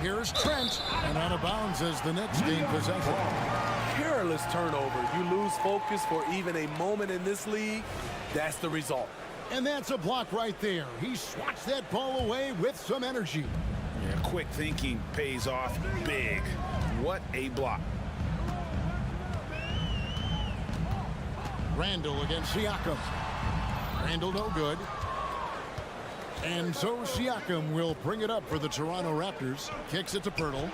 Here's Trent, and out of bounds as the Knicks gain possession. Careless turnover. You lose focus for even a moment in this league. That's the result. And that's a block right there. He swats that ball away with some energy. Yeah, quick thinking pays off big. What a block. Randall against Siakam. Randall no good. And so Siakam will bring it up for the Toronto Raptors. Kicks it to Pirtle.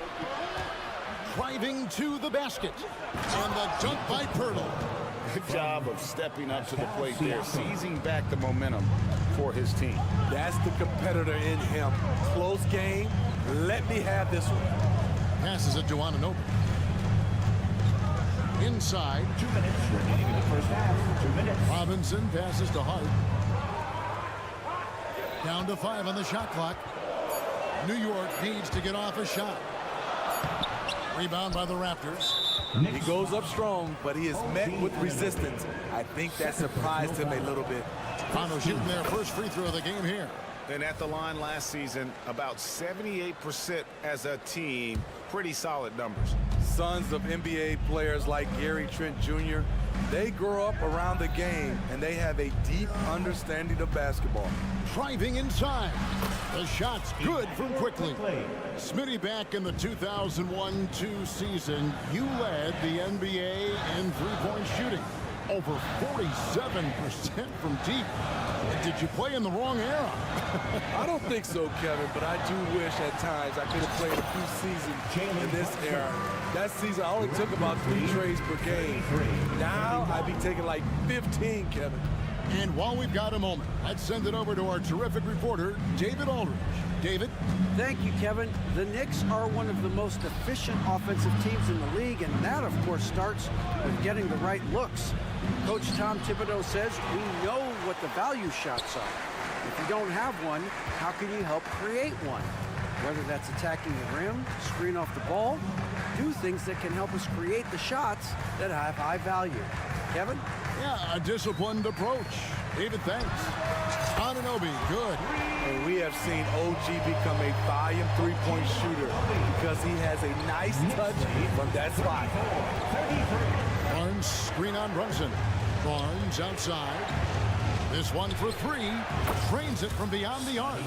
Driving to the basket. And the dunk by Pirtle. Good job of stepping up to the plate there, seizing back the momentum for his team. That's the competitor in him. Close game. Let me have this one. Passes it to Anunoby. Inside. 2 minutes remaining in the first half. 2 minutes. Robinson passes to Hart. Down to 5 on the shot clock. New York needs to get off a shot. Rebound by the Raptors. He goes up strong, but he is met with resistance. I think that surprised him a little bit. Toronto shooting their first free throw of the game here. And at the line last season, about 78% as a team. Pretty solid numbers. Sons of NBA players like Gary Trent Jr., they grow up around the game, and they have a deep understanding of basketball. Driving inside. The shot's good from quickly. Smitty, back in the 2001-2 season, you led the NBA in three-point shooting. Over 47% from deep. Did you play in the wrong era? I don't think so, Kevin, but I do wish at times I could have played a few seasons in this era. That season, I only took about 3 trades per game. Now, I'd be taking like 15, Kevin. And while we've got a moment, let's send it over to our terrific reporter, David Aldridge. David? Thank you, Kevin. The Knicks are one of the most efficient offensive teams in the league, and that, of course, starts with getting the right looks. Coach Tom Thibodeau says we know what the value shots are. If you don't have one, how can you help create one? Whether that's attacking the rim, screen off the ball, do things that can help us create the shots that have high value. Kevin? Yeah, a disciplined approach. David, thanks. Ananobi, good. And we have seen OG become a volume three-point shooter because he has a nice touch from that spot. Barnes, screen on Brunson. Barnes outside. This one for 3. Drains it from beyond the arc.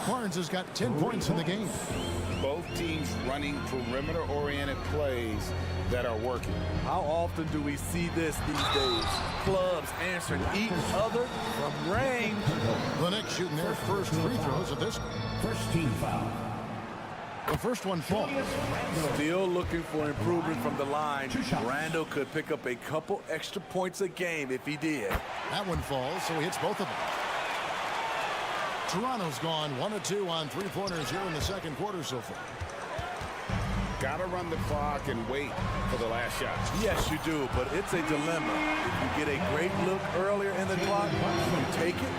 Barnes has got 10 points in the game. Both teams running perimeter-oriented plays that are working. How often do we see this these days? Clubs answering each other from range. The Knicks shooting their first free throws of this game. First team foul. The first one falls. Still looking for improvement from the line. Randall could pick up a couple extra points a game if he did. That one falls, so he hits both of them. Toronto's gone 1 of 2 on three-pointers here in the second quarter so far. Got to run the clock and wait for the last shot. Yes, you do, but it's a dilemma. If you get a great look earlier in the clock, you take it.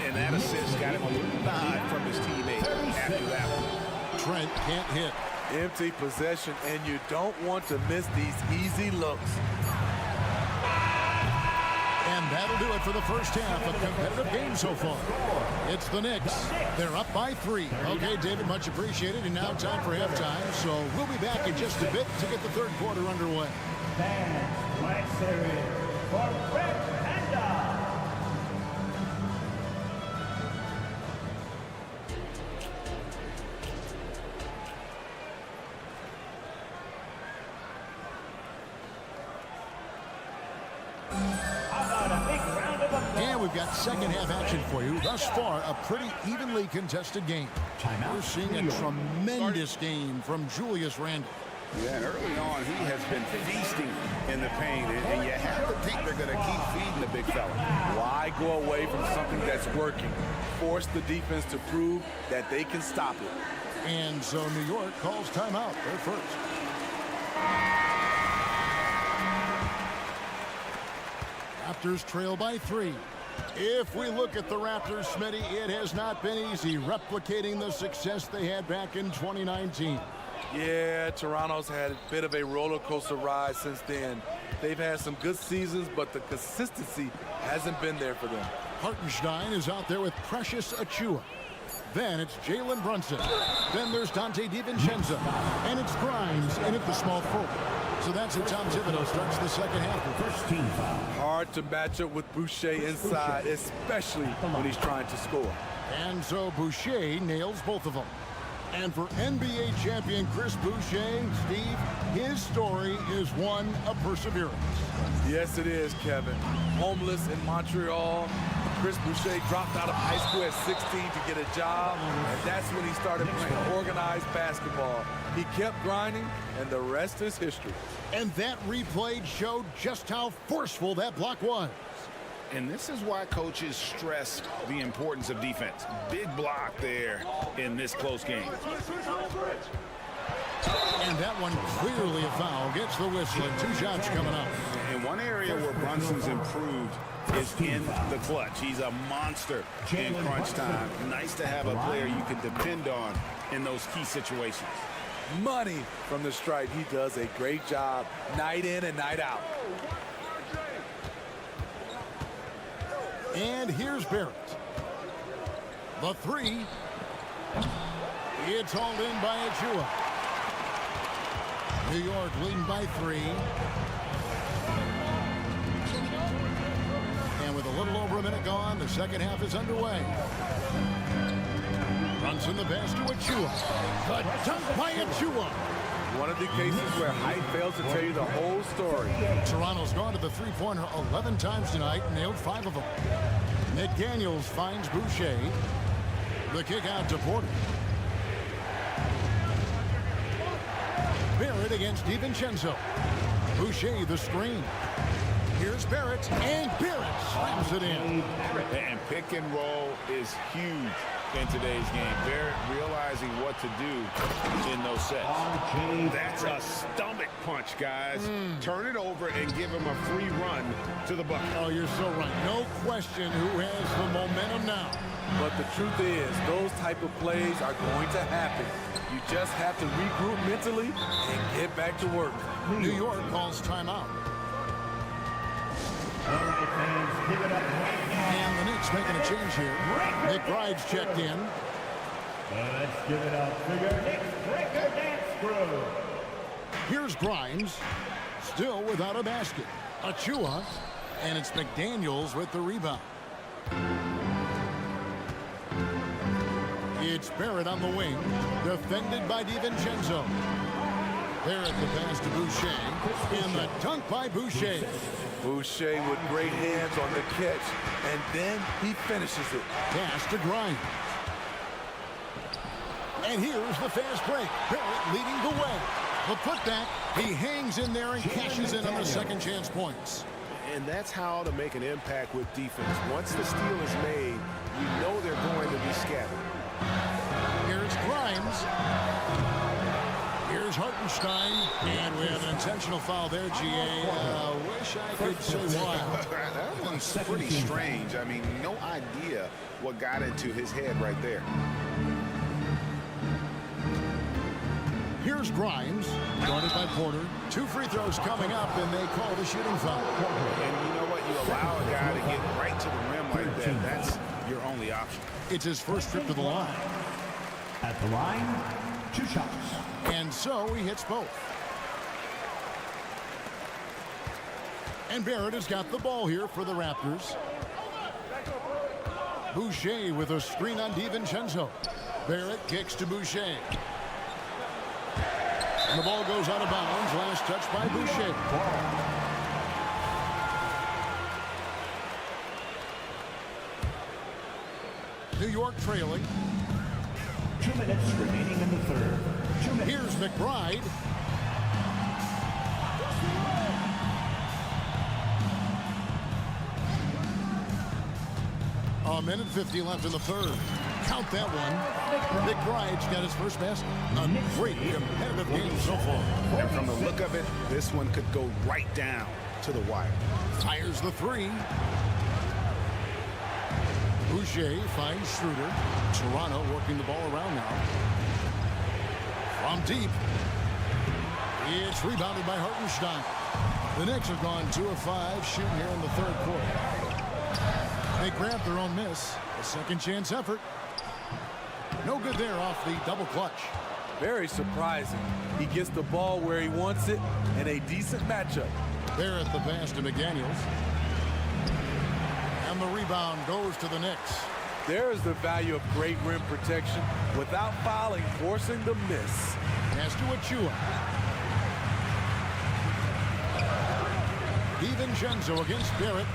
And that assist got him a little nod from his teammate after that one. Trent can't hit. Empty possession, and you don't want to miss these easy looks. And that'll do it for the first half of competitive game so far. It's the Knicks. They're up by 3. Okay, David, much appreciated. And now time for halftime. So we'll be back in just a bit to get the third quarter underway. Fans, lights area for Red Panda. And we've got second half action for you. Thus far, a pretty evenly contested game. We're seeing a tremendous game from Julius Randle. Yeah, and early on, he has been feasting in the paint, and you have to think they're going to keep feeding the big fella. Why go away from something that's working? Force the defense to prove that they can stop it. And so New York calls timeout. They're first. Raptors trail by 3. If we look at the Raptors, Smitty, it has not been easy replicating the success they had back in 2019. Yeah, Toronto's had a bit of a roller coaster ride since then. They've had some good seasons, but the consistency hasn't been there for them. Hartenstein is out there with Precious Achiuwa. Then it's Jalen Brunson. Then there's Dante DiVincenzo. And it's Grimes in at the small forward. So that's how Tom Thibodeau starts the second half. First team foul. Hard to match up with Boucher inside, especially when he's trying to score. And so Boucher nails both of them. And for NBA champion Chris Boucher, Steve, his story is one of perseverance. Yes, it is, Kevin. Homeless in Montreal, Chris Boucher dropped out of high school at 16 to get a job, and that's when he started playing organized basketball. He kept grinding, and the rest is history. And that replay showed just how forceful that block was. And this is why coaches stress the importance of defense. Big block there in this close game. And that one clearly a foul. Gets the whistle and 2 shots coming up. And one area where Brunson's improved is in the clutch. He's a monster in crunch time. Nice to have a player you can depend on in those key situations. Money from the stripe. He does a great job night in and night out. And here's Barrett. The 3. It's hauled in by Achiuwa. New York leading by 3. And with a little over a minute gone, the second half is underway. Fronts in the pass to Achua. The dunk by Achua. One of the cases where height fails to tell you the whole story. Toronto's gone to the three-pointer 11 times tonight and nailed 5 of them. McDaniels finds Boucher. The kick out to Porter. Barrett against DiVincenzo. Boucher the screen. Here's Barrett, and Barrett slams it in. And pick and roll is huge in today's game. Barrett realizing what to do in those sets. That's a stomach punch, guys. Turn it over and give him a free run to the bucket. Oh, you're so right. No question who has the momentum now. But the truth is, those type of plays are going to happen. You just have to regroup mentally and get back to work. New York calls timeout. And the Knicks making a change here. McBride's checked in. Let's give it up for your Knicks breaker dance crew. Here's Grimes, still without a basket. Achua, and it's McDaniels with the rebound. It's Barrett on the wing, defended by DiVincenzo. Barrett the pass to Boucher, and the dunk by Boucher. Boucher with great hands on the catch, and then he finishes it. Pass to Grimes. And here's the fast break. Barrett leading the way. The putback, he hangs in there and cashes in on the second chance points. And that's how to make an impact with defense. Once the steal is made, you know they're going to be scattered. Here's Grimes. Here's Hartenstein. And we have an intentional foul there, GA. Wish I could say why. That one's pretty strange. I mean, no idea what got into his head right there. Here's Grimes, guarded by Porter. 2 free throws coming up, and they call the shooting foul. And you know what? You allow a guy to get right to the rim like that. That's your only option. It's his first trip to the line. At the line, 2 shots. And so he hits both. And Barrett has got the ball here for the Raptors. Boucher with a screen on DiVincenzo. Barrett kicks to Boucher. And the ball goes out of bounds. Last touch by Boucher. New York trailing. 2 minutes remaining in the third. 2 minutes. Here's McBride. A minute 50 left in the third. Count that one. McBride's got his first basket. A great competitive game so far. And from the look of it, this one could go right down to the wire. Fires the 3. Boucher finds Schroeder. Toronto working the ball around now. From deep. It's rebounded by Hartenstein. The Knicks have gone 2 of 5 shooting here in the third quarter. They grab their own miss. A second chance effort. No good there off the double clutch. Very surprising. He gets the ball where he wants it in a decent matchup. Barrett the pass to McDaniels. And the rebound goes to the Knicks. There's the value of great rim protection without fouling, forcing the miss. Pass to Achua. DiVincenzo against Barrett.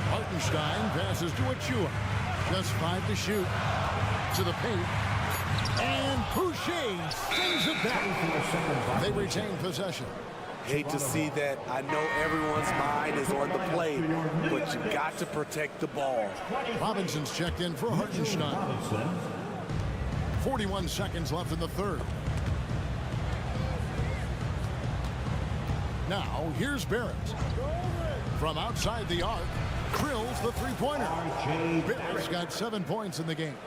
Hartenstein passes to Achua. Just 5 to shoot. To the paint. And Boucher sends it back. They retain possession. Hate to see that. I know everyone's mind is on the play, but you got to protect the ball. Robinson's checked in for Hartenstein. 41 seconds left in the third. Now, here's Barrett. From outside the arc, drills the three-pointer. Barrett's got 7 points in the game.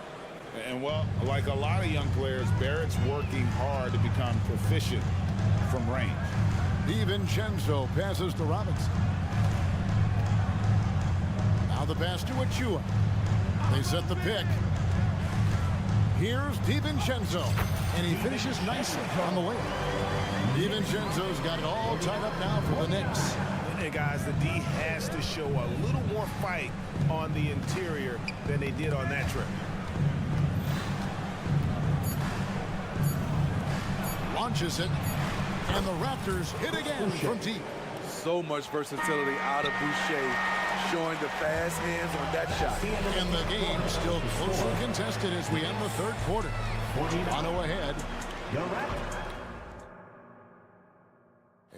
And, well, like a lot of young players, Barrett's working hard to become proficient from range. DiVincenzo passes to Robinson. Now the pass to Achua. They set the pick. Here's DiVincenzo, and he finishes nicely on the layup. DiVincenzo's got it all tied up now for the Knicks. And guys, the D has to show a little more fight on the interior than they did on that trip. Launches it, and the Raptors hit again from deep. So much versatility out of Boucher, showing the fast hands on that shot. And the game still closely contested as we end the third quarter. Toronto ahead.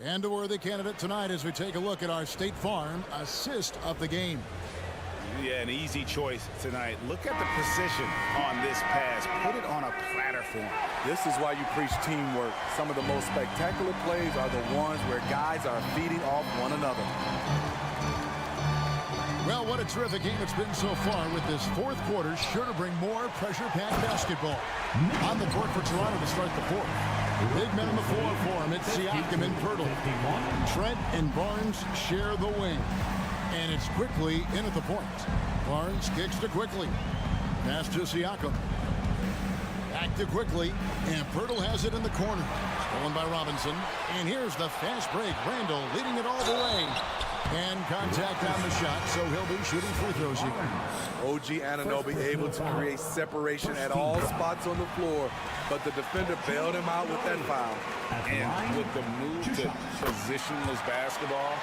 And a worthy candidate tonight as we take a look at our State Farm assist of the game. Yeah, an easy choice tonight. Look at the precision on this pass. Put it on a platter for him. This is why you preach teamwork. Some of the most spectacular plays are the ones where guys are feeding off one another. Well, what a terrific game it's been so far, with this fourth quarter sure to bring more pressure-packed basketball. On the court for Toronto to start the fourth. Big men on the floor for him. It's Siakam and Pirtle. Trent and Barnes share the wing. And it's Quickly in at the point. Barnes kicks to Quickly. Pass to Siakam. Back to Quickly. And Pirtle has it in the corner. Stolen by Robinson. And here's the fast break. Randall leading it all the way. And contact on the shot, so he'll be shooting free throws here. OG Anunoby able to create separation at all spots on the floor, but the defender bailed him out with that foul. And with the move to positionless basketball,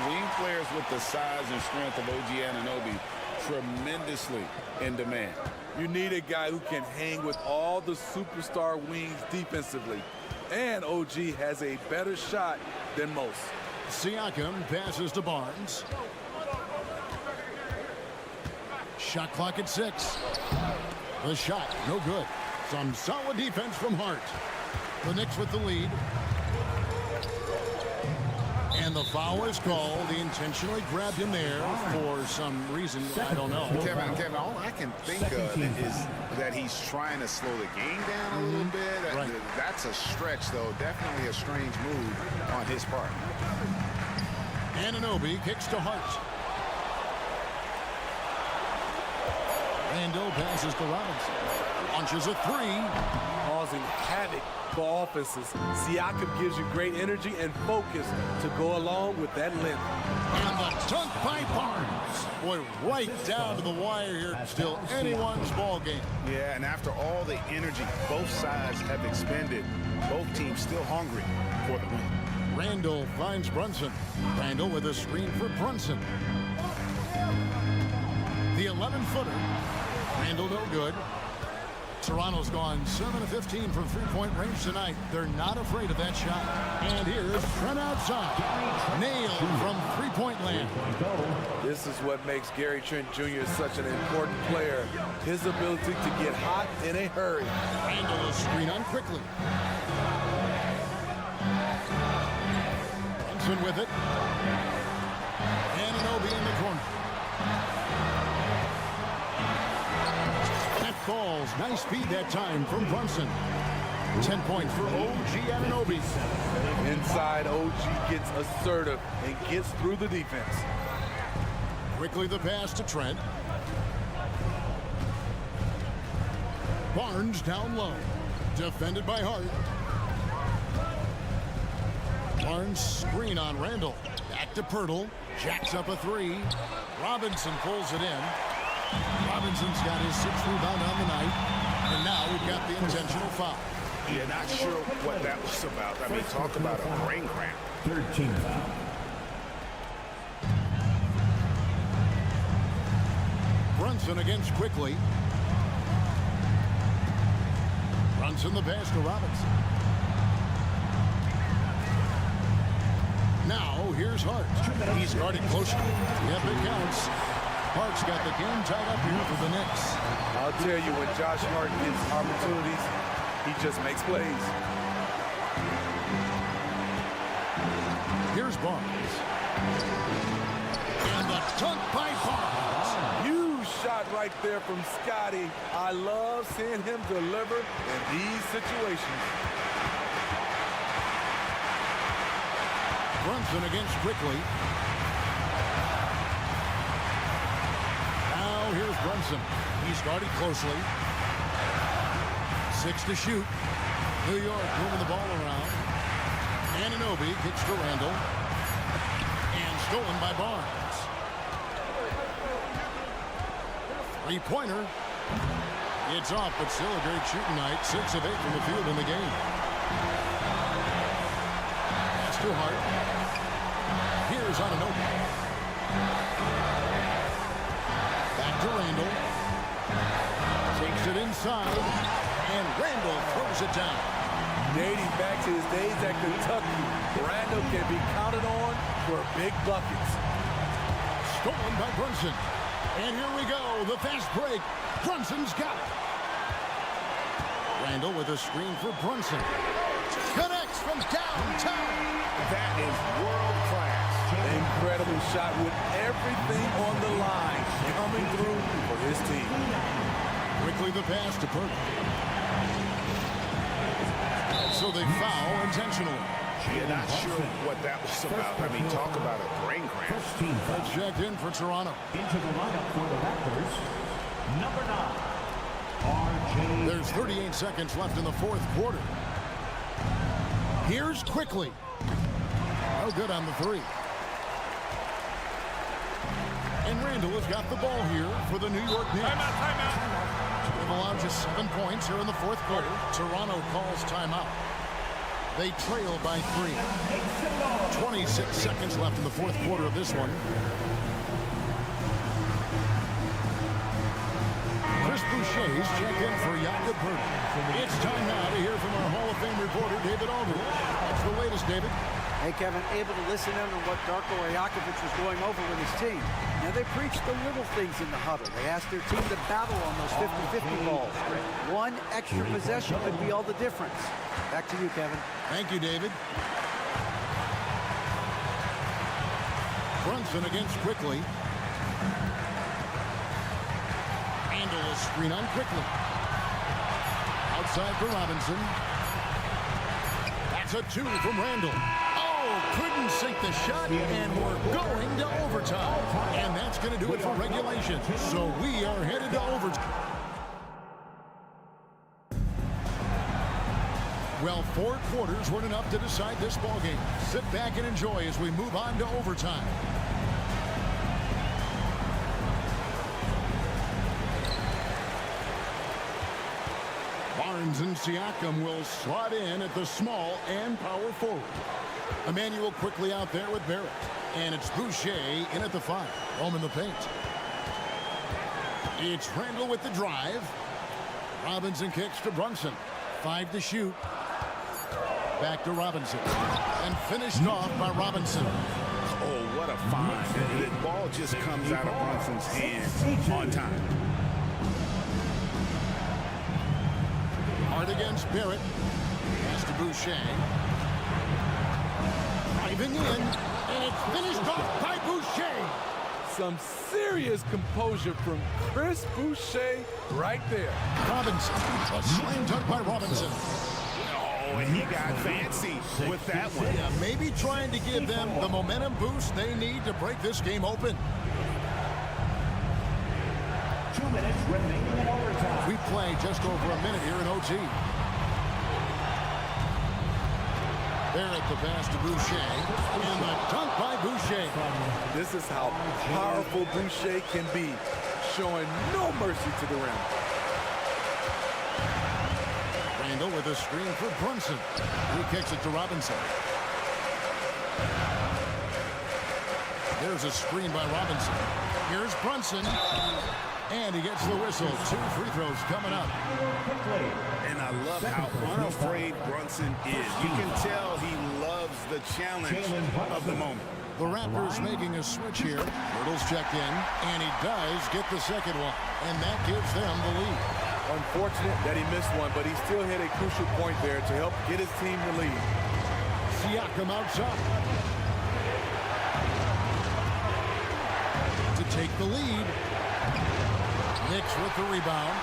wing players with the size and strength of OG Anunoby tremendously in demand. You need a guy who can hang with all the superstar wings defensively. And OG has a better shot than most. Siakam passes to Barnes. Shot clock at 6. The shot, no good. Some solid defense from Hart. The Knicks with the lead. And the foul is called. He intentionally grabbed him there for some reason. I don't know. Kevin, all I can think of is that he's trying to slow the game down a little bit. Right. That's a stretch, though. Definitely a strange move on his part. Anunoby kicks to Hart. Randall passes to Robinson. Launches a 3. Causing havoc for offenses. Siakam gives you great energy and focus to go along with that length. And the dunk by Barnes. Boy, right down to the wire here. Still anyone's ball game. Yeah, and after all the energy both sides have expended, both teams still hungry for the win. Randall finds Brunson. Randall with a screen for Brunson. The 11-footer. Randall no good. Toronto's gone 7 of 15 from three-point range tonight. They're not afraid of that shot. And here's Trent outside. Nailed from three-point land. This is what makes Gary Trent Jr. such an important player. His ability to get hot in a hurry. Randall is screen on quickly. Brunson with it. Anunoby in the corner. Falls. Nice speed that time from Brunson. 10 points for OG Anunoby. Inside, OG gets assertive and gets through the defense. Quickly the pass to Trent. Barnes down low. Defended by Hart. Barnes screen on Randall. Back to Pirtle. Jacks up a 3. Robinson pulls it in. Robinson's got his 6th rebound on the night. And now we've got the intentional foul. Yeah, not sure what that was about. I mean, talk about a brain cramp. 13 foul. Brunson against Quickly. Brunson the pass to Robinson. Now here's Hart. He's guarded closely. Yep, it counts. Hart's got the game tied up here for the Knicks. I'll tell you, when Josh Hart gets opportunities, he just makes plays. Here's Barnes. And the dunk by Barnes. Huge shot right there from Scotty. I love seeing him deliver in these situations. Brunson against Quickly. Now here's Brunson. He's guarded closely. 6 to shoot. New York moving the ball around. Anunoby kicks to Randall. And Stolen by Barnes. Three-pointer. It's off, but still a great shooting night. 6 of 8 from the field in the game. That's too hard. Here's Anunoby. Back to Randall. Takes it inside, and Randall throws it down. Dating back to his days at Kentucky, Randall can be counted on for big buckets. Stolen by Brunson. And here we go, the fast break. Brunson's got it. Randall with a screen for Brunson. Connects from downtown. That is world class. Incredible shot with everything on the line coming through for his team. Quickly the pass to Purdy. So they foul intentionally. You're not sure what that was about. I mean, talk about a brain cramp. That's checked in for Toronto. Into the lineup for the Raptors, number 9, RJ. There's 38 seconds left in the fourth quarter. Here's Quickly. No good on the three. And Randall has got the ball here for the New York Knicks. Timeout. They've allowed just 7 points here in the fourth quarter. Toronto calls timeout. They trail by 3. 26 seconds left in the fourth quarter of this one. Chris Boucher's checked in for Jakob Purdy. It's time now to hear from our Hall of Fame reporter, David Aldridge. What's the latest, David? Hey, Kevin, able to listen in on what Darko Rajakovic was going over with his team. Now, they preached the little things in the huddle. They asked their team to battle on those 50-50 balls. One extra possession could be all the difference. Back to you, Kevin. Thank you, David. Brunson against Quickly. Handle a screen on Quickly. Outside for Robinson. That's a 2 from Randall. Couldn't sink the shot, and we're going to overtime. And that's going to do it for regulation. So we are headed to overtime. Well, 4 quarters weren't enough to decide this ballgame. Sit back and enjoy as we move on to overtime. Barnes and Siakam will slot in at the small and power forward. Emmanuel Quickly out there with Barrett. And it's Boucher in at the 5. Home in the paint. It's Randall with the drive. Robinson kicks to Brunson. 5 to shoot. Back to Robinson. And finished off by Robinson. Oh, what a find. The ball just comes out of Brunson's hands on time. Hard against Barrett. Pass to Boucher. Driving in, and it's finished off by Boucher. Some serious composure from Chris Boucher right there. Robinson, a slam dunk by Robinson. Oh, and he got fancy with that one. Yeah, maybe trying to give them the momentum boost they need to break this game open. 2 minutes remaining in overtime. We play just over a minute here in OT. Barrett the pass to Boucher, and the dunk by Boucher. This is how powerful Boucher can be, showing no mercy to the rim. Randall with a screen for Brunson. He kicks it to Robinson. There's a screen by Robinson. Here's Brunson. And he gets the whistle. 2 free throws coming up. And I love how unafraid Brunson is. You can tell he loves the challenge of the moment. The Raptors making a switch here. Hurdle's checked in, and he does get the second one. And that gives them the lead. Unfortunate that he missed one, but he still hit a crucial point there to help get his team the lead. Siakam outside. To take the lead. Knicks with the rebound.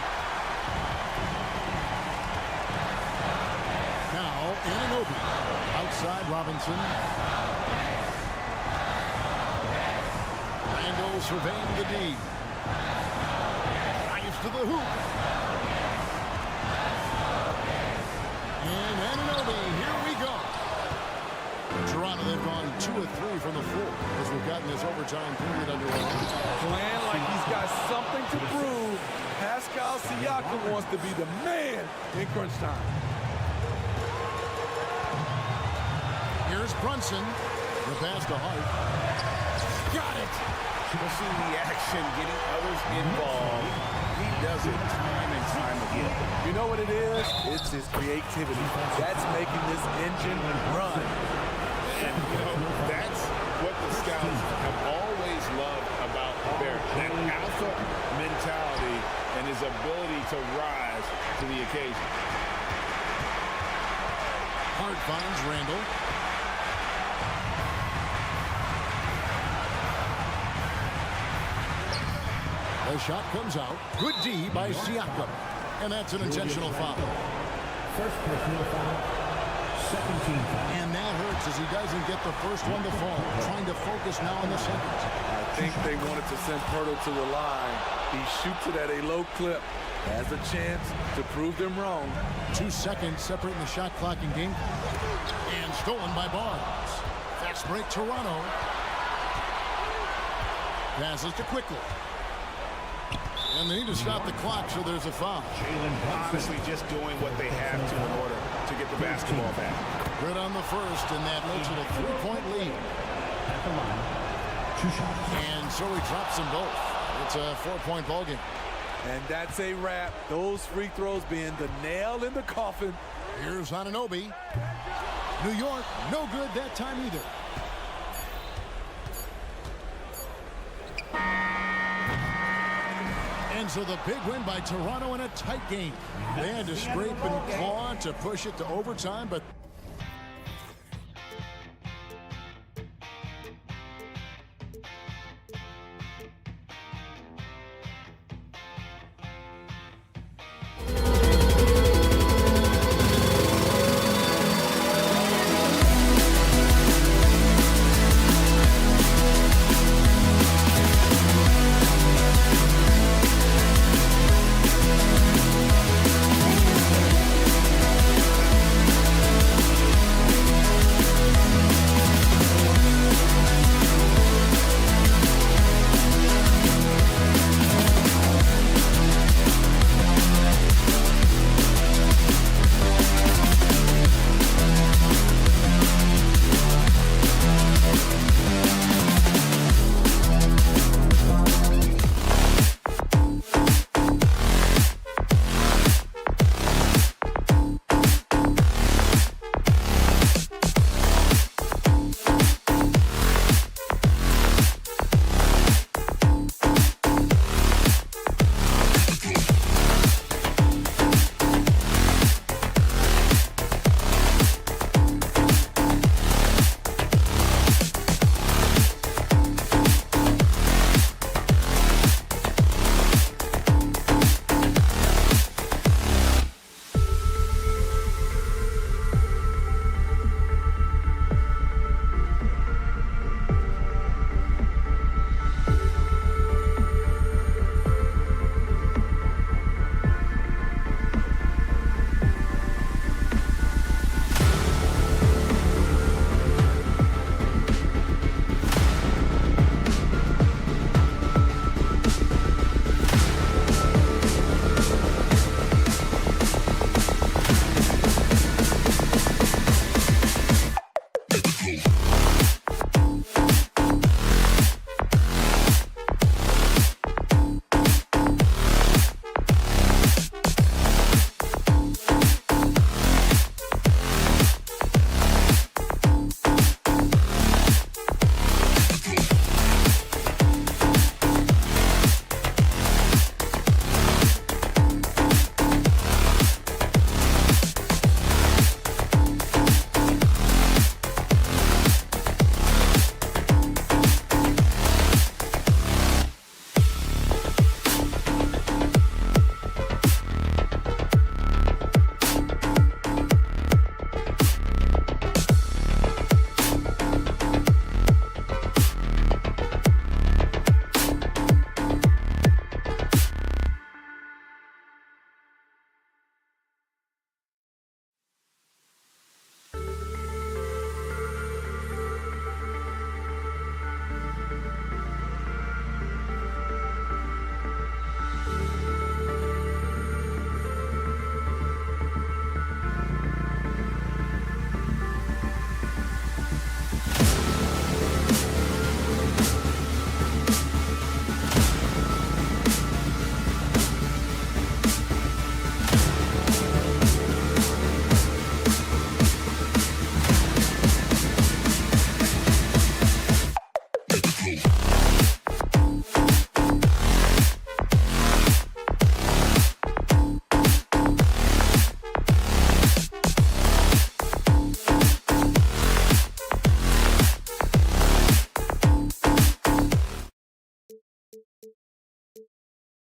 Now, Anunoby. Outside Robinson. Randall surveying the D. Drives to the hoop. And Anunoby, here we go. Toronto, they've gone 2 of 3 from the floor as we've gotten this overtime period underway. Playing like he's got something to prove. Pascal Siakam wants to be the man in crunch time. Here's Brunson. The pass to Hart. Got it. We'll see the action, getting others involved. He does it time and time again. You know what it is? It's his creativity. That's making this engine run. And, you know, that's what the scouts have always loved about Barrett. That alpha mentality and his ability to rise to the occasion. Hart finds Randall. The shot comes out. Good D by Siakam. And that's an intentional foul. First personal foul. Second team foul. And that hurts as he doesn't get the first one to fall. Trying to focus now on the second. I think they wanted to send Pirtle to the line. He shoots it at a low clip. Has a chance to prove them wrong. 2 seconds separating the shot clock and game clock. And stolen by Barnes. Fast break Toronto. Passes to Quickly. And they need to stop the clock, so there's a foul. Honestly, just doing what they have to in order to get the basketball back. Good on the first, and that makes it a 3-point lead. At the line. 2 shots. And so he drops them both. It's a 4-point ball game. And that's a wrap. Those free throws being the nail in the coffin. Here's Anunoby. New York, no good that time either. And so the big win by Toronto in a tight game. They had to scrape and claw to push it to overtime, but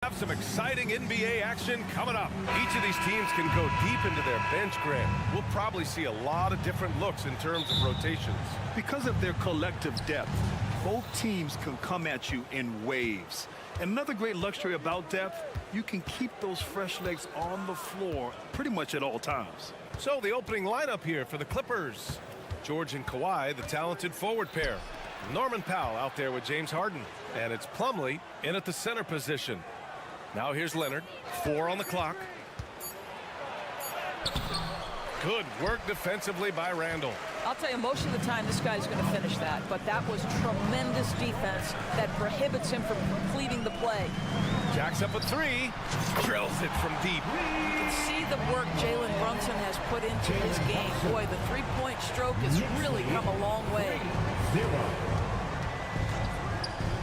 have some exciting NBA action coming up. Each of these teams can go deep into their bench, Grant. We'll probably see a lot of different looks in terms of rotations. Because of their collective depth, both teams can come at you in waves. And another great luxury about depth, you can keep those fresh legs on the floor pretty much at all times. So the opening lineup here for the Clippers. George and Kawhi, the talented forward pair. Norman Powell out there with James Harden. And it's Plumlee in at the center position. Now here's Leonard. 4 on the clock. Good work defensively by Randall. I'll tell you, most of the time this guy's going to finish that, but that was tremendous defense that prohibits him from completing the play. Jacks up a 3. Drills it from deep. You can see the work Jalen Brunson has put into his game. Boy, the three-point stroke has really come a long way.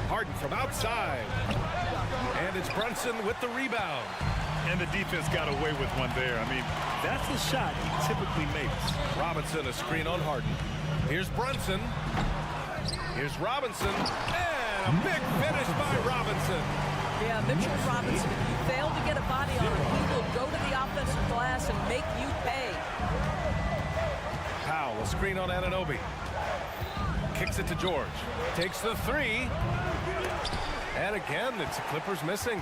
Harden from outside. And it's Brunson with the rebound. And the defense got away with one there. I mean, that's the shot he typically makes. Robinson, a screen on Harden. Here's Brunson. Here's Robinson. And a big finish by Robinson. Yeah, Mitchell Robinson, if you fail to get a body on him, he will go to the offensive glass and make you pay. Powell, a screen on Anunoby. Kicks it to George. Takes the 3. And again, it's the Clippers missing.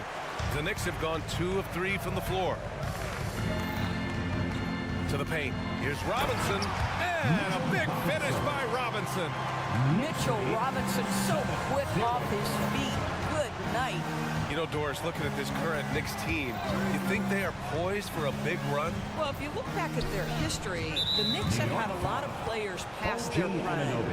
The Knicks have gone 2 of 3 from the floor. To the paint. Here's Robinson. And a big finish by Robinson. Mitchell Robinson so quick off his feet. Good night. You know, Doris, looking at this current Knicks team, you think they are poised for a big run? Well, if you look back at their history, the Knicks have had a lot of players past their prime.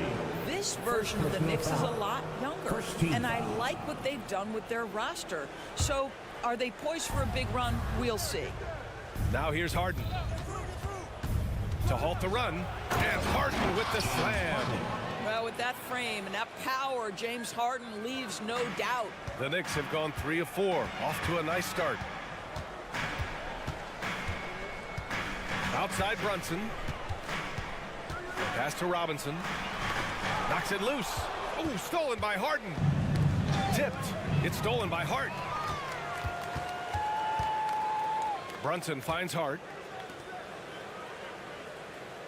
This version of the Knicks is a lot younger, and I like what they've done with their roster. So, are they poised for a big run? We'll see. Now here's Harden. To halt the run, and Harden with the slam. Well, with that frame and that power, James Harden leaves no doubt. The Knicks have gone 3 of 4, off to a nice start. Outside Brunson. Pass to Robinson. Knocks it loose. Oh, stolen by Harden. Tipped. It's stolen by Hart. Brunson finds Hart.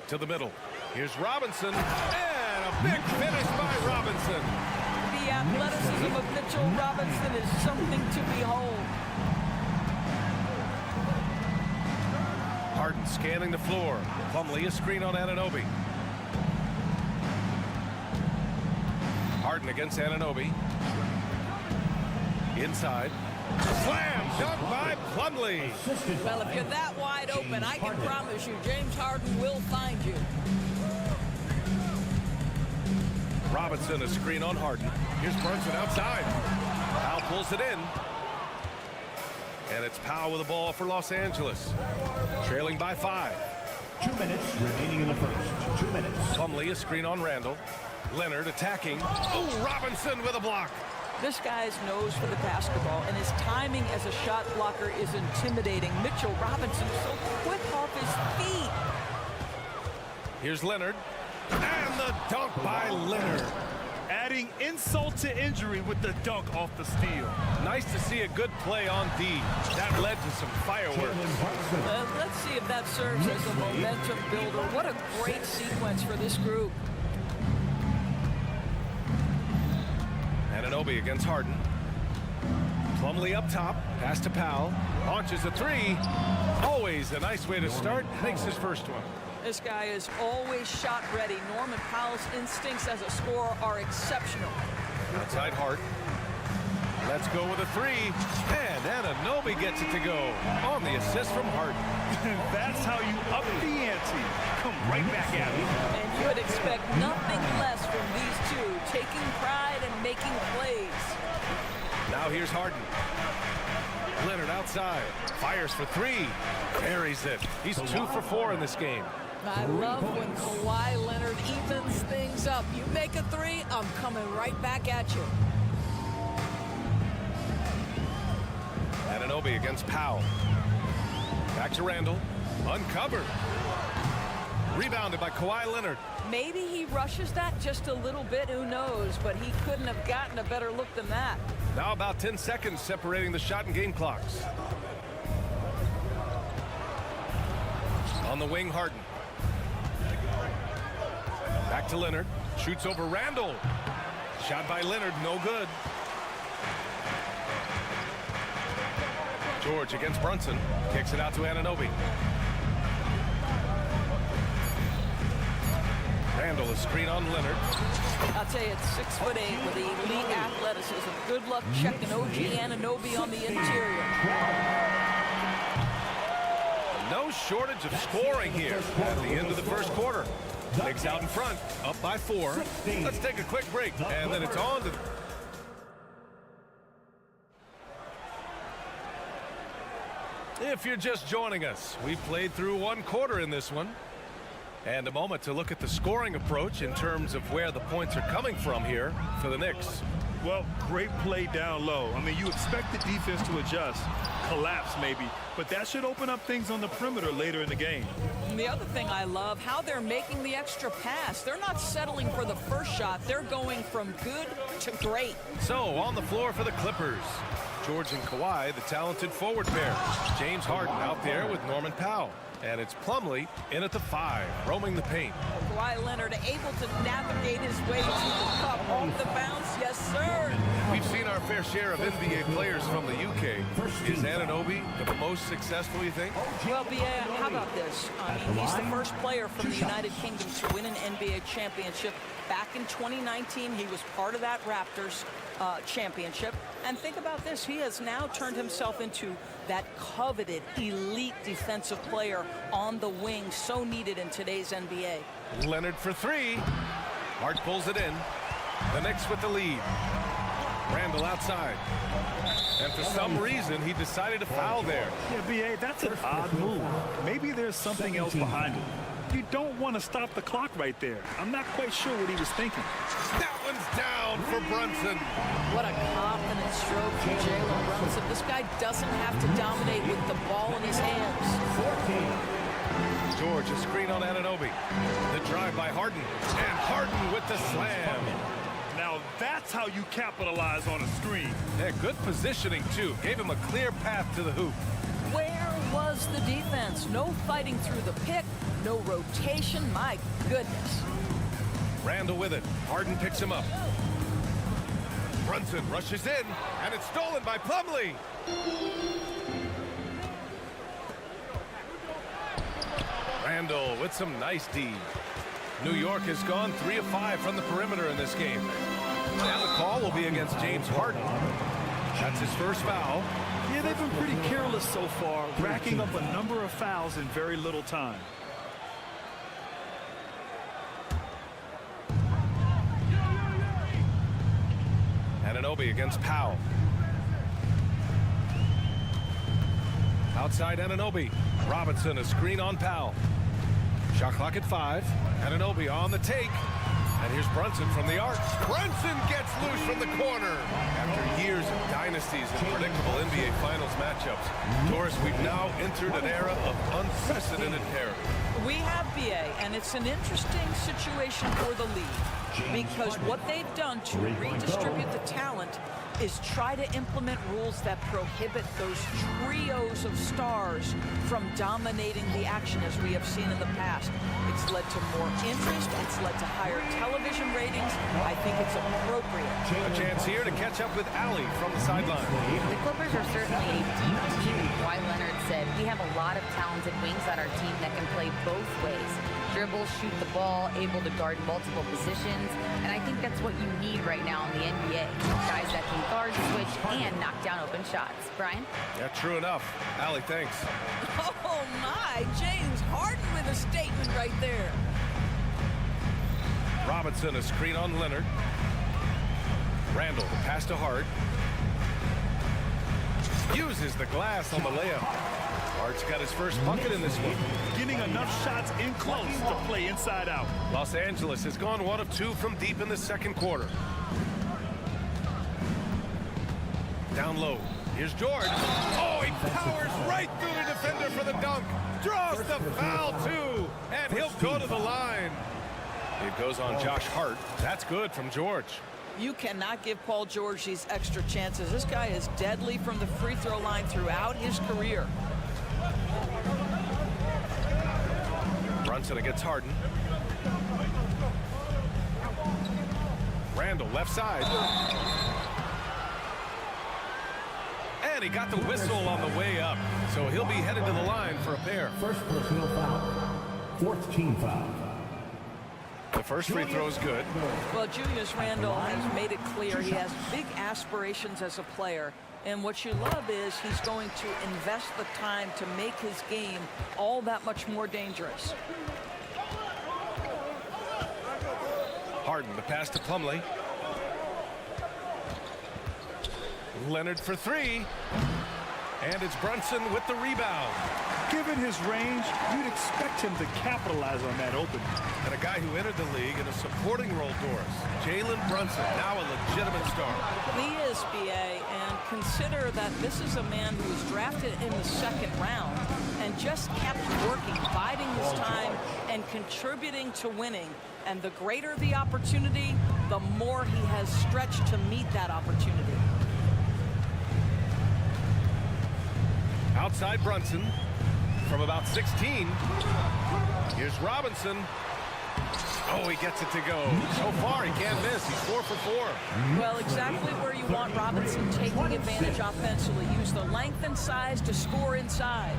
To the middle. Here's Robinson. And a big finish by Robinson. The athleticism of Mitchell Robinson is something to behold. Harden scanning the floor. Plumlee, a screen on Anunoby. Harden against Anunoby. Inside. Slam dunk by Plumlee. Well, if you're that wide open, I can promise you James Harden will find you. Robinson, a screen on Harden. Here's Brunson outside. Powell pulls it in. And it's Powell with the ball for Los Angeles. Trailing by 5. 2 minutes remaining in the first. 2 minutes. Plumlee, a screen on Randall. Leonard attacking. Oh, Robinson with a block. This guy's nose for the basketball, and his timing as a shot blocker is intimidating. Mitchell Robinson so quick off his feet. Here's Leonard. And the dunk by Leonard. Adding insult to injury with the dunk off the steal. Nice to see a good play on D. That led to some fireworks. Let's see if that serves as a momentum builder. What a great sequence for this group. Anunoby against Harden. Plumlee up top. Pass to Powell. Launches a 3. Always a nice way to start. Makes his first one. This guy is always shot ready. Norman Powell's instincts as a scorer are exceptional. Outside Hart. Let's go with a 3. And Anunoby gets it to go on the assist from Hart. That's how you up the ante. Come right back at it. And you would expect nothing less from these two, taking pride and making plays. Now here's Harden. Leonard outside. Fires for 3. Buries it. He's 2 for 4 in this game. I love when Kawhi Leonard evens things up. You make a 3, I'm coming right back at you. Anunoby against Powell. Back to Randall. Uncovered. Rebounded by Kawhi Leonard. Maybe he rushes that just a little bit, who knows, but he couldn't have gotten a better look than that. Now about 10 seconds separating the shot and game clocks. On the wing, Harden. Back to Leonard. Shoots over Randall. Shot by Leonard, no good. George against Brunson. Kicks it out to Anunoby. Randall, a screen on Leonard. I'll tell you, it's 6'8" with elite athleticism. Good luck checking OG Anunoby on the interior. No shortage of scoring here at the end of the first quarter. Knicks out in front, up by 4. Let's take a quick break, and then it's on to... If you're just joining us, we played through 1 quarter in this one. And a moment to look at the scoring approach in terms of where the points are coming from here for the Knicks. Well, great play down low. I mean, you expect the defense to adjust, collapse maybe, but that should open up things on the perimeter later in the game. And the other thing I love, how they're making the extra pass. They're not settling for the first shot. They're going from good to great. So, on the floor for the Clippers. George and Kawhi, the talented forward pair. James Harden out there with Norman Powell. And it's Plumlee in at the 5, roaming the paint. Kawhi Leonard able to navigate his way to the cup off the bounce. Yes, sir. We've seen our fair share of NBA players from the UK. Is Anunoby the most successful, you think? Well, BA, how about this? I mean, he's the first player from the United Kingdom to win an NBA championship. Back in 2019, he was part of that Raptors championship. And think about this. He has now turned himself into that coveted elite defensive player on the wing, so needed in today's NBA. Leonard for 3. Hart pulls it in. The Knicks with the lead. Randall outside. And for some reason, he decided to foul there. Yeah, BA, that's an odd move. Maybe there's something else behind it. You don't want to stop the clock right there. I'm not quite sure what he was thinking. That one's down for Brunson. What a confident stroke from Jalen Brunson. This guy doesn't have to dominate with the ball in his hands. 14. George, a screen on Anunoby. The drive by Harden. And Harden with the slam. Now that's how you capitalize on a screen. Yeah, good positioning, too. Gave him a clear path to the hoop. Where was the defense? No fighting through the pick, no rotation. My goodness. Randall with it. Harden picks him up. Brunson rushes in, and it's stolen by Plumlee. Randall with some nice D. New York has gone 3 of 5 from the perimeter in this game. And the call will be against James Harden. That's his first foul. Yeah, they've been pretty careless so far, racking up a number of fouls in very little time. Anunoby against Powell. Outside Anunoby. Robinson, a screen on Powell. Shot clock at 5. Anunoby on the take. And here's Brunson from the arc. Brunson gets loose from the corner. After years of dynasties and predictable NBA Finals matchups, Doris, we've now entered an era of unprecedented parity. We have BA, and it's an interesting situation for the league because what they've done to redistribute the talent is try to implement rules that prohibit those trios of stars from dominating the action as we have seen in the past. It's led to more interest. It's led to higher television ratings. I think it's appropriate. A chance here to catch up with Allie from the sideline. The Clippers are certainly a deep team. Kawhi Leonard said, we have a lot of talented wings on our team that can play both ways. Dribble, shoot the ball, able to guard multiple positions. And I think that's what you need right now in the NBA. Guys that can guard, switch, and knock down open shots. Brian? Yeah, true enough. Allie, thanks. Oh, my. James Harden with a statement right there. Robinson, a screen on Leonard. Randall, the pass to Hart. Uses the glass on the layup. Hart's got his first bucket in this one. Getting enough shots in close to play inside out. Los Angeles has gone 1 of 2 from deep in the second quarter. Down low. Here's George. Oh, he powers right through the defender for the dunk. Draws the foul, too. And he'll go to the It goes on Josh Hart. That's good from George. You cannot give Paul George these extra chances. This guy is deadly from the free throw line throughout his career. Brunson against Harden. Randall left side. And he got the whistle on the way up. So he'll be headed to the line for a pair. First personal foul. Fourth team foul. The first free throw is good. Well, Julius Randle has made it clear he has big aspirations as a player. And what you love is he's going to invest the time to make his game all that much more dangerous. Harden, the pass to Plumlee. Leonard for three. And it's Brunson with the rebound. Given his range, you'd expect him to capitalize on that opening. And a guy who entered the league in a supporting role, Doris. Jalen Brunson, now a legitimate star. He is, B.A., and consider that this is a man who was drafted in the second round and just kept working, biding his time, and contributing to winning. And the greater the opportunity, the more he has stretched to meet that opportunity. Outside Brunson from about 16. Here's Robinson. Oh, he gets it to go. So far, he can't miss. He's 4 for 4. Well, exactly where you want Robinson taking advantage offensively. Use the length and size to score inside.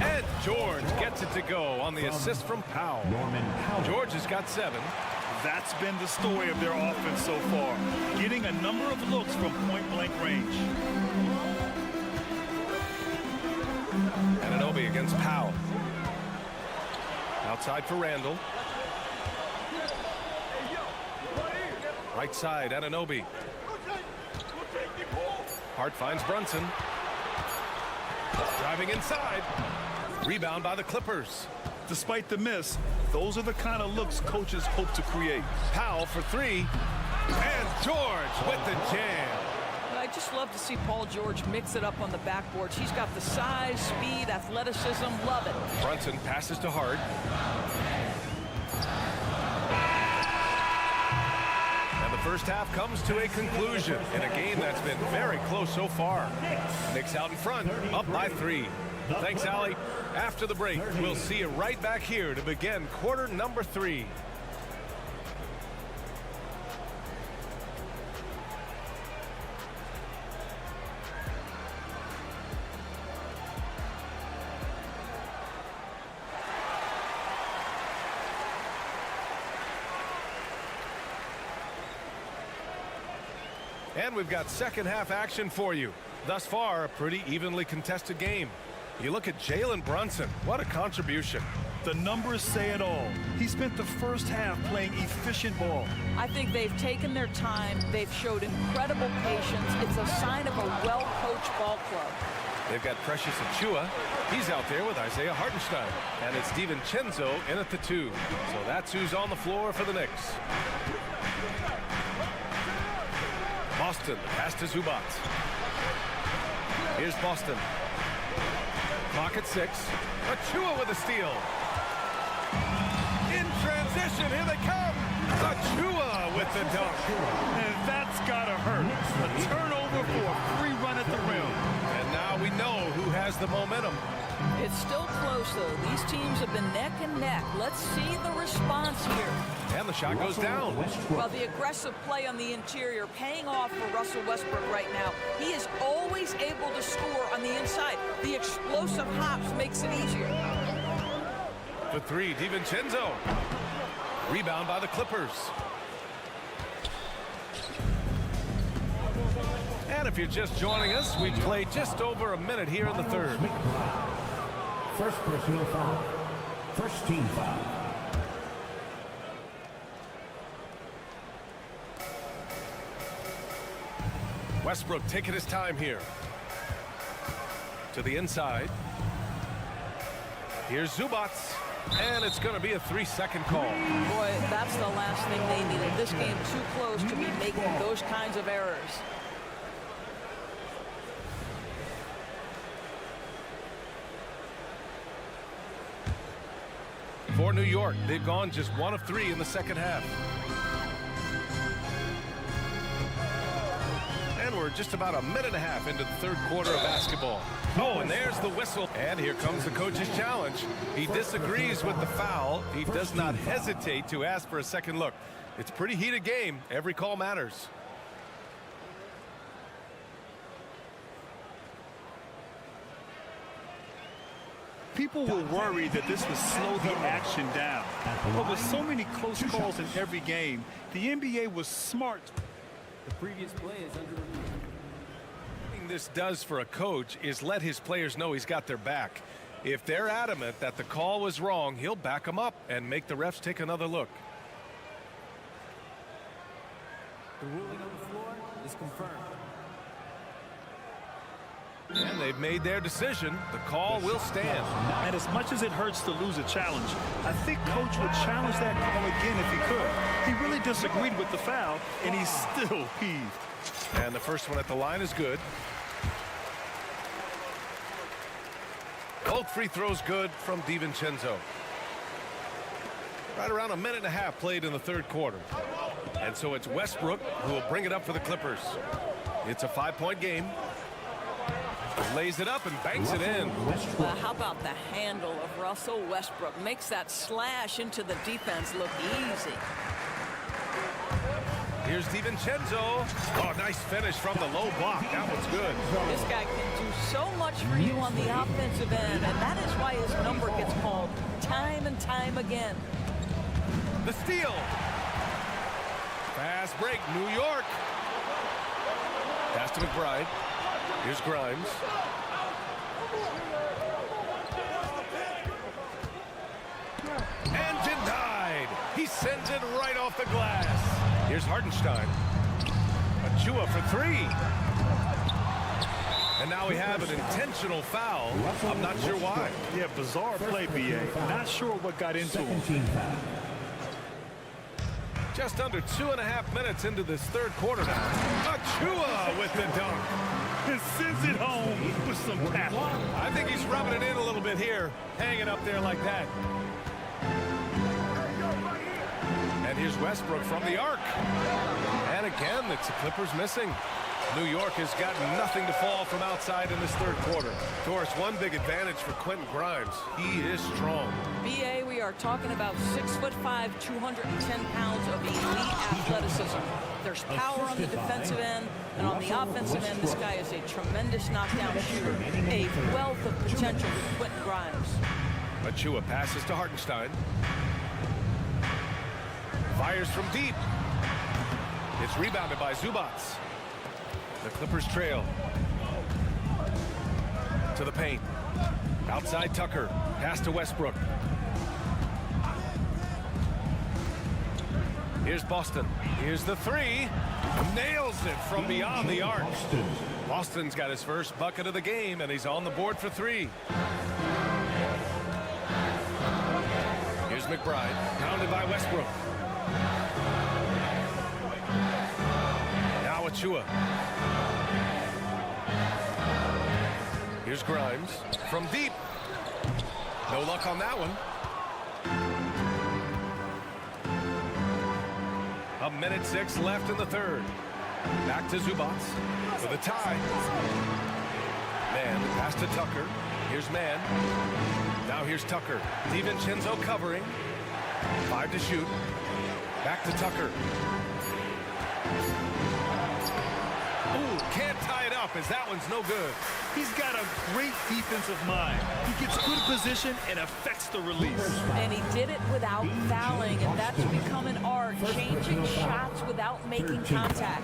And George gets it to go on the assist from Powell. George has got 7. That's been the story of their offense so far, getting a number of looks from point-blank range. Anunoby against Powell. Outside for Randall. Right side, Anunoby. Hart finds Brunson. Driving inside. Rebound by the Clippers. Despite the miss, those are the kind of looks coaches hope to create. Powell for 3. And George with the jam. I just love to see Paul George mix it up on the backboards. He's got the size, speed, athleticism. Love it. Brunson passes to Hart. And the first half comes to a conclusion in a game that's been very close so far. Knicks out in front, up by 3. Thanks, Allie. After the break, we'll see you right back here to begin quarter number 3. And we've got second half action for you. Thus far, a pretty evenly contested game. You look at Jalen Brunson. What a contribution. The numbers say it all. He spent the first half playing efficient ball. I think they've taken their time. They've showed incredible patience. It's a sign of a well-coached ball club. They've got Precious Achiuwa. He's out there with Isaiah Hartenstein. And it's DiVincenzo in at the 2. So that's who's on the floor for the Knicks. Boston, pass to Zubac. Here's Boston. Clock at 6. Achiuwa with a steal. In transition, here they come. Achiuwa with the dunk. And that's gotta hurt. A turnover for a free run at the rim. And now we know who has the momentum. It's still close, though. These teams have been neck and neck. Let's see the response here. And the shot goes down. Well, the aggressive play on the interior paying off for Russell Westbrook right now. He is always able to score on the inside. The explosive hops makes it easier. The 3, DiVincenzo. Rebound by the Clippers. And if you're just joining us, we've played just over a minute here in the third. First personal foul. First team foul. Westbrook taking his time here. To the inside. Here's Zubac. And it's going to be a 3-second call. Boy, that's the last thing they needed. This game too close to be making those kinds of errors. for New York. They've gone just 1 of 3 in the second half. And we're just about a minute and a half into the third quarter of basketball. Oh, and there's the whistle. And here comes the coach's challenge. He disagrees with the foul. He does not hesitate to ask for a second look. It's a pretty heated game. Every call matters. People were worried that this would slow the action down. But with so many close calls in every game, the NBA was smart. The previous play is under review. What this does for a coach is let his players know he's got their back. If they're adamant that the call was wrong, he'll back them up and make the refs take another look. The ruling on the floor is confirmed. And they've made their decision. The call will stand. And as much as it hurts to lose a challenge, I think Coach would challenge that call again if he could. He really disagreed with the foul, and he's still peeved. And the first one at the line is good. Both free throws good from DiVincenzo. Right around a minute and a half played in the third quarter. And so it's Westbrook who will bring it up for the Clippers. It's a 5-point game. Lays it up and banks it in. How about the handle of Russell Westbrook? Makes that slash into the defense look easy. Here's DiVincenzo. Oh, nice finish from the low block. That one's good. This guy can do so much for you on the offensive end, and that is why his number gets called time and time again. The steal. Fast break, New York. Pass to McBride. Here's Grimes. And denied. He sends it right off the glass. Here's Hartenstein. Achua for 3. And now we have an intentional foul. I'm not sure why. Yeah, bizarre play, B.A. Not sure what got into him. Just under 2.5 minutes into this third quarter now. Achua with the dunk. And sends it home with some power. I think he's rubbing it in a little bit here. Hanging up there like that. And here's Westbrook from the arc. And again, it's the Clippers missing. New York has got nothing to fall from outside in this third quarter. Of course, one big advantage for Quentin Grimes. He is strong. B.A., we are talking about 6'5", 210 pounds of elite athleticism. There's power on the defensive end, and on the offensive end, this guy is a tremendous knockdown shooter. A wealth of potential with Quentin Grimes. Achua passes to Hartenstein. Fires from deep. It's rebounded by Zubats. The Clippers trail. To the paint. Outside Tucker. Pass to Westbrook. Here's Boston. Here's the 3. Nails it from beyond the arc. Boston's got his first bucket of the game, and he's on the board for 3. Here's McBride. Pounded by Westbrook. Now Achua. Here's Grimes from deep. No luck on that one. A minute 6 left in the third. Back to Zubats for the tie. Man, pass to Tucker. Here's Man. Now here's Tucker. DiVincenzo covering. 5 to shoot. Back to Tucker. Ooh, can't tie it up as that one's no good. He's got a great defensive mind. He gets good position and affects the release. And he did it without fouling, and that's become an art, changing shots without making contact.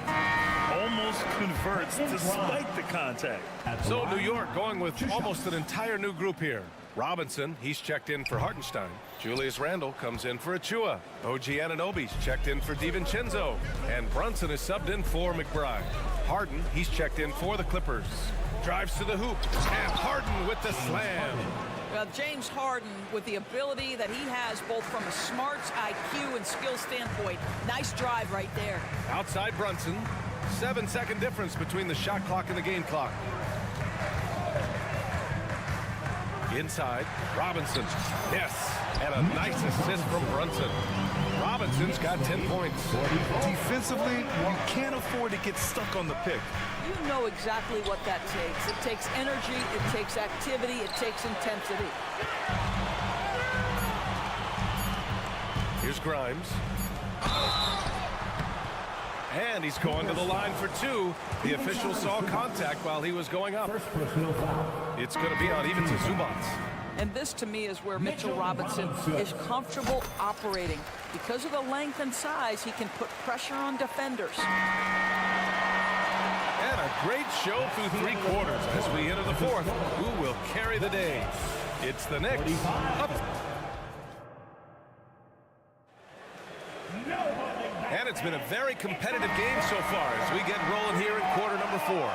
Almost converts despite the contact. So New York going with almost an entire new group here. Robinson, he's checked in for Hartenstein. Julius Randle comes in for Achua. OG Anunoby's checked in for DiVincenzo. And Brunson is subbed in for McBride. Harden, he's checked in for the Clippers. Drives to the hoop. And Harden with the slam. Well, James Harden, with the ability that he has both from a smarts, IQ, and skill standpoint, nice drive right there. Outside Brunson. 7-second difference between the shot clock and the game clock. Inside, Robinson. Yes. And a nice assist from Brunson. Robinson's got 10 points. Defensively, you can't afford to get stuck on the pick. You know exactly what that takes. It takes energy, it takes activity, it takes intensity. Here's Grimes. And he's going to the line for two. The official saw contact while he was going up. It's going to be on even to Zubats. And this, to me, is where Mitchell Robinson is comfortable operating. Because of the length and size, he can put pressure on defenders. And a great show through three quarters as we enter the fourth. Who will carry the day? It's the Knicks. Up. And it's been a very competitive game so far as we get rolling here in quarter number 4.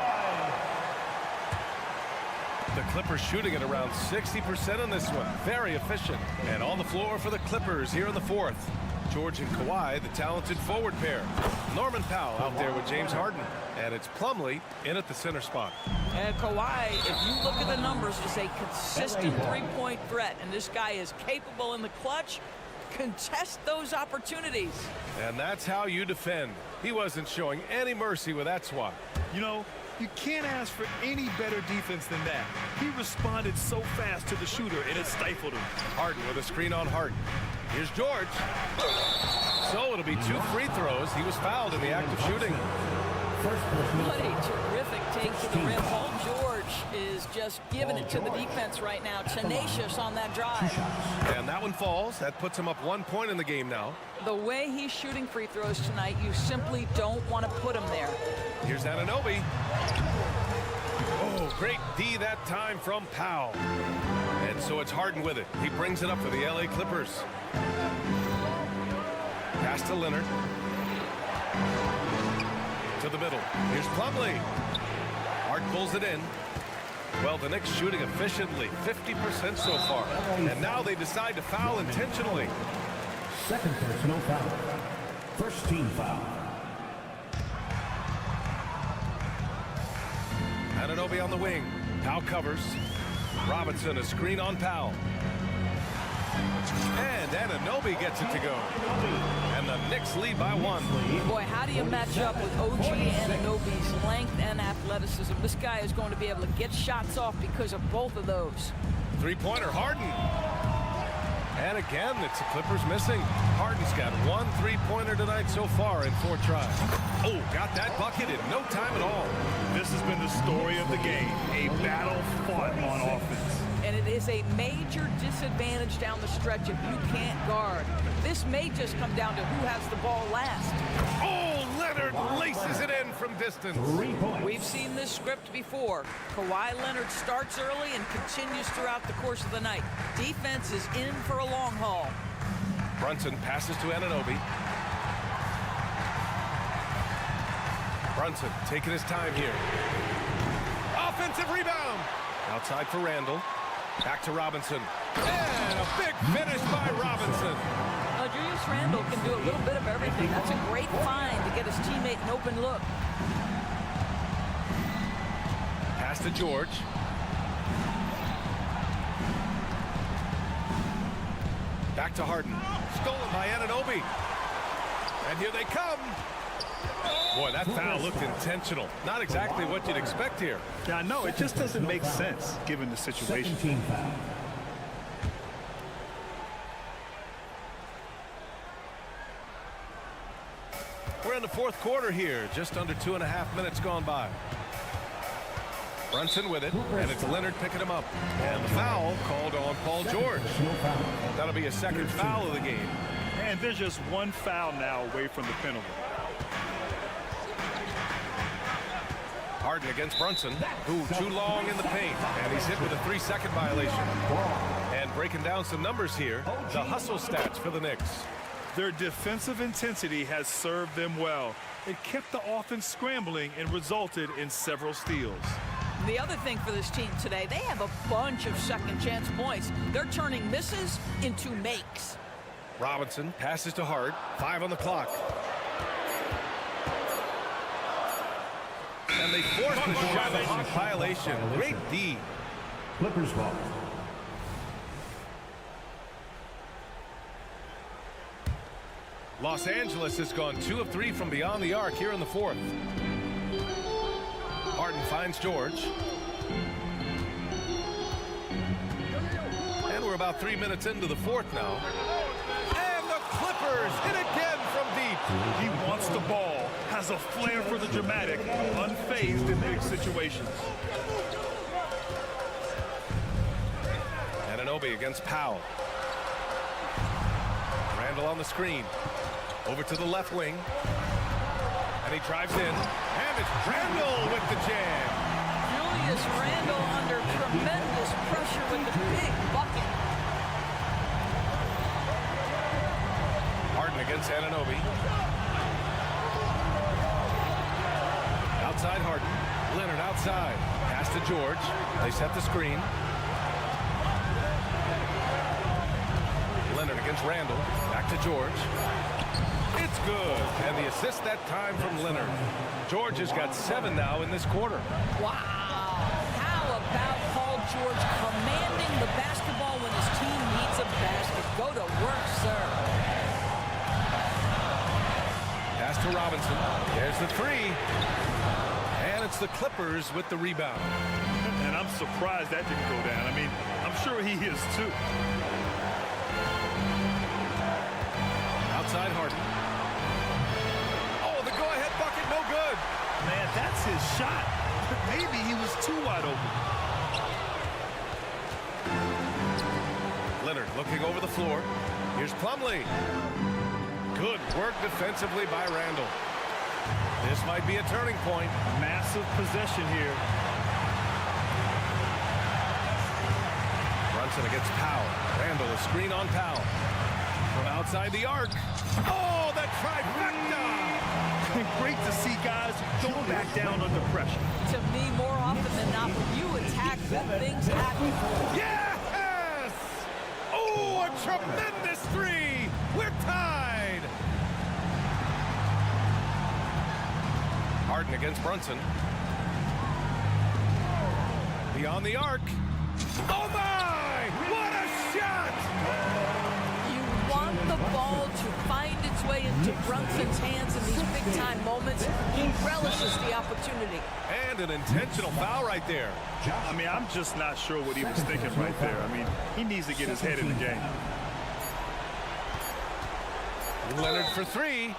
The Clippers shooting at around 60% on this one. Very efficient. And on the floor for the Clippers here in the fourth. George and Kawhi, the talented forward pair. Norman Powell out there with James Harden. And it's Plumlee in at the center spot. And Kawhi, if you look at the numbers, is a consistent three-point threat. And this guy is capable in the clutch. Contest those opportunities. And that's how you defend. He wasn't showing any mercy with that swat. You know, you can't ask for any better defense than that. He responded so fast to the shooter, and it stifled him. Harden with a screen on Harden. Here's George. So it'll be 2 free throws. He was fouled in the act of shooting. What a terrific take to the rim. Paul George is just giving it to the defense right now. Tenacious on that drive. And that one falls. That puts him up 1 point in the game now. The way he's shooting free throws tonight, you simply don't want to put him there. Here's Anunoby. Oh, great D that time from Powell. And so it's Harden with it. He brings it up for the LA Clippers. Pass to Leonard. To the middle. Here's Plumlee. Hart pulls it in. Well, the Knicks shooting efficiently, 50% so far. And now they decide to foul intentionally. Second personal foul. First team foul. Anunoby on the wing. Powell covers. Robinson, a screen on Powell. And Anunoby gets it to go. And the Knicks lead by 1. Boy, how do you match up with OG Anunoby's length and athleticism? This guy is going to be able to get shots off because of both of those. Three-pointer, Harden. And again, it's the Clippers missing. Harden's got 1 3-pointer tonight so far in 4 tries. Oh, got that bucket in no time at all. This has been the story of the game. A battle fought on offense. And it is a major disadvantage down the stretch if you can't guard. This may just come down to who has the ball last. Oh, Leonard laces it in from distance. We've seen this script before. Kawhi Leonard starts early and continues throughout the course of the night. Defense is in for a long haul. Brunson passes to Anunoby. Brunson taking his time here. Offensive rebound. Outside for Randall. Back to Robinson. And a big finish by Robinson. Julius Randall can do a little bit of everything. That's a great find to get his teammate an open look. Pass to George. Back to Harden. Stolen by Anunoby. And here they come. Boy, that foul looked intentional. Not exactly what you'd expect here. Yeah, I know. It just doesn't make sense given the situation. Team foul. We're in the fourth quarter here. Just under 2.5 minutes gone by. Brunson with it, and it's Leonard picking him up. And the foul called on Paul George. That'll be a second foul of the game. And there's just 1 foul now away from the penalty. Harden against Brunson, who too long in the paint, and he's hit with a 3-second violation. And breaking down some numbers here, the hustle stats for the Knicks. Their defensive intensity has served them well. It kept the offense scrambling and resulted in several steals. The other thing for this team today, they have a bunch of second chance points. They're turning misses into makes. Robinson passes to Hart, 5 on the clock. And they force the shot clock violation. Great D. Clippers ball. Los Angeles has gone 2 of 3 from beyond the arc here in the fourth. Harden finds George. And we're about 3 minutes into the fourth now. And the Clippers hit again from deep. He wants the ball, has a flair for the dramatic, unfazed in big situations. Anunoby against Powell. Randall on the screen. Over to the left wing. And he drives in. And it's Randall with the jam. Julius Randall under tremendous pressure with the big bucket. Harden against Anunoby. Outside Harden. Leonard outside. Pass to George. They set the screen. Leonard against Randall. Back to George. It's good. And the assist that time from Leonard. George has got 7 now in this quarter. Wow. How about Paul George commanding the basketball when his team needs a basket? Go to work, sir. Pass to Robinson. There's the 3. And it's the Clippers with the rebound. And I'm surprised that didn't go down. I mean, I'm sure he is too. Outside Harden. Oh, the go-ahead bucket, no good. Man, that's his shot. Maybe he was too wide open. Leonard looking over the floor. Here's Plumlee. Good work defensively by Randall. This might be a turning point. Massive possession here. Brunson against Powell. Randall, a screen on Powell. From outside the arc. Oh, that trifecta! Great to see guys who don't back down under pressure. To me, more often than not, when you attack, good things happen. Yes! Oh, a tremendous 3! We're tied! Harden against Brunson. Beyond the arc. Oh my! What a shot! You want the ball to find its way into Brunson's hands in these big-time moments. He relishes the opportunity. And an intentional foul right there. I mean, I'm just not sure what he was thinking right there. I mean, he needs to get his head in the game. Leonard for 3. Ooh,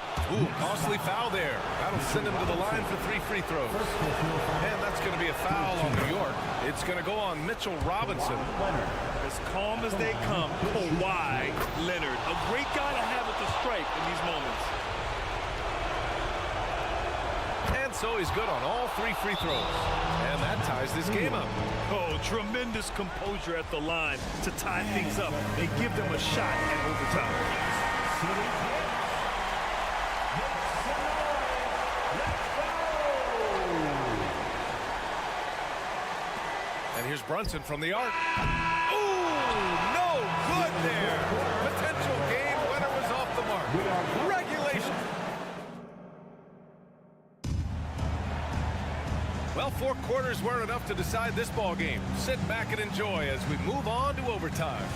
costly foul there. That'll send him to the line for 3 free throws. And that's going to be a foul on New York. It's going to go on Mitchell Robinson. As calm as they come, Kawhi Leonard. A great guy to have at the stripe in these moments. And so he's good on all 3 free throws. And that ties this game up. Oh, tremendous composure at the line to tie things up and give them a shot at overtime. And here's Brunson from the arc. Ooh, no good there. Potential game winner was off the mark. Regulation. Well, 4 quarters weren't enough to decide this ball game. Sit back and enjoy as we move on to overtime.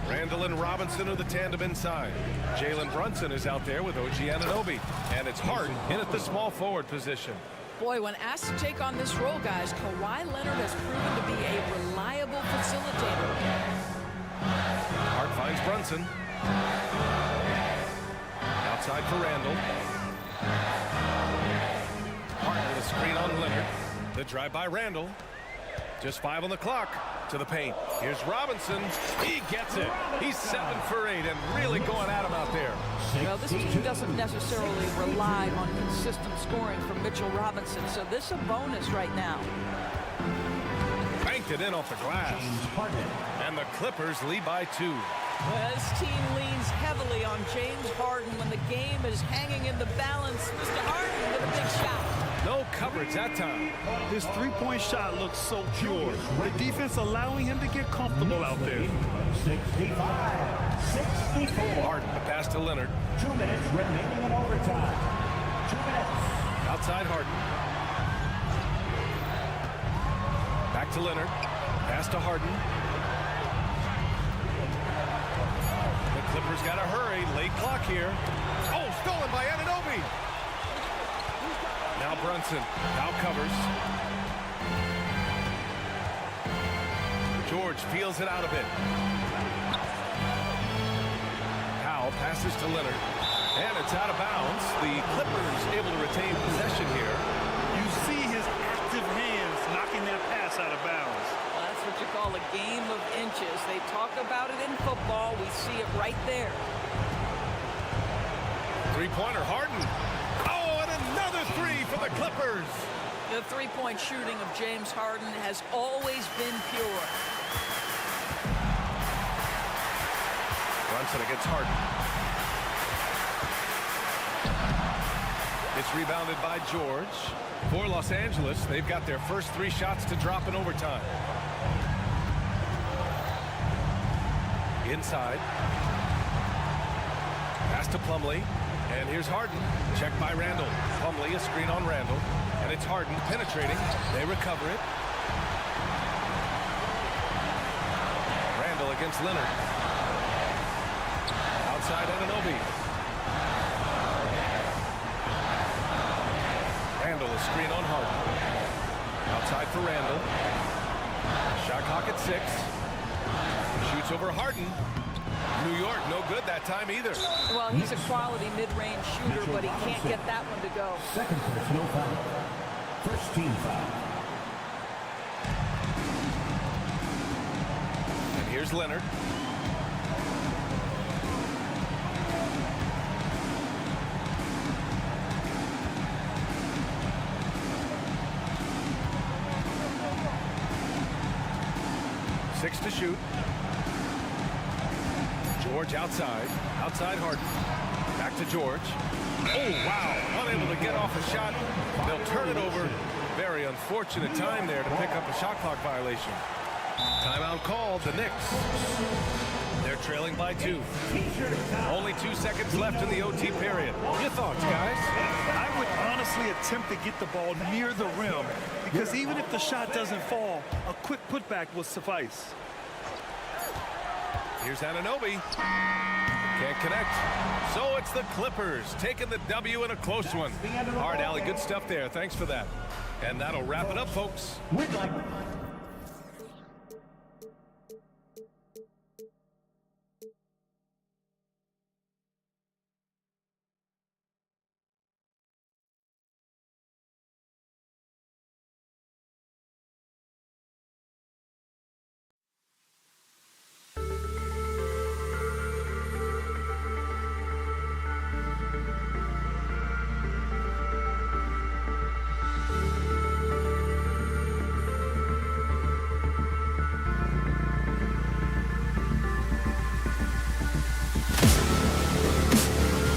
Randall and Robinson are the tandem inside. Jalen Brunson is out there with OG Anunoby. And it's Harden in at the small forward position. Boy, when asked to take on this role, guys, Kawhi Leonard has proven to be a reliable facilitator. Hart finds Brunson. Outside for Randall. Hart with a screen on Leonard. The drive by Randall. Just 5 on the clock. To the paint. Here's Robinson. He gets it. He's 7 for 8 and really going at him out there. Well, this team doesn't necessarily rely on consistent scoring from Mitchell Robinson, so this is a bonus right now. Banked it in off the glass. And the Clippers lead by 2. Well, this team leans heavily on James Harden when the game is hanging in the balance. Mr. Harden with a big shot. No coverage that time. His three-point shot looks so pure. The defense allowing him to get comfortable out there. 65-64. Harden, the pass to Leonard. 2 minutes remaining in overtime. 2 minutes. Outside Harden. Back to Leonard. Pass to Harden. The Clippers got to hurry. Late clock here. Oh, stolen by Anunoby. Now Brunson. Now covers. George feels it out a bit. Powell passes to Leonard. And it's out of bounds. The Clippers able to retain possession here. You see his active hands knocking that pass out of bounds. Well, that's what you call a game of inches. They talk about it in football. We see it right there. Three-pointer, Harden. Oh, and another three for the Clippers. The three-point shooting of James Harden has always been pure. Brunson against Harden. It's rebounded by George. For Los Angeles, they've got their first 3 shots to drop in overtime. Inside. Pass to Plumlee. And here's Harden. Checked by Randall. Plumlee, a screen on Randall. And it's Harden penetrating. They recover it. Randall against Leonard. Outside Anunoby. Randall, a screen on Harden. Outside for Randall. Shot clock at 6. Shoots over Harden. New York, no good that time either. Well, he's a quality mid-range shooter, but he can't get that one to go. Second personal foul. First team foul. And here's Leonard. Six to shoot. George outside. Outside Harden. Back to George. Oh, wow. Unable to get off a shot. They'll turn it over. Very unfortunate time there to pick up a shot clock violation. Timeout called. The Knicks. They're trailing by 2. Only 2 seconds left in the OT period. Your thoughts, guys? I would honestly attempt to get the ball near the rim because even if the shot doesn't fall, a quick putback will suffice. Here's Anunoby. Can't connect. So it's the Clippers taking the W in a close one. All right, Allie, good stuff there. Thanks for that. And that'll wrap it up, folks.